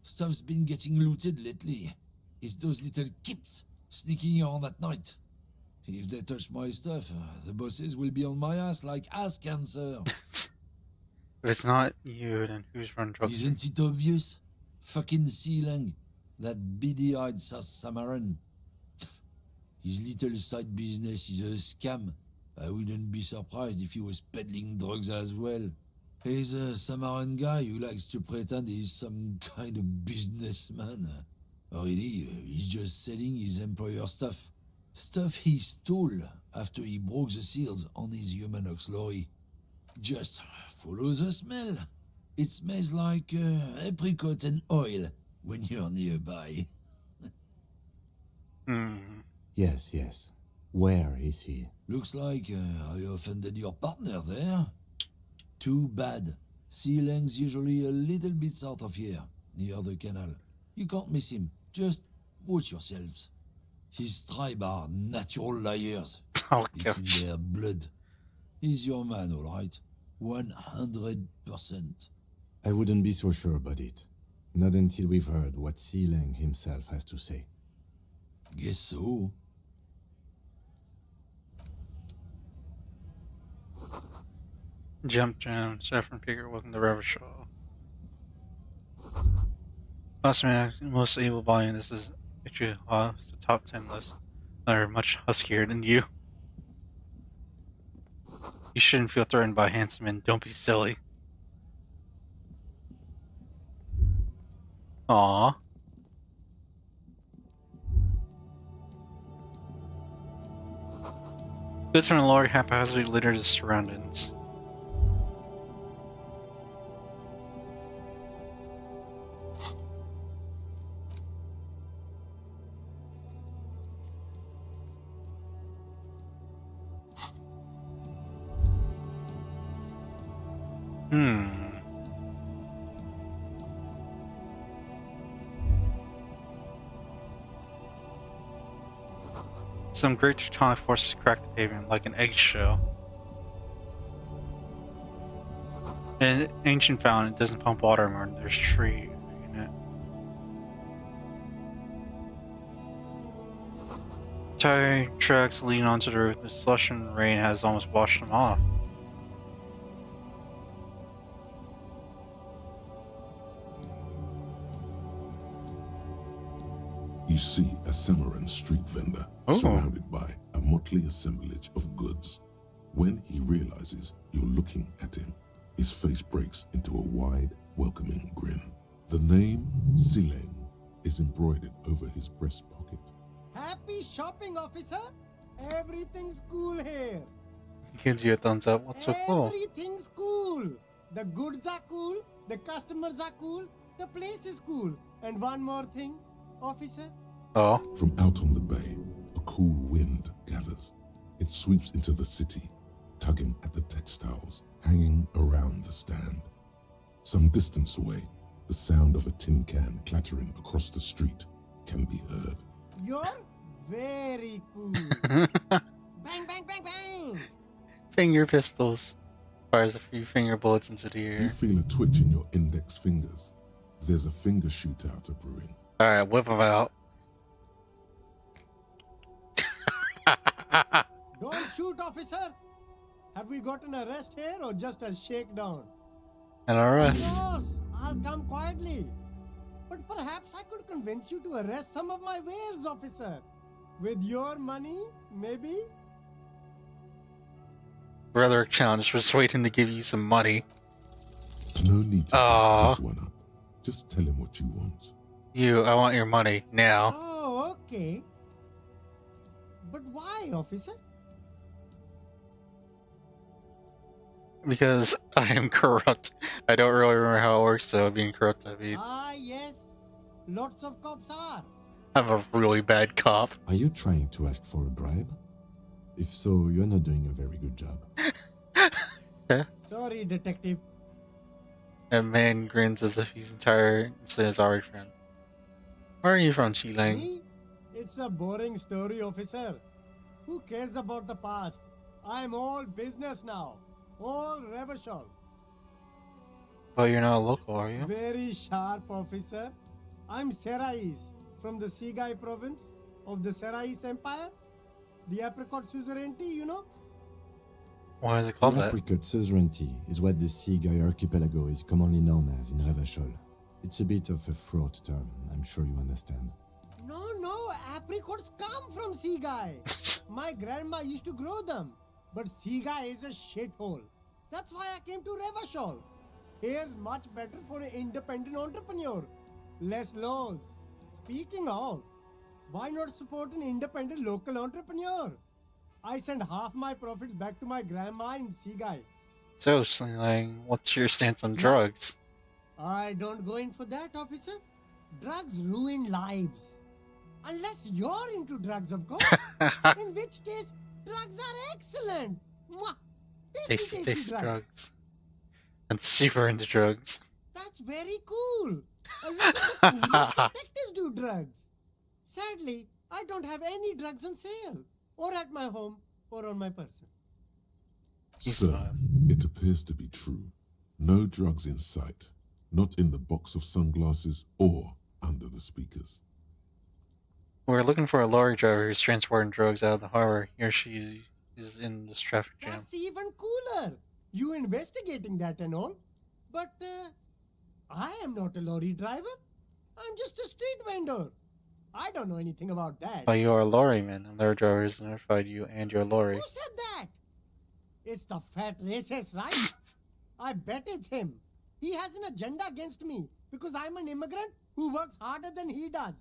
Stuff's been getting looted lately. It's those little kips sneaking around at night. If they touch my stuff, the bosses will be on my ass like ass cancer. If it's not you, then who's run drugs? Isn't it obvious? Fucking Sealang, that beady-eyed South Samaran. His little side business is a scam. I wouldn't be surprised if he was peddling drugs as well. He's a Samaran guy who likes to pretend he's some kind of businessman. Really, he's just selling his employer stuff. Stuff he stole after he broke the seals on his Humanox lorry. Just follow the smell. It smells like apricot and oil when you're nearby. Yes, yes. Where is he? Looks like I offended your partner there. Too bad. Sealang's usually a little bit south of here, near the canal. You can't miss him. Just watch yourselves. His tribe are natural liars. Oh, it's in their blood. He's your man, all right. 100%. I wouldn't be so sure about it. Not until we've heard what Sealang himself has to say. Guess so. Jump down, Saffron Figure, welcome to River Show. Possibly most evil body, this is actually the top 10 list. They're much huskier than you. You shouldn't feel threatened by handsome men, don't be silly. Aww. Goods from the Lord haphazardly litter the surroundings. Some great tectonic forces crack the pavement like an eggshell. In an ancient fountain, it doesn't pump water anymore, and there's tree in it. Tire tracks lean onto the roof. The slush and rain has almost washed them off. You see a Samaran street vendor surrounded by a motley assemblage of goods. When he realizes you're looking at him, his face breaks into a wide, welcoming grin. The name Sealang is embroidered over his breast pocket. Happy shopping, officer! Everything's cool here. He gives you a thumbs up. What's so cool? Everything's cool. The goods are cool, the customers are cool, the place is cool. And one more thing, officer. Oh. From out on the bay, a cool wind gathers. It sweeps into the city, tugging at the textiles hanging around the stand. Some distance away, the sound of a tin can clattering across the street can be heard. You're very cool. Bang, bang, bang, bang! Finger pistols. Fires a few finger bullets into the air. You feel a twitch in your index fingers. There's a finger shootout brewing. Alright, whip them out. Don't shoot, officer! Have we got an arrest here or just a shakedown? An arrest. Of course, I'll come quietly. But perhaps I could convince you to arrest some of my wares, officer. With your money, maybe? Rhetoric challenge. Persuade him to give you some money. No need to pass this one up. Just tell him what you want. I want your money now. Oh, okay. But why, officer? Because I am corrupt. I don't really remember how it works, so being corrupt, I mean, Ah, yes. Lots of cops are. I'm a really bad cop. Are you trying to ask for a bribe? If so, you're not doing a very good job. Sorry, detective. And man grins as if he's entire incident is already friend. Where are you from, Xilang? Me? It's a boring story, officer. Who cares about the past? I'm all business now. All Revachol. But you're not a local, are you? Very sharp, officer. I'm Serais from the Sigai province of the Serais Empire. The apricot suzerainty, you know? Why is it called The that? apricot suzerainty is what the Sigai archipelago is commonly known as in Revachol. It's a bit of a fraught term, I'm sure you understand. No, apricots come from Sigai. My grandma used to grow them. But Sigai is a shithole. That's why I came to Revachol. Here's much better for an independent entrepreneur. Less laws. Speaking of, why not support an independent local entrepreneur? I send half my profits back to my grandma in Sigai. So, Xilang, what's your stance on drugs? I don't go in for that, officer. Drugs ruin lives. Unless you're into drugs, of course. In which case, drugs are excellent. Mwah! Tasty drugs. And super into drugs. That's very cool. A lot of the coolest detectives do drugs. Sadly, I don't have any drugs on sale, or at my home, or on my person. Sir, it appears to be true. No drugs in sight. Not in the box of sunglasses or under the speakers. We're looking for a lorry driver who's transporting drugs out of the harbor. He or she is in this traffic jam. That's even cooler. You investigating that and all. But I am not a lorry driver. I'm just a street vendor. I don't know anything about that. But you are a lorry man, and lorry driver has notified you and your lorry. Who said that? It's the fat racist, right? I bet it's him. He has an agenda against me because I'm an immigrant who works harder than he does.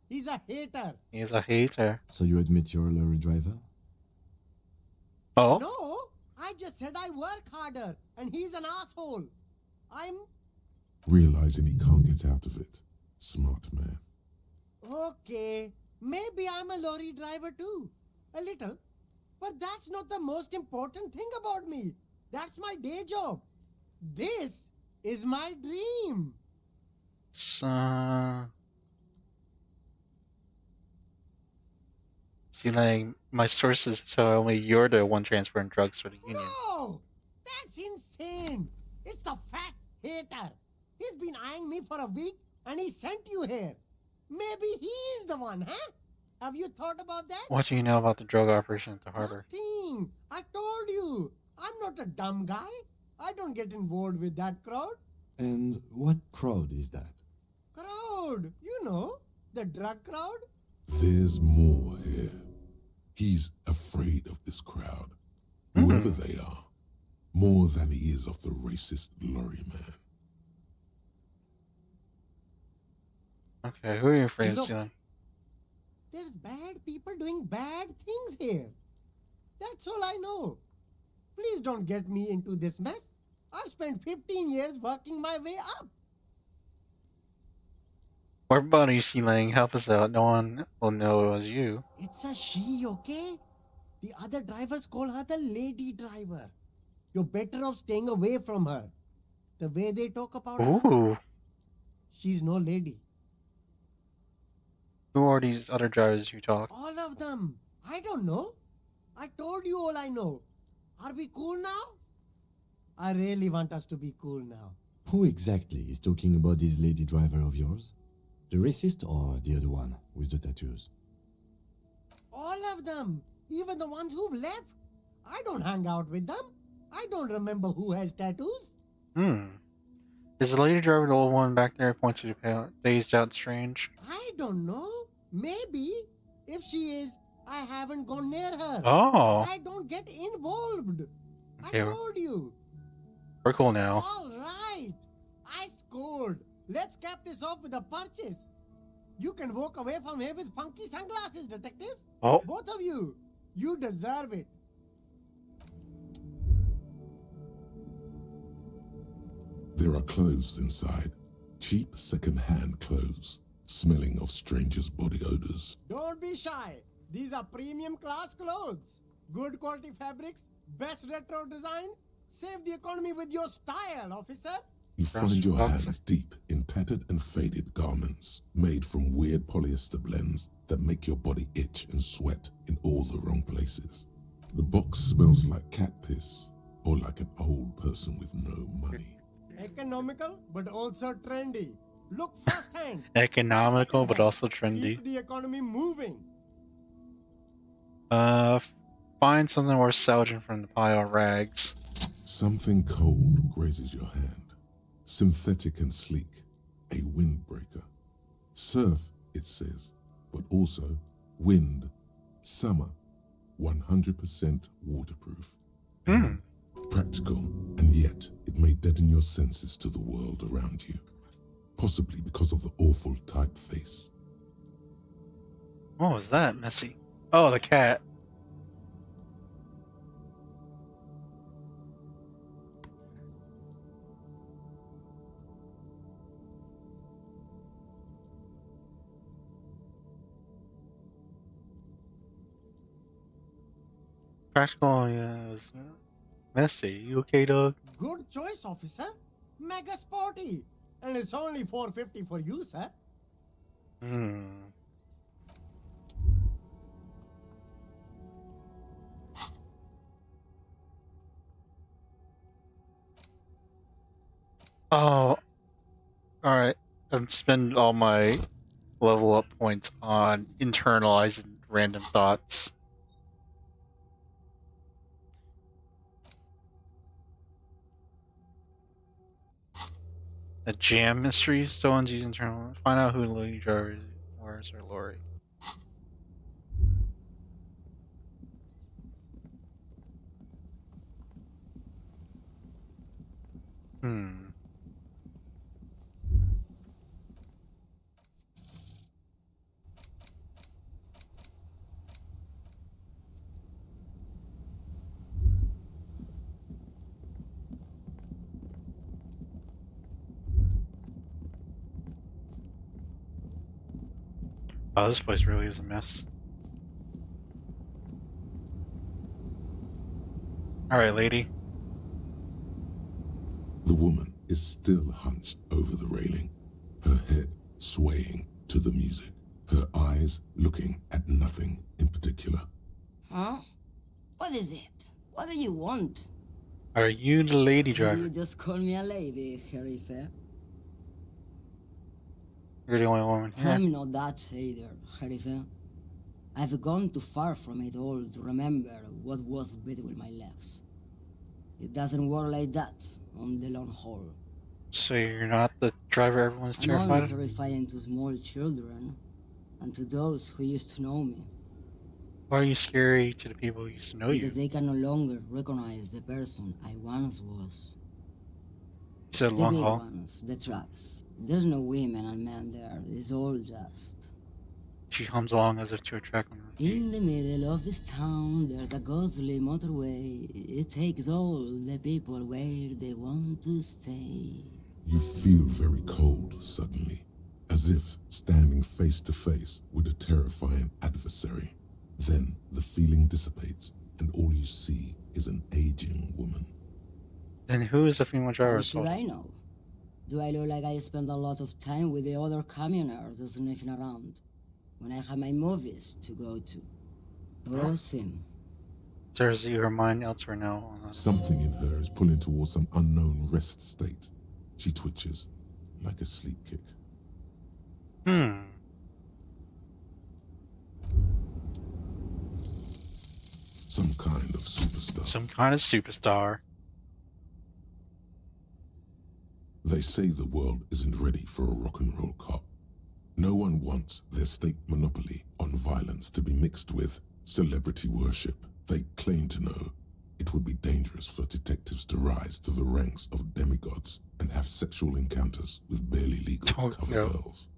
He's a hater. He's a hater. So you admit you're a lorry driver? Oh? No, I just said I work harder, and he's an asshole. I'm... Realizing he can't get out of it. Smart man. Okay, maybe I'm a lorry driver too. A little. But that's not the most important thing about me. That's my day job. This is my dream. So... See, like, my sources tell me you're the one transporting drugs for the union. No! That's insane! It's the fat hater. He's been eyeing me for a week and he sent you here. Maybe he's the one, huh? Have you thought about that? What do you know about the drug operation at the harbor? Nothing. I told you. I'm not a dumb guy. I don't get involved with that crowd. And what crowd is that? Crowd? You know, the drug crowd? There's more here. He's afraid of this crowd, whoever they are, more than he is of the racist lorry man. Okay, who are you afraid of Look, stealing? there's bad people doing bad things here. That's all I know. Please don't get me into this mess. I've spent 15 years working my way up. What about you, Xilang? Help us out. No one will know it was you. It's a she, okay? The other drivers call her the lady driver. You're better off staying away from her. The way they talk about her, Ooh. she's no lady. Who are these other drivers you talk? All of them. I don't know. I told you all I know. Are we cool now? I really want us to be cool now. Who exactly is talking about this lady driver of yours? The racist or the other one with the tattoos? All of them. Even the ones who've left. I don't hang out with them. I don't remember who has tattoos. Is the lady driver the old one back there points to the dazed out strange? I don't know. Maybe. If she is, I haven't gone near her. Oh. I don't get involved. Okay, I told you. We're cool now. All right. I scored. Let's cap this off with a purchase. You can walk away from here with funky sunglasses, detectives. Oh. Both of you. You deserve it. There are clothes inside. Cheap second-hand clothes, smelling of strangers' body odors. Don't be shy. These are premium class clothes. Good quality fabrics, best retro design. Save the economy with your style, officer. You find your hands deep in tattered and faded garments made from weird polyester blends that make your body itch and sweat in all the wrong places. The box smells like cat piss or like an old person with no money. Economical, but also trendy. Look firsthand. Economical, but also trendy. Keep the economy moving. Find something worth salvaging from the pile of rags. Something cold grazes your hand. Synthetic and sleek. A windbreaker. Surf, it says, but also wind, summer, 100% waterproof. Practical, and yet it may deaden your senses to the world around you. Possibly because of the awful typeface. What was that, Messy? Oh, the cat. Practical, yeah. Messy, you okay, dog? Good choice, officer. Mega sporty. And it's only $4.50 for you, sir. Oh, alright. I've spent all my level up points on internalizing random thoughts. A jam mystery. Someone's using internal. Find out who Lady Driver was or Lori. Oh, this place really is a mess. Alright, lady. The woman is still hunched over the railing, her head swaying to the music, her eyes looking at nothing in particular. Huh? What is it? What do you want? Are you the lady driver? You just call me a lady, Herife. You're the only woman here. I'm not that either, Herife. I've gone too far from it all to remember what was between my legs. It doesn't work like that on the long haul. So you're not the driver everyone's I'm terrified only of? terrifying to small children and to those who used to know me. Why are you scary to the people who used to know you? Because they can no longer recognize the person I once was. So The long big haul. ones, the trucks. There's no women and men there. It's all just... She hums along as if to attract them. In the middle of this town, there's a ghostly motorway. It takes all the people where they want to stay. You feel very cold suddenly, as if standing face to face with a terrifying adversary. Then the feeling dissipates, and all you see is an aging woman. Then who is the female driver? How should I know? Do I look like I spend a lot of time with the other communers sniffing around when I have my movies to go to? Elysium. There's your mind elsewhere now. Something in her is pulling towards some unknown rest state. She twitches like a sleep kick. Some kind of superstar. Some kind of superstar. They say the world isn't ready for a rock and roll cop. No one wants their state monopoly on violence to be mixed with celebrity worship. They claim to know it would be dangerous for detectives to rise to the ranks of demigods and have sexual encounters with barely legal cover girls.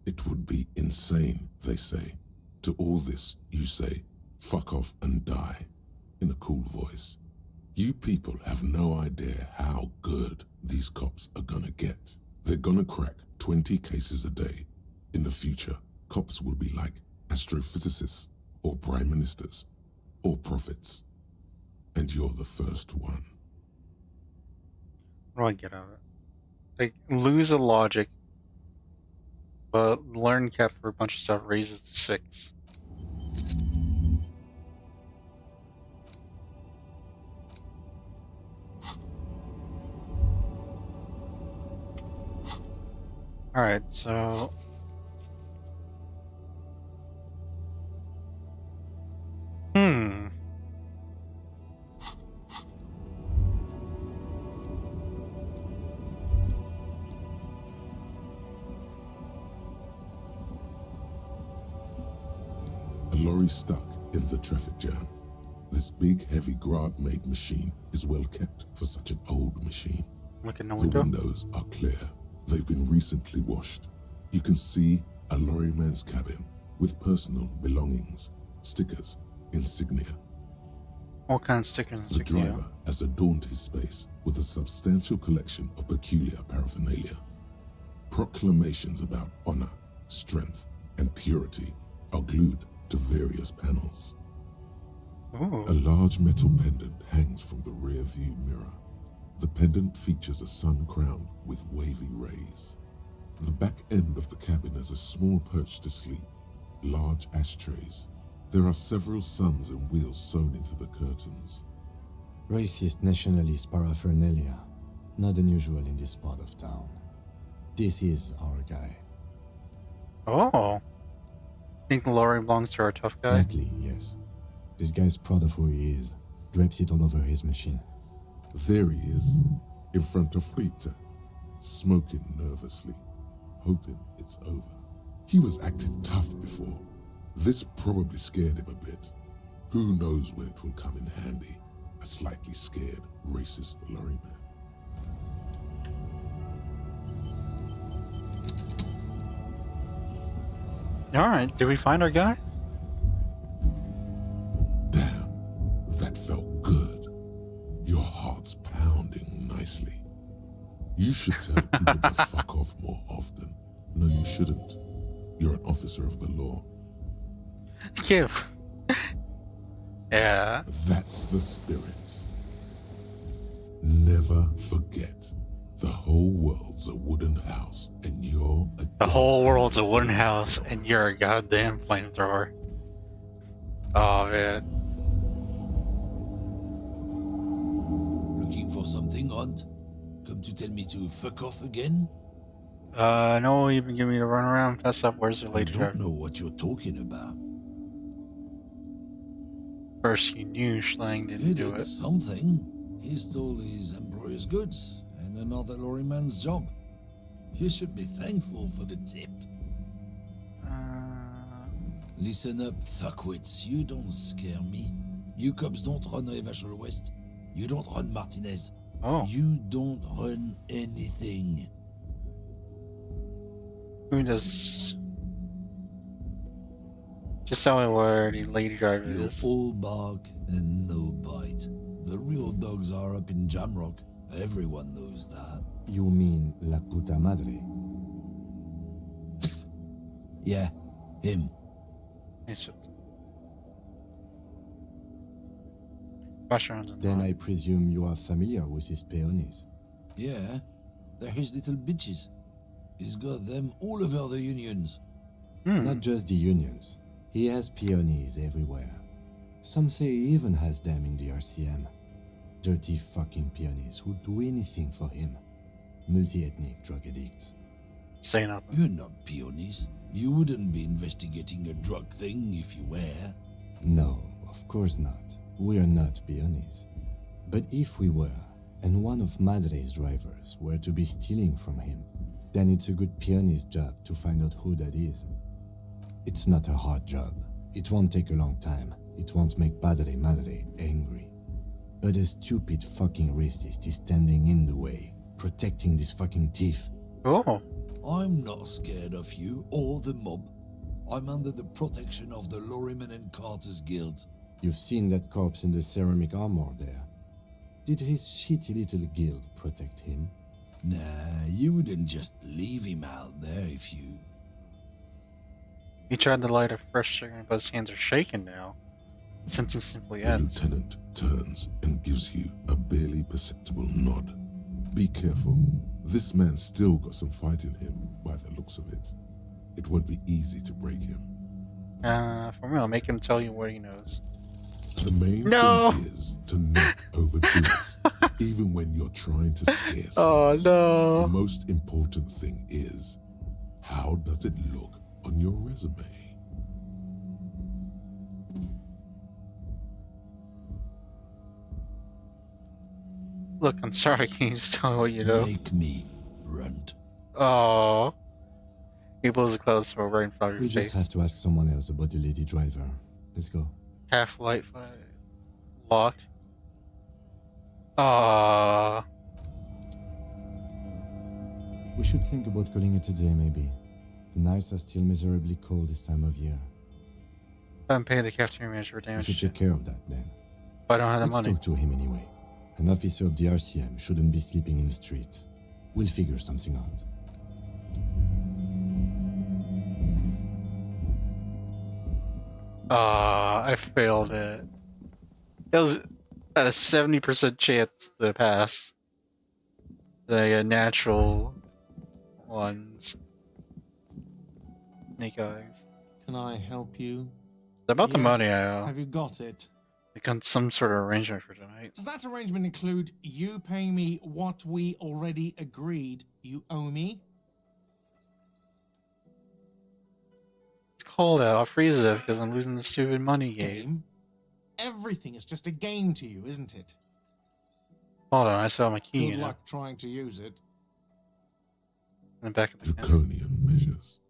It would be insane, they say. To all this, you say, fuck off and die, in a cool voice. You people have no idea how good these cops are gonna They're gonna crack 20 cases a day. In the future, cops will be like astrophysicists, or prime ministers, or prophets. And you're the first one. What do I get out of it? Like, lose a logic, but learn cap for a bunch of stuff raises to 6. Alright, so... A lorry stuck in the traffic jam. This big, heavy Grad-made machine is well kept for such an old machine. Look in the The window. windows are clear. They've been recently washed. You can see a lorryman's cabin with personal belongings, stickers, insignia. All kinds of stickers and The insignia. driver has adorned his space with a substantial collection of peculiar paraphernalia. Proclamations about honor, strength, and purity are glued to various panels. Ooh. A large metal pendant hangs from the rear view mirror. The pendant features a sun crowned with wavy rays. The back end of the cabin has a small perch to sleep, large ashtrays. There are several suns and wheels sewn into the curtains. Racist nationalist paraphernalia. Not unusual in this part of town. This is our guy. Oh. Think the lorry belongs to our tough guy? Exactly, yes. This guy's proud of who he is. Drapes it all over his machine. There he is, in front of Rita, smoking nervously, hoping it's over. He was acting tough before. This probably scared him a bit. Who knows when it will come in handy? A slightly scared, racist lorryman. Alright, did we find our guy? Damn, that felt good. Your heart's pounding nicely. You should tell people to fuck off more often. No, you shouldn't. You're an officer of the law. Thank you. Yeah. That's the spirit. Never forget. The whole world's a wooden house, and you're a The whole world's a wooden house, and you're a goddamn flamethrower. Oh, man. Looking for something, Hunt? Come to tell me to fuck off again? No, you've been giving me the runaround. Fess up, where's the I lady don't driver? know what you're talking about. First you knew Schlang didn't He do did it. something. He stole his employer's goods and another lorryman's job. You should be thankful for the tip. Listen up, fuckwits. You don't scare me. You cops don't run Evashel West. You don't run Martinez. Oh. You don't run anything. Who does... Just tell me where the lady driver You is. all bark and no bite. The real dogs are up in Jamrock. Everyone knows that. You mean La Puta Madre? Yeah, him. Then I presume you are familiar with his peonies. Yeah, they're his little bitches. He's got them all over the unions. Not just the unions. He has peonies everywhere. Some say he even has them in the RCM. Dirty fucking peonies who'd do anything for him. Multi-ethnic drug addicts. Say nothing. You're not peonies. You wouldn't be investigating a drug thing if you were. No, of course not. We are not peonies. But if we were, and one of Madre's drivers were to be stealing from him, then it's a good peony's job to find out who that is. It's not a hard job. It won't take a long time. It won't make Padre Madre angry. But a stupid fucking racist is standing in the way, protecting this fucking thief. Oh. I'm not scared of you or the mob. I'm under the protection of the Lorryman and Carters Guild. You've seen that corpse in the ceramic armor there. Did his shitty little guild protect him? Nah, you wouldn't just leave him out there if you... He tried to light a fresh cigarette, but his hands are shaking now. The sentence simply The ends. lieutenant turns and gives you a barely perceptible nod. Be careful. This man's still got some fight in him, by the looks of it. It won't be easy to break him. For me, I'll make him tell you what he knows. The main thing is to not overdo it, even when you're trying to scare someone. Oh no! The most important thing is, how does it look on your resume? Look, I'm sorry. Can you just tell me what you know? Make me runt. Oh. He blows the clouds from right in front of We your just face. have to ask someone else about the lady driver. Let's go. Half light locked. Ah. We should think about calling it a day, maybe. The nights are still miserably cold this time of year. I'm paying the cafeteria manager for We damage. should take care of that then. But I don't have the Let's money. talk to him anyway. An officer of the RCM shouldn't be sleeping in the street. We'll figure something out. I failed it. It was at a 70% chance to pass. The natural ones. Snake eyes. Can I help you? About the money, Have you got it? I got some sort of arrangement for tonight. Does that arrangement include you paying me what we already agreed you owe me? It's cold out. I'll freeze it because I'm losing the stupid money game. Everything is just a game to you, isn't it? Hold on, I saw my key. Good luck trying to use it. In the back of the Draconian measures.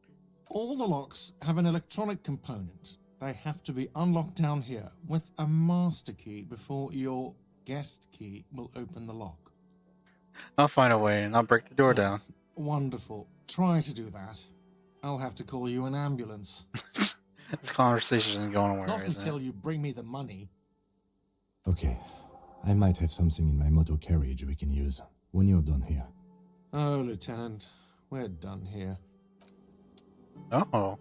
All the locks have an electronic component. They have to be unlocked down here with a master key before your guest key will open the lock. I'll find a way and I'll break the door down. Wonderful. Try to do that. I'll have to call you an ambulance. This conversation isn't going anywhere, Not is until it? you bring me the money. Okay. I might have something in my motor carriage we can use when you're done here. Oh, Lieutenant, we're done here. Oh.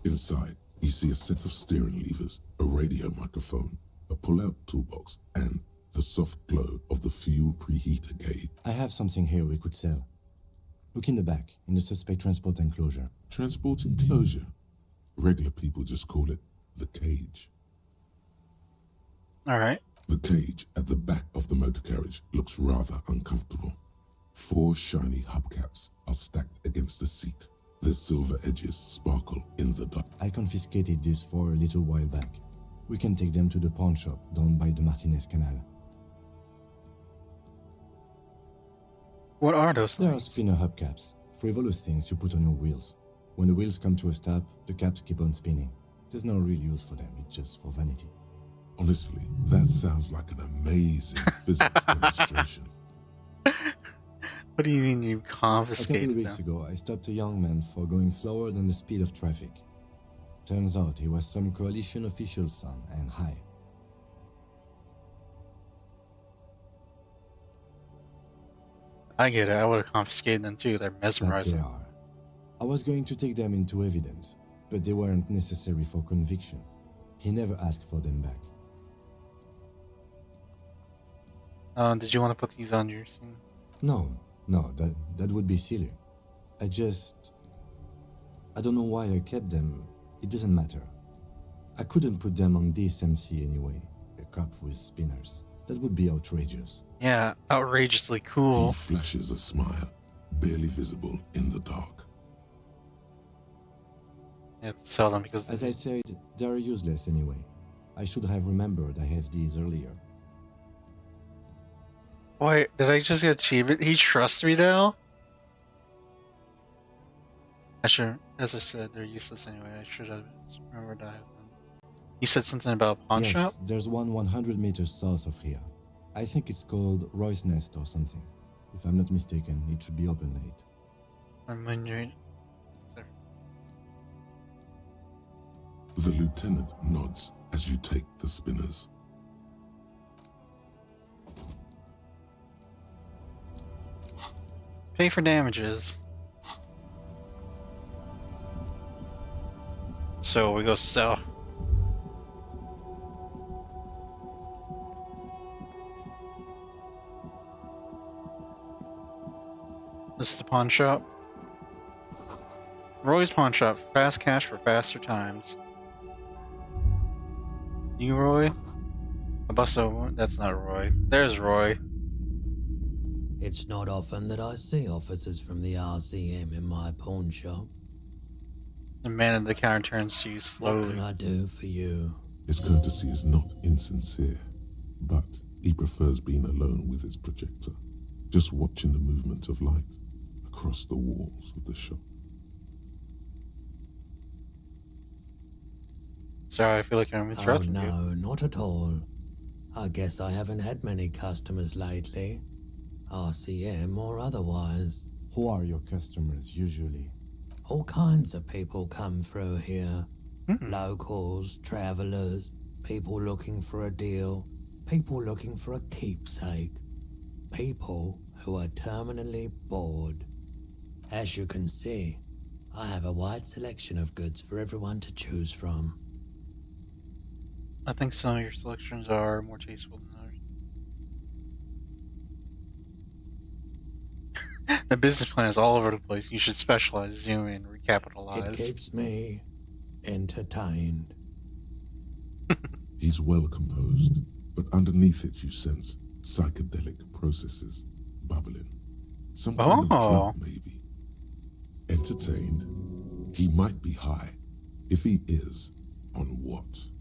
Inside, you see a set of steering levers, a radio microphone, a pull-out toolbox, and the soft glow of the fuel preheater gauge. I have something here we could sell. Look in the back, in the suspect transport enclosure. Transport enclosure? Regular people just call it the cage. Alright. The cage at the back of the motor carriage looks rather uncomfortable. 4 shiny hubcaps are stacked against the seat. Their silver edges sparkle in the dark. I confiscated these for a little while back. We can take them to the pawn shop down by the Martinez Canal. What are those They are things? spinner hubcaps, frivolous things you put on your wheels. When the wheels come to a stop, the caps keep on spinning. There's no real use for them, it's just for vanity. Honestly, that sounds like an amazing physics demonstration. What do you mean you A couple of confiscated weeks them? ago, I stopped a young man for going slower than the speed of traffic. Turns out he was some coalition official's son and high. I get it. I would have confiscated them too. They're That mesmerizing. they are. I was going to take them into evidence, but they weren't necessary for conviction. He never asked for them back. Did you want to put these on your scene? No, that would be silly. I don't know why I kept them. It doesn't matter. I couldn't put them on this MC anyway. A cop with spinners. That would be outrageous. Yeah, outrageously He cool. flashes a smile, barely visible in the dark. You have to sell them because As I said, they're useless anyway. I should have remembered I have these earlier. Wait, did I just get achievement? He trusts me now? I should, as I said, they're useless anyway. I should have remembered I have them. You said something about a pawn Yes, shop? there's one 100 meters south of here. I think it's called Roy's Nest or something. If I'm not mistaken, it should be open late. 100 The lieutenant nods as you take the spinners. Pay for damages. So we go sell. This is the pawn shop. Roy's pawn shop. Fast cash for faster times. You, Roy? Abusso, that's not Roy. There's Roy. It's not often that I see officers from the RCM in my pawn shop. The man at the counter turns to you slowly. What can I do for you? His courtesy is not insincere, but he prefers being alone with his projector, just watching the movement of light across the walls of the shop. Sorry, I feel like I'm interrupting you. Oh no, not at all. I guess I haven't had many customers lately. RCM or otherwise. Who are your customers usually? All kinds of people come through here. Locals, travelers, people looking for a deal, people looking for a keepsake, people who are terminally bored. As you can see, I have a wide selection of goods for everyone to choose from. I think some of your selections are more tasteful than others. The business plan is all over the place. You should specialize, zoom in, recapitalize. It keeps me entertained. He's well composed, but underneath it you sense psychedelic processes bubbling. Some kind of drug, maybe. Entertained? He might be high. If he is, on what?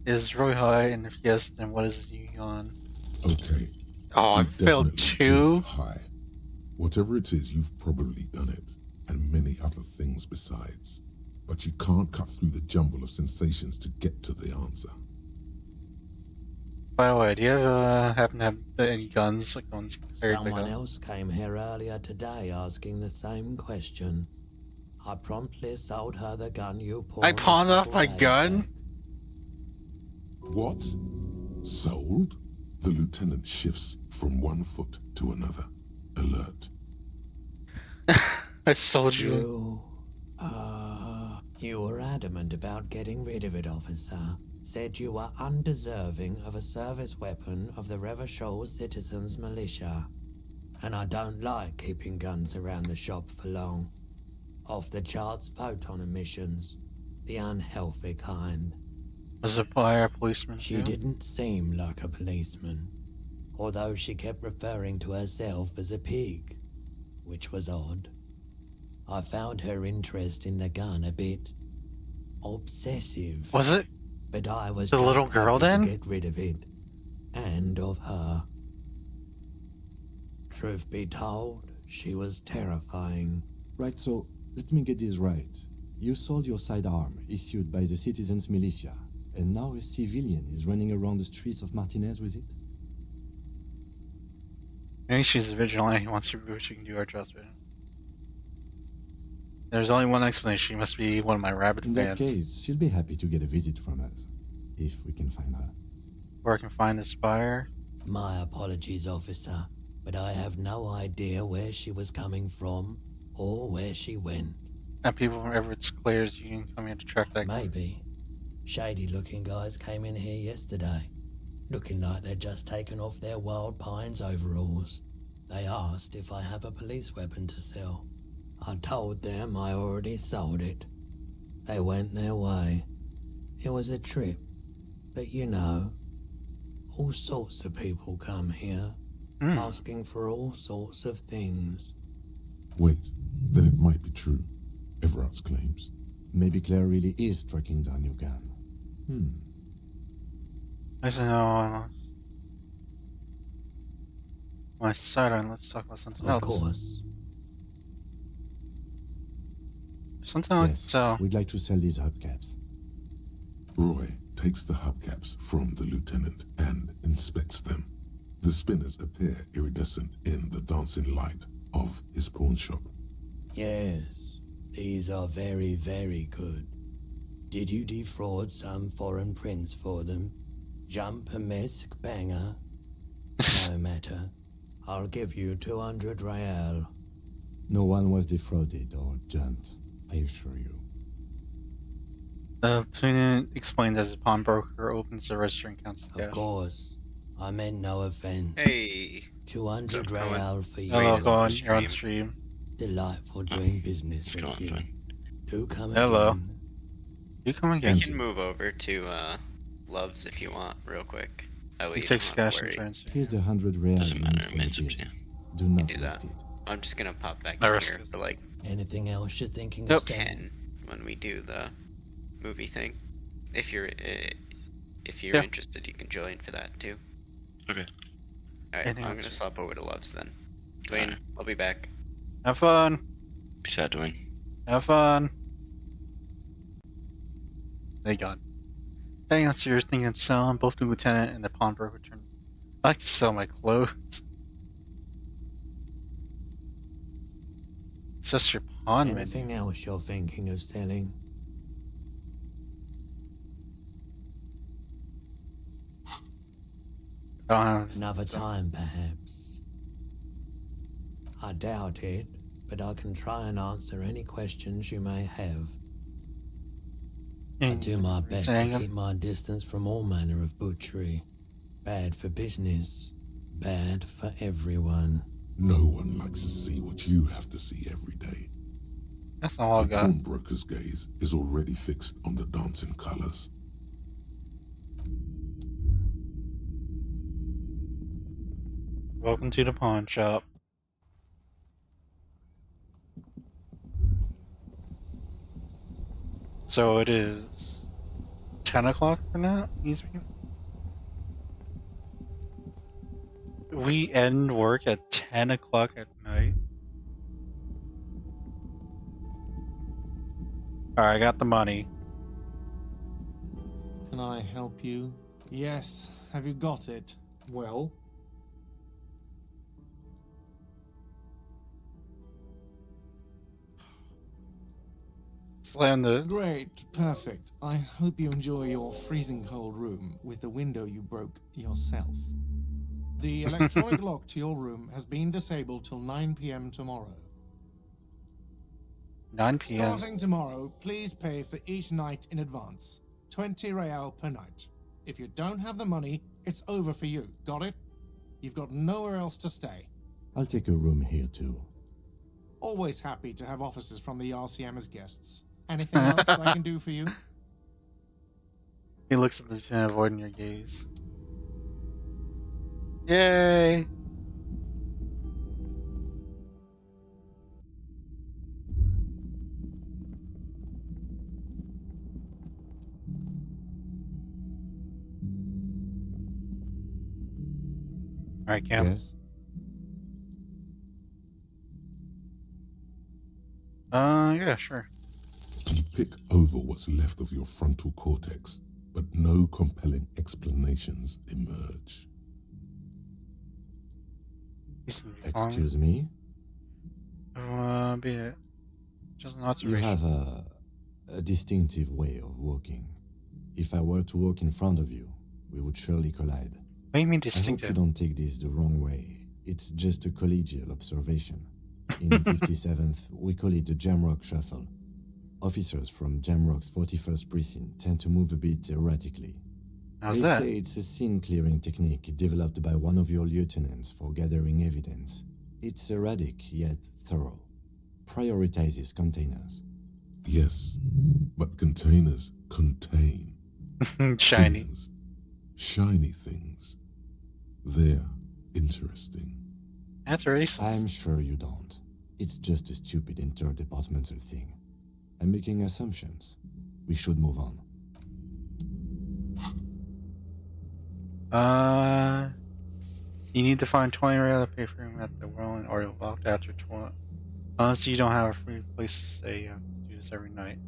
Is Roy high? And if yes, then what is he on? Okay. Oh, I failed 2. High. Whatever it is, you've probably done it, and many other things besides. But you can't cut through the jumble of sensations to get to the answer. By the way, do you happen to have any guns? Like ones carried by Someone guns? else came here earlier today asking the same question. I promptly sold her the gun you pawned. I pawned off my gun? What? Sold? The lieutenant shifts from one foot to another, alert. I sold you. You were adamant about getting rid of it, officer. Said you were undeserving of a service weapon of the Revachol Citizens Militia. And I don't like keeping guns around the shop for long. Off the charts photon emissions. The unhealthy kind. Was the buyer a policeman? She didn't seem like a policeman. Although she kept referring to herself as a pig. Which was odd. I found her interest in the gun a bit obsessive. Was it? But I was the little girl then? To get rid of it. And of her. Truth be told, she was terrifying. Right, so let me get this right. You sold your sidearm, issued by the Citizens Militia, and now a civilian is running around the streets of Martinez with it? Maybe she's a vigilante who wants to prove she can do our job better. There's only one explanation. She must be one of my rabid In fans. that case, she'll be happy to get a visit from us, if we can find her. Where I can find this buyer? My apologies, officer, but I have no idea where she was coming from or where she went. And people from Everett's Claire's Union come here to track that. Maybe. Shady-looking guys came in here yesterday, looking like they'd just taken off their Wild Pines overalls. They asked if I have a police weapon to sell. I told them I already sold it. They went their way. It was a trip, but you know, all sorts of people come here, asking for all sorts of things. Wait, then it might be true. Everard's claims. Maybe Claire really is tracking down your gun. I don't know. My sidearm, let's talk about something else. Of course. Something like so. We'd like to sell these hubcaps. Roy takes the hubcaps from the lieutenant and inspects them. The spinners appear iridescent in the dancing light of his pawn shop. Yes, these are very, very good. Did you defraud some foreign prince for them? Jump a mesk banger? No matter. I'll give you 200 real. No one was defrauded or jumped, I assure you. The lieutenant explained as the pawnbroker opens the register and counts the cash. Of course. I meant no offense. Hey. 200 real for you. Hello, Cohen. You're on stream. Delightful doing business with you. Do come Hello. again. Do come We again. can move over to Loves if you want, real quick. That way He you takes don't have cash to and worry. turns. Here's the 100 real. Doesn't matter, it means up to you. Do not Do waste that. it. I'm just gonna pop back I in risk here it. for like Anything else you're thinking Nope. of selling? 10 when we do the movie thing. If you're Yeah. interested, you can join for that too. Okay. Alright, Anything I'm else? gonna swap over to Loves then. Dwayne, Alright. I'll be back. Have fun. Peace out, Dwayne. Have fun. They got. Hang on, so you're thinking of selling. Both the lieutenant and the pawnbroker turn. I like to sell my clothes. It's just your pawn menu. Anything else you're thinking of selling? Another time, perhaps. I doubt it, but I can try and answer any questions you may have. I do my best to keep my distance from all manner of butchery. Bad for business, bad for everyone. No one likes to see what you have to see every day. That's all I've The got. pawnbroker's gaze is already fixed on the dancing colors. Welcome to the pawn shop. So it is 10 o'clock for now? We end work at 10 o'clock at night. Alright, I got the money. Can I help you? Yes. Have you got it? Well? Slam the... Great. Perfect. I hope you enjoy your freezing cold room with the window you broke yourself. The electronic lock to your room has been disabled till 9 p.m. tomorrow. 9 p.m. Starting tomorrow, please pay for each night in advance. 20 real per night. If you don't have the money, it's over for you. Got it? You've got nowhere else to stay. I'll take a room here too. Always happy to have officers from the RCM as guests. Anything else I can do for you? He looks at the lieutenant, avoiding your gaze. Yay! Alright, Cam. Yes? Yeah, sure. You pick over what's left of your frontal cortex, but no compelling explanations emerge. Excuse me? Be it. Just an You observation. have a distinctive way of walking. If I were to walk in front of you, we would surely collide. What do you mean I hope distinctive? you don't take this the wrong way. It's just a collegial observation. In the 57th, we call it the Jamrock Shuffle. Officers from Jamrock's 41st Precinct tend to move a bit erratically. How's They that? say it's a scene-clearing technique developed by one of your lieutenants for gathering evidence. It's erratic, yet thorough. Prioritizes containers. Yes, but containers contain Shiny. things. Shiny things. They're interesting. That's racist. I'm sure you don't. It's just a stupid interdepartmental thing. I'm making assumptions. We should move on. You need to find 20 real to pay for him at the Whirling or you'll walk after 20. Unless you don't have a free place to stay, you have to do this every night.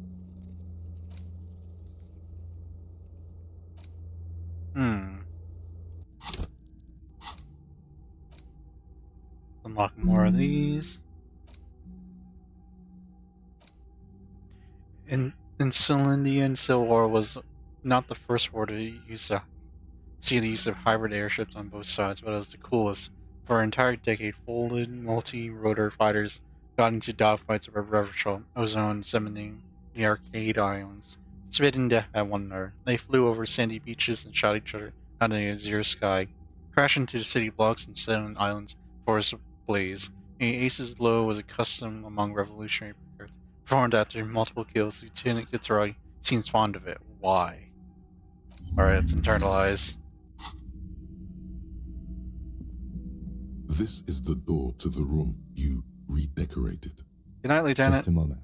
Unlock more of these. In Indian Civil War was not the first war to see the use of hybrid airships on both sides, but it was the coolest. For an entire decade, folded multi-rotor fighters got into dogfights over Revachol, Ozone, Summoning, the Arcade Islands, spitting death at one another. They flew over sandy beaches and shot each other out in the azure sky, crashed into the city blocks and set on islands, forests ablaze. The Ace's Low was a custom among revolutionary pirates. Performed after multiple kills, Lieutenant Gitzerai seems fond of it. Why? Alright, let's internalize. This is the door to the room you redecorated. Good night, Lieutenant. Just a moment.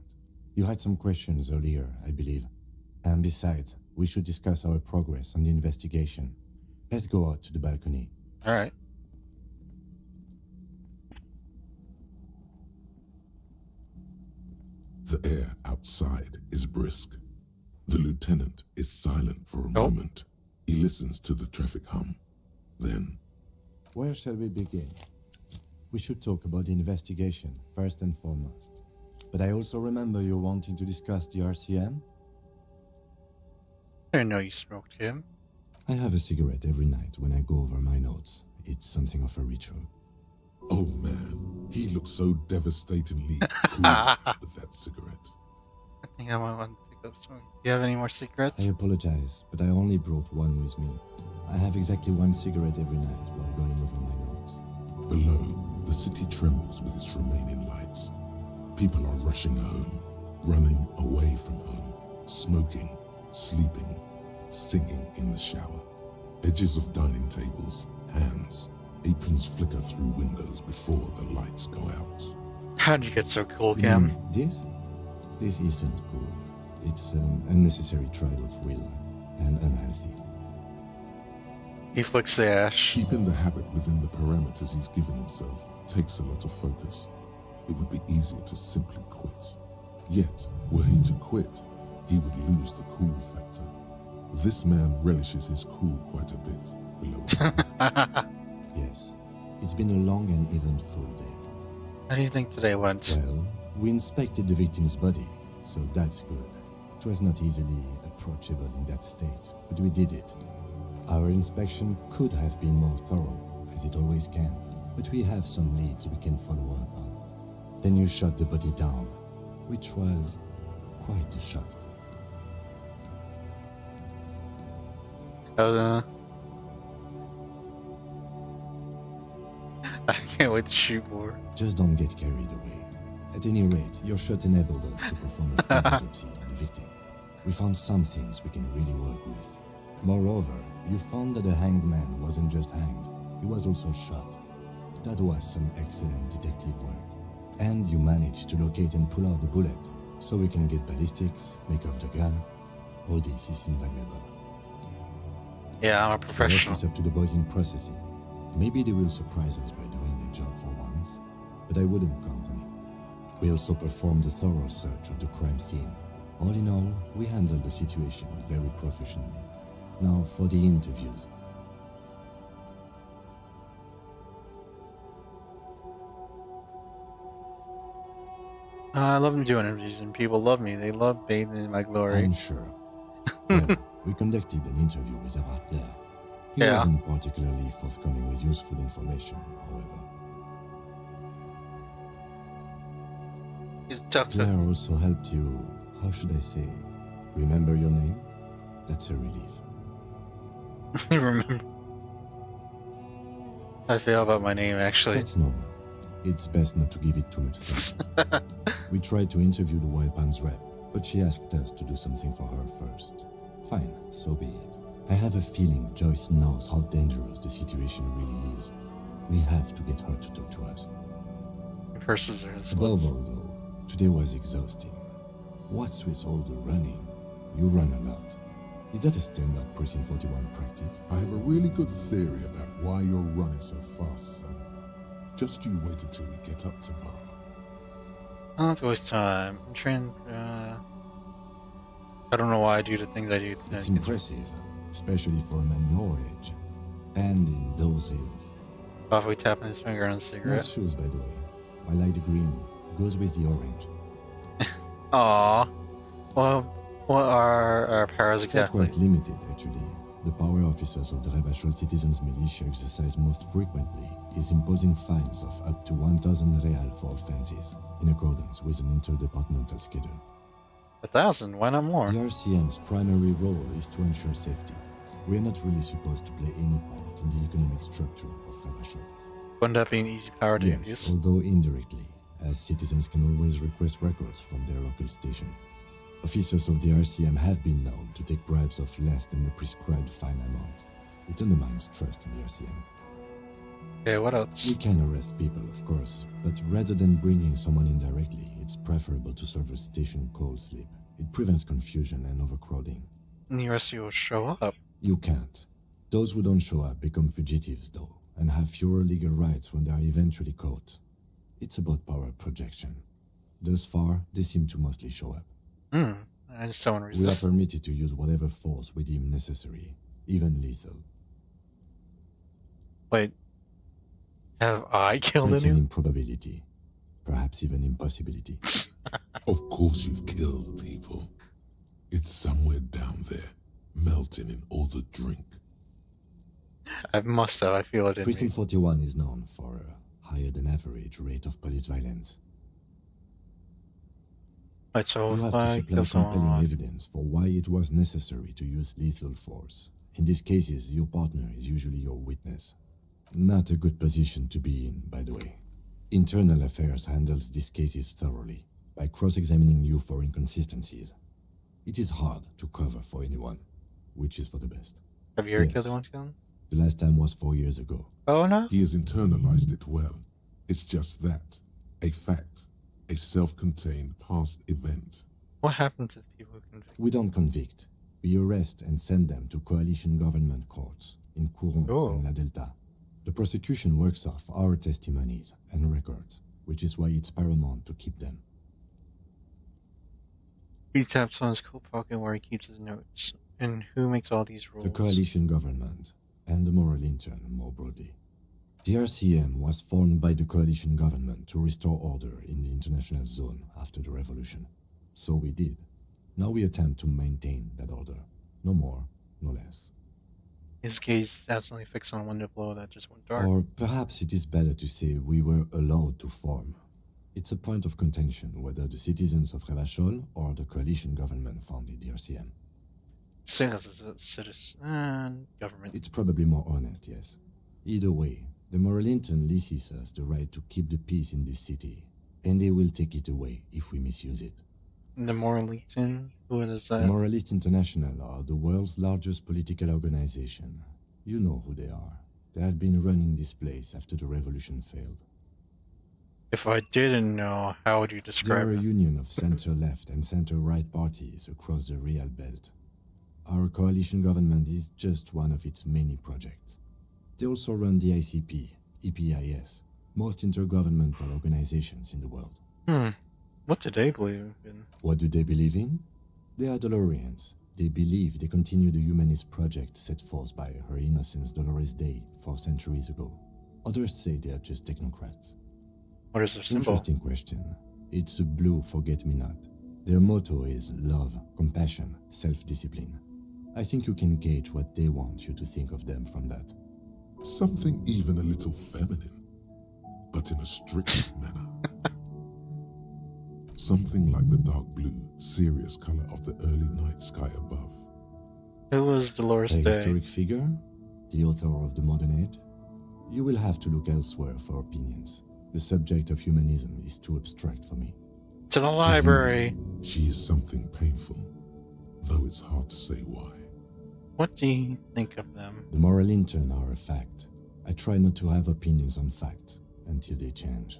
You had some questions earlier, I believe. And besides, we should discuss our progress on the investigation. Let's go out to the balcony. Alright. The air outside is brisk. The lieutenant is silent for a moment. He listens to the traffic hum. Then... Where shall we begin? We should talk about the investigation, first and foremost. But I also remember you wanting to discuss the RCM? I didn't know you smoked him. I have a cigarette every night when I go over my notes. It's something of a ritual. Oh man, he looks so devastatingly cool with that cigarette. I think I might want to pick up some. Do you have any more cigarettes? I apologize, but I only brought one with me. I have exactly one cigarette every night while going over my notes. Below, the city trembles with its remaining lights. People are rushing home, running away from home, smoking, sleeping, singing in the shower. Edges of dining tables, hands, aprons flicker through windows before the lights go out. How'd you get so cool, Cam? This isn't cool. It's an unnecessary trial of will and unhealthy. He flicks the ash. Keeping the habit within the parameters he's given himself takes a lot of focus. It would be easier to simply quit. Yet, were he to quit, he would lose the cool factor. This man relishes his cool quite a bit below. Yes, it's been a long and eventful day. How do you think today went? Well, we inspected the victim's body, so that's good. It was not easily approachable in that state, but we did it. Our inspection could have been more thorough, as it always can, but we have some leads we can follow up on. Then you shot the body down, which was quite a shot. I can't wait to shoot more. Just don't get carried away. At any rate, your shot enabled us to perform a full autopsy on the victim. We found some things we can really work with. Moreover, you found that the hanged man wasn't just hanged, he was also shot. That was some excellent detective work. And you managed to locate and pull out the bullet, so we can get ballistics, make off the gun. All this is invaluable. Yeah, I'm a professional. The rest is up to the boys in processing. Maybe they will surprise us by doing their job for once, but I wouldn't count on it. We also performed a thorough search of the crime scene. All in all, we handled the situation very professionally. Now for the interviews. I love doing interviews, and people love me. They love bathing in my glory. I'm sure. Well, we conducted an interview with Arthur. He wasn't particularly forthcoming with useful information, however. He's tough. Claire also helped you, how should I say, remember your name? That's a relief. Remember? I feel about my name, actually. That's normal. It's best not to give it too much thought. We tried to interview the Wild Pines rep, but she asked us to do something for her first. Fine, so be it. I have a feeling Joyce knows how dangerous the situation really is. We have to get her to talk to us. Purses are Above all, though, today was exhausting. What's with all the running? You run a lot. Is that a standard Precinct 41 practice? I have a really good theory about why you're running so fast, son. Just you wait until we get up tomorrow. I don't have to waste time. I'm trying. I don't know why I do the things I do today. It's impressive, especially for a man your age. And in those hills. Halfway tapping his finger on a cigarette. Nice shoes, by the way. I like the green. Goes with the orange. Aww. Well, What are our powers They're exactly? quite limited, actually. The power officers of the Revachol Citizens Militia exercise most frequently is imposing fines of up to 1,000 real for offenses, in accordance with an interdepartmental schedule. 1,000? Why not more? The RCM's primary role is to ensure safety. We are not really supposed to play any part in the economic structure of Revachol. Wouldn't that be an easy power to Yes, abuse? although indirectly, as citizens can always request records from their local station. Officers of the RCM have been known to take bribes of less than the prescribed fine amount. It undermines trust in the RCM. Okay, what else? We can arrest people, of course, but rather than bringing someone in directly, it's preferable to serve a station cold sleep. It prevents confusion and overcrowding. And the rest of you will show up. You can't. Those who don't show up become fugitives, though, and have fewer legal rights when they are eventually caught. It's about power projection. Thus far, they seem to mostly show up. I just don't We are resist. permitted to use whatever force we deem necessary, even lethal. Wait. Have I killed It's an anyone? improbability. Perhaps even impossibility. Of course you've killed people. It's somewhere down there, melting in all the drink. I must have. I feel it in Precinct me. 41 is known for a higher than average rate of police violence. Wait, so You have if to I supply kill compelling someone, evidence for why it was necessary to use lethal force. In these cases, your partner is usually your witness. Not a good position to be in, by the way. Internal Affairs handles these cases thoroughly, by cross-examining you for inconsistencies. It is hard to cover for anyone, which is for the best. have you ever Yes. killed anyone, Kevin? The last time was 4 years ago. Oh, no? He has internalized it well. It's just that. A fact. A self-contained past event. What happened to the people who convicted? We don't convict. We arrest and send them to coalition government courts in Couron and La Delta. The prosecution works off our testimonies and records, which is why it's paramount to keep them. He taps on his coat pocket where he keeps his notes. And who makes all these rules? The coalition government, and the moral intern more broadly. The RCM was formed by the coalition government to restore order in the international zone after the revolution. So we did. Now we attempt to maintain that order. No more, no less. His gaze is absolutely fixed on a window below that just went dark. Or perhaps it is better to say we were allowed to form. It's a point of contention whether the citizens of Revachol or the coalition government founded the RCM. Citizen government. It's probably more honest, yes. Either way, the moral intern leases us the right to keep the peace in this city, and they will take it away if we misuse it. The Moralitan? Who is The that? Moralist International are the world's largest political organization. You know who they are. They have been running this place after the revolution failed. If I didn't know, how would you They describe are a it? union of center-left and center-right parties across the Real Belt. Our coalition government is just one of its many projects. They also run the ICP, EPIS, most intergovernmental organizations in the world. What do they believe in? What do they believe in? They are Dolorians. They believe they continue the humanist project set forth by Her Innocence Dolores Day 4 centuries ago. Others say they are just technocrats. What is their symbol? Interesting question. It's a blue forget-me-not. Their motto is love, compassion, self-discipline. I think you can gauge what they want you to think of them from that. Something even a little feminine, but in a strict manner. Something like the dark blue, serious color of the early night sky above. Who was Dolores A Day? historic figure? The author of the modern age? You will have to look elsewhere for opinions. The subject of humanism is too abstract for me. To the library. She is something painful, though it's hard to say why. What do you think of them? The moral intern are a fact. I try not to have opinions on facts until they change.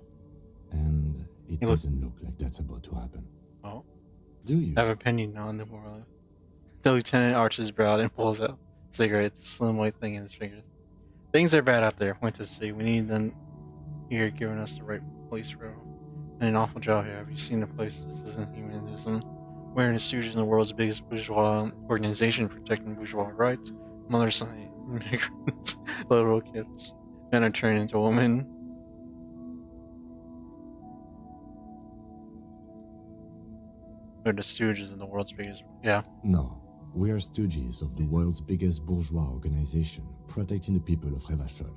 And it doesn't look like that's about to happen. Oh. Do you? I have opinion on the moral. The lieutenant arches his brow and pulls out a cigarette. It's a slim white thing in his fingers. Things are bad out there. Went to see. We need them here giving us the right police role. And an awful job here. Have you seen the place? This isn't humanism. We're in the stooges in the world's biggest bourgeois organization protecting bourgeois rights. Mothers, immigrants, little kids. Men are turning into women. We're the stooges in the world's biggest. Yeah. No, we are stooges of the world's biggest bourgeois organization, protecting the people of Revachol.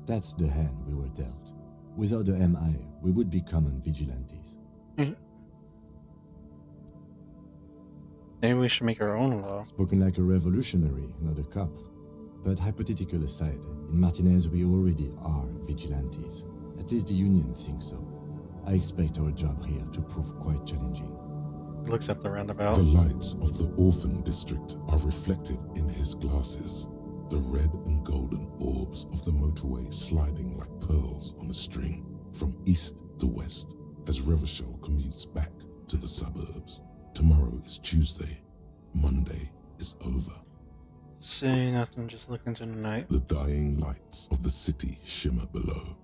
That's the hand we were dealt. Without the MI, we would be common vigilantes. Maybe we should make our own law. Spoken like a revolutionary, not a cop. But hypothetical aside, in Martinez we already are vigilantes. At least the Union thinks so. I expect our job here to prove quite challenging. He looks at the roundabout. The lights of the orphan district are reflected in his glasses. The red and golden orbs of the motorway sliding like pearls on a string from east to west as Revachol commutes back to the suburbs. Tomorrow is Tuesday. Monday is over. See nothing, just look into the night. The dying lights of the city shimmer below.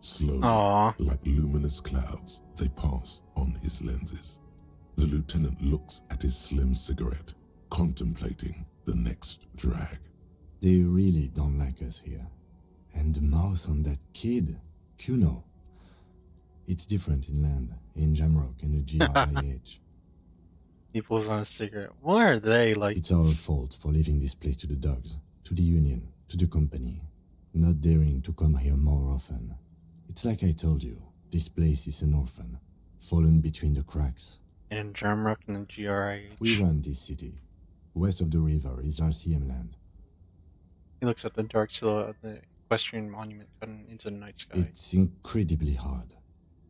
Slowly, Aww. like luminous clouds, they pass on his lenses. The lieutenant looks at his slim cigarette, contemplating the next drag. They really don't like us here. And the mouth on that kid, Kuno. It's different in land, in Jamrock and the GRIH. He pulls on a cigarette. Why are they like... It's our fault for leaving this place to the dogs, to the Union, to the company. Not daring to come here more often. It's like I told you, this place is an orphan, fallen between the cracks. In Jamrock and the GRIH. We run this city. West of the river is RCM land. He looks at the dark silhouette of the equestrian monument cutting into the night sky. It's incredibly hard.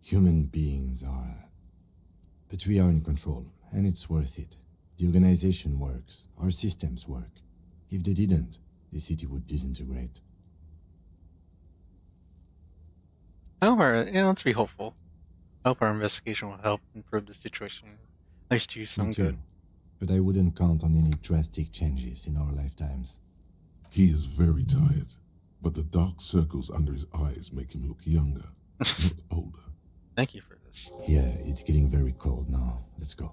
Human beings are... But we are in control, and it's worth it. The organization works. Our systems work. If they didn't, the city would disintegrate. However, yeah, let's be hopeful. I hope our investigation will help improve the situation. At least do some Me too. good. But I wouldn't count on any drastic changes in our lifetimes. He is very tired, but the dark circles under his eyes make him look younger, not older. Thank you for this. Yeah, it's getting very cold now. Let's go.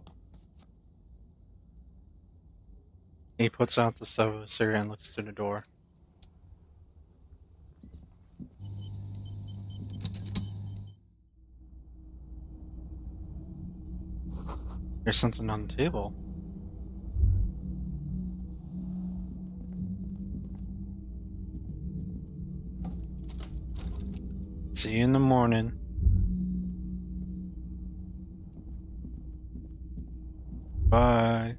He puts out the cigarette and looks through the door. There's something on the table. See you in the morning. Bye.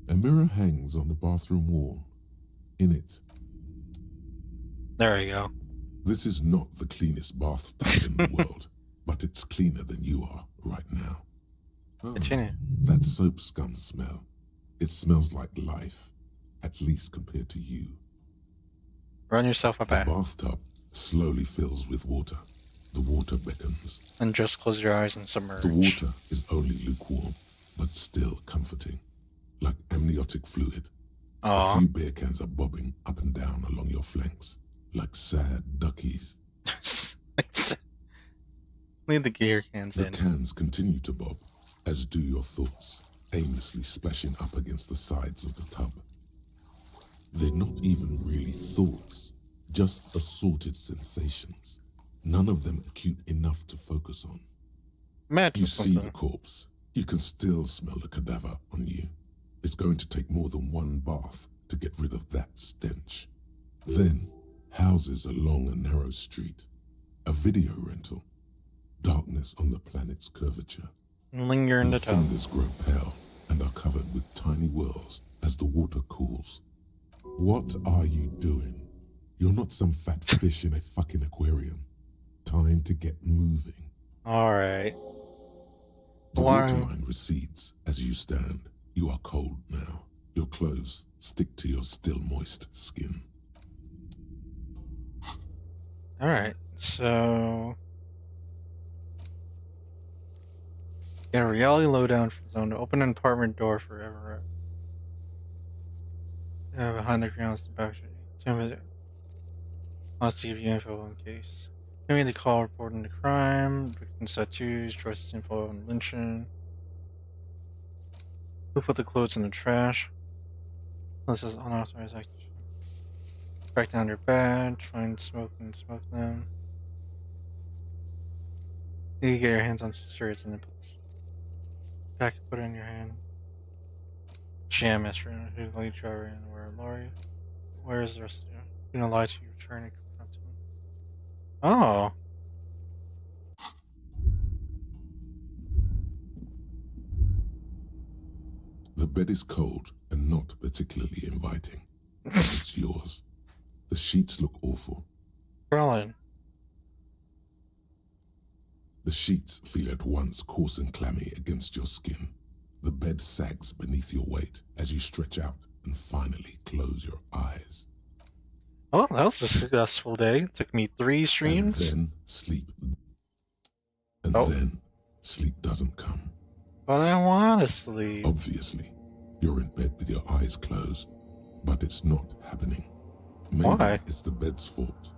A mirror hangs on the bathroom wall. In it, There we go. this is not the cleanest bathtub in the world, but it's cleaner than you are right now. Oh, Continue. that soap scum smell. It smells like life, at least compared to you. Run yourself a The bath. bathtub slowly fills with water. The water beckons. And just close your eyes and submerge. The water is only lukewarm, but still comforting, like amniotic fluid. Aww. A few beer cans are bobbing up and down along your flanks, like sad duckies. Leave the gear cans The in. cans continue to bob, as do your thoughts, aimlessly splashing up against the sides of the tub. They're not even really thoughts, just assorted sensations. None of them acute enough to focus on. Imagine You see something. the corpse. You can still smell the cadaver on you. It's going to take more than one bath to get rid of that stench. Then, houses along a narrow street. A video rental. Darkness on the planet's curvature. Linger in Your the tub. fingers grow pale and are covered with tiny whirls as the water cools. What are you doing? You're not some fat fish in a fucking aquarium. Time to get moving. Alright. The Why- water line recedes as you stand. You are cold now. Your clothes stick to your still moist skin. Alright, so... Get a reality lowdown for zone to open an apartment door for Everett. Behind the grounds to back. Wants to give you info in case. Maybe the call reporting the crime, victim's tattoos, choices info on lynching. Who put the clothes in the trash? This is unauthorized action. Back down their bed, try and smoke them. You get your hands on scissors and then put this back, put it in your hand. Jam master who lead driver and where is the rest of you? You're gonna lie to your turn and confront him. Oh. The bed is cold and not particularly inviting. It's yours. The sheets look awful. Crawling. The sheets feel at once coarse and clammy against your skin. The bed sags beneath your weight as you stretch out and finally close your eyes. Oh, that was a successful day. It took me 3 streams. And then sleep. And then sleep doesn't come. But I want to sleep. Obviously, you're in bed with your eyes closed, but it's not happening. Maybe Why? It's the bed's fault.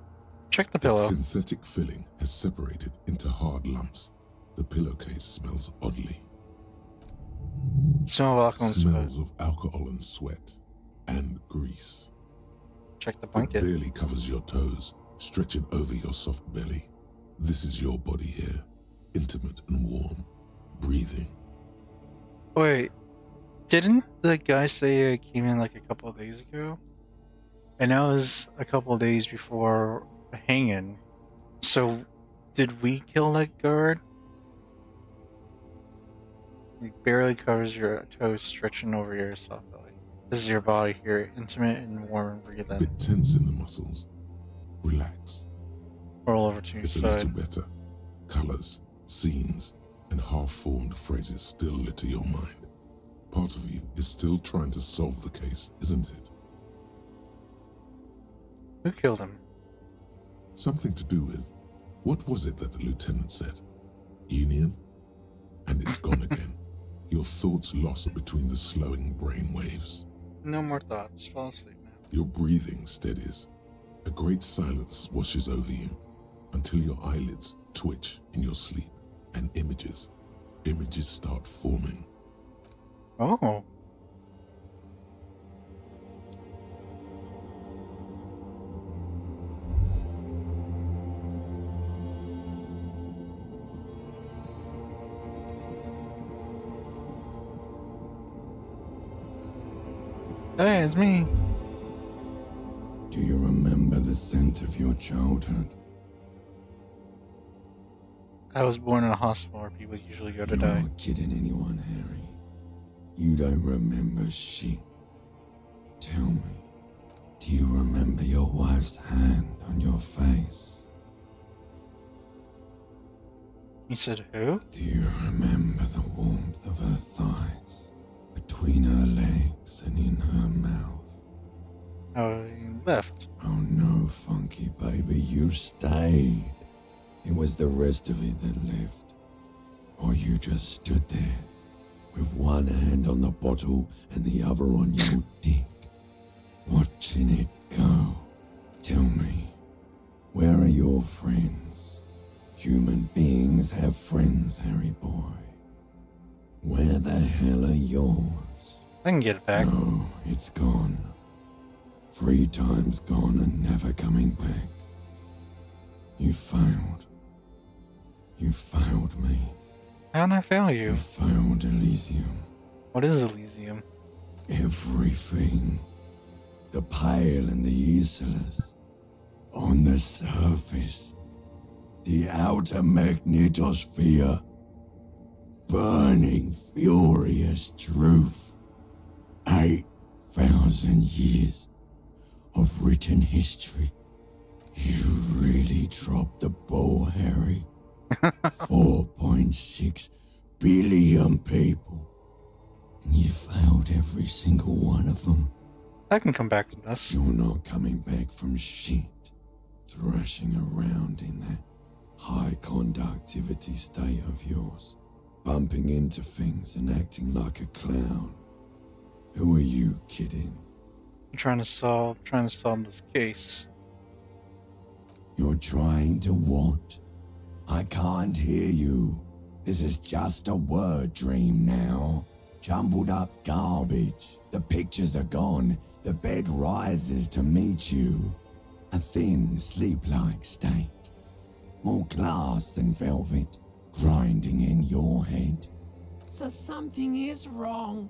Check the pillow. Its synthetic filling has separated into hard lumps. The pillowcase smells oddly. Smells of alcohol and sweat and grease. Check the blanket. It barely covers your toes, stretching over your soft belly. This is your body here, intimate and warm, breathing. Wait, didn't the guy say it came in like a couple of days ago? And that was a couple of days before the hanging. So, did we kill that guard? It barely covers your toes, stretching over your soft belly. This is your body here, intimate and warm and breathing. A bit tense in the muscles. Relax. Roll over to your It's a side. little better. Colors, scenes, and half-formed phrases still litter your mind. Part of you is still trying to solve the case, isn't it? Who killed him? Something to do with, what was it that the lieutenant said? Union? And it's gone again. Your thoughts lost between the slowing brain waves. No more thoughts. Fall asleep now. Your breathing steadies. A great silence washes over you until your eyelids twitch in your sleep and images start forming. Oh. Hey, it's me. Do you remember the scent of your childhood? I was born in a hospital where people usually go to You're die. not kidding anyone, Harry. You don't remember shit. Tell me, do you remember your wife's hand on your face? You said who? Do you remember the warmth of her thighs, between her legs and in her mouth? Oh, you left. Oh no, Funky baby, you stayed. It was the rest of it that left. Or you just stood there, with one hand on the bottle and the other on your dick, watching it go. Tell me, where are your friends? Human beings have friends, Harry boy. Where the hell are yours? I can get it back. No, it's gone. 3 times gone and never coming back. You failed. You failed me. How did I fail you? You failed Elysium. What is Elysium? Everything. The pale and the useless. On the surface. The outer magnetosphere. Burning, furious truth. 8,000 years of written history. You really dropped the ball, Harry. 4.6 billion people. And you failed every single one of them. I can come back from this. You're not coming back from shit. Thrashing around in that high conductivity state of yours. Bumping into things and acting like a clown. Who are you kidding? I'm trying to solve this case. You're trying to what? I can't hear you. This is just a word dream now. Jumbled up garbage. The pictures are gone. The bed rises to meet you. A thin, sleep-like state. More glass than velvet. grinding in your head. So something is wrong.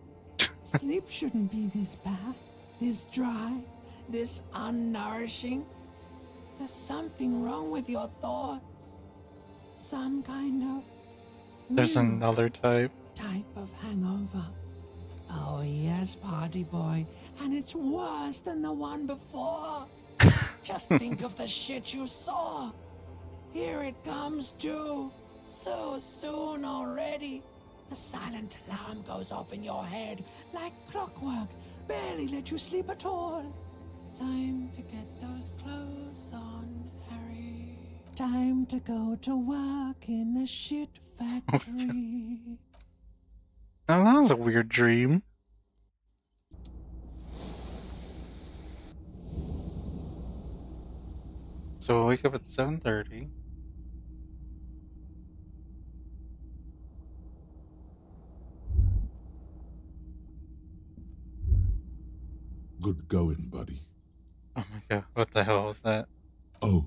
Sleep shouldn't be this bad, this dry, this unnourishing. There's something wrong with your thoughts. Some kind of There's another type of hangover. Oh yes, party boy, and it's worse than the one before. Just think of the shit you saw. Here it comes too, so soon already. A silent alarm goes off in your head like clockwork, barely let you sleep at all. Time to get those clothes on, Harry. Time to go to work in the shit factory. Now that was a weird dream. So we'll wake up at 7:30. Good going, buddy. Oh my god, what the hell was that? Oh,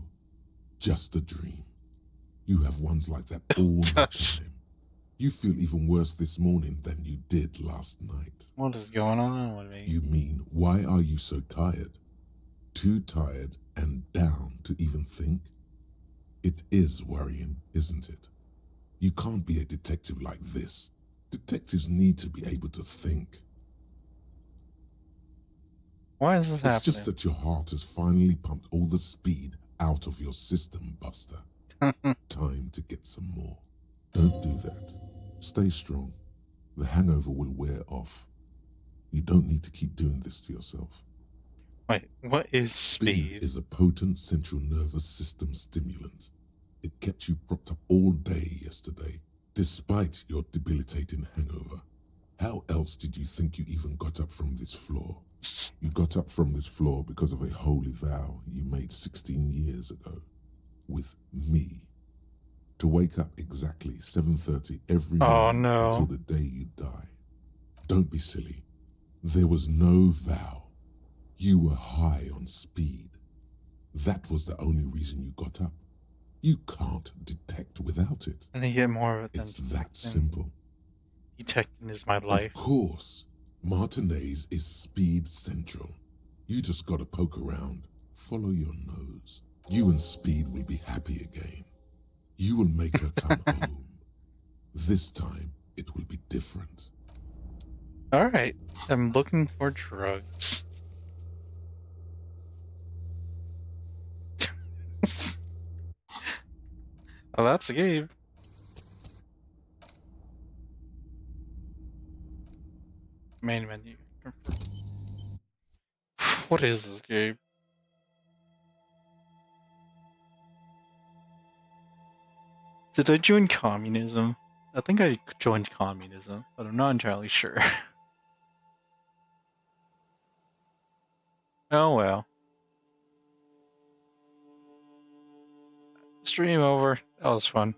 just a dream. You have ones like that all the time. You feel even worse this morning than you did last night. What is going on with me? You mean, why are you so tired? Too tired and down to even think? It is worrying, isn't it? You can't be a detective like this. Detectives need to be able to think. Why is this happening? It's just that your heart has finally pumped all the speed out of your system, Buster. Time to get some more. Don't do that. Stay strong. The hangover will wear off. You don't need to keep doing this to yourself. Wait, what is speed? Speed is a potent central nervous system stimulant. It kept you propped up all day yesterday, despite your debilitating hangover. How else did you think you even got up from this floor? You got up from this floor because of a holy vow you made 16 years ago. With me. To wake up exactly 7:30 every morning until the day you die. Don't be silly. There was no vow. You were high on speed. That was the only reason you got up. You can't detect without it. And you get more of it than it's that simple. Detecting is my life. Of course. Martinez is speed central. You just gotta poke around. Follow your nose. You and Speed will be happy again. You will make her come home. This time, it will be different. Alright, I'm looking for drugs. Oh, that's a game. Main menu. What is this game? Did I join communism? I think I joined communism, but I'm not entirely sure. Oh well. Stream over. That was fun.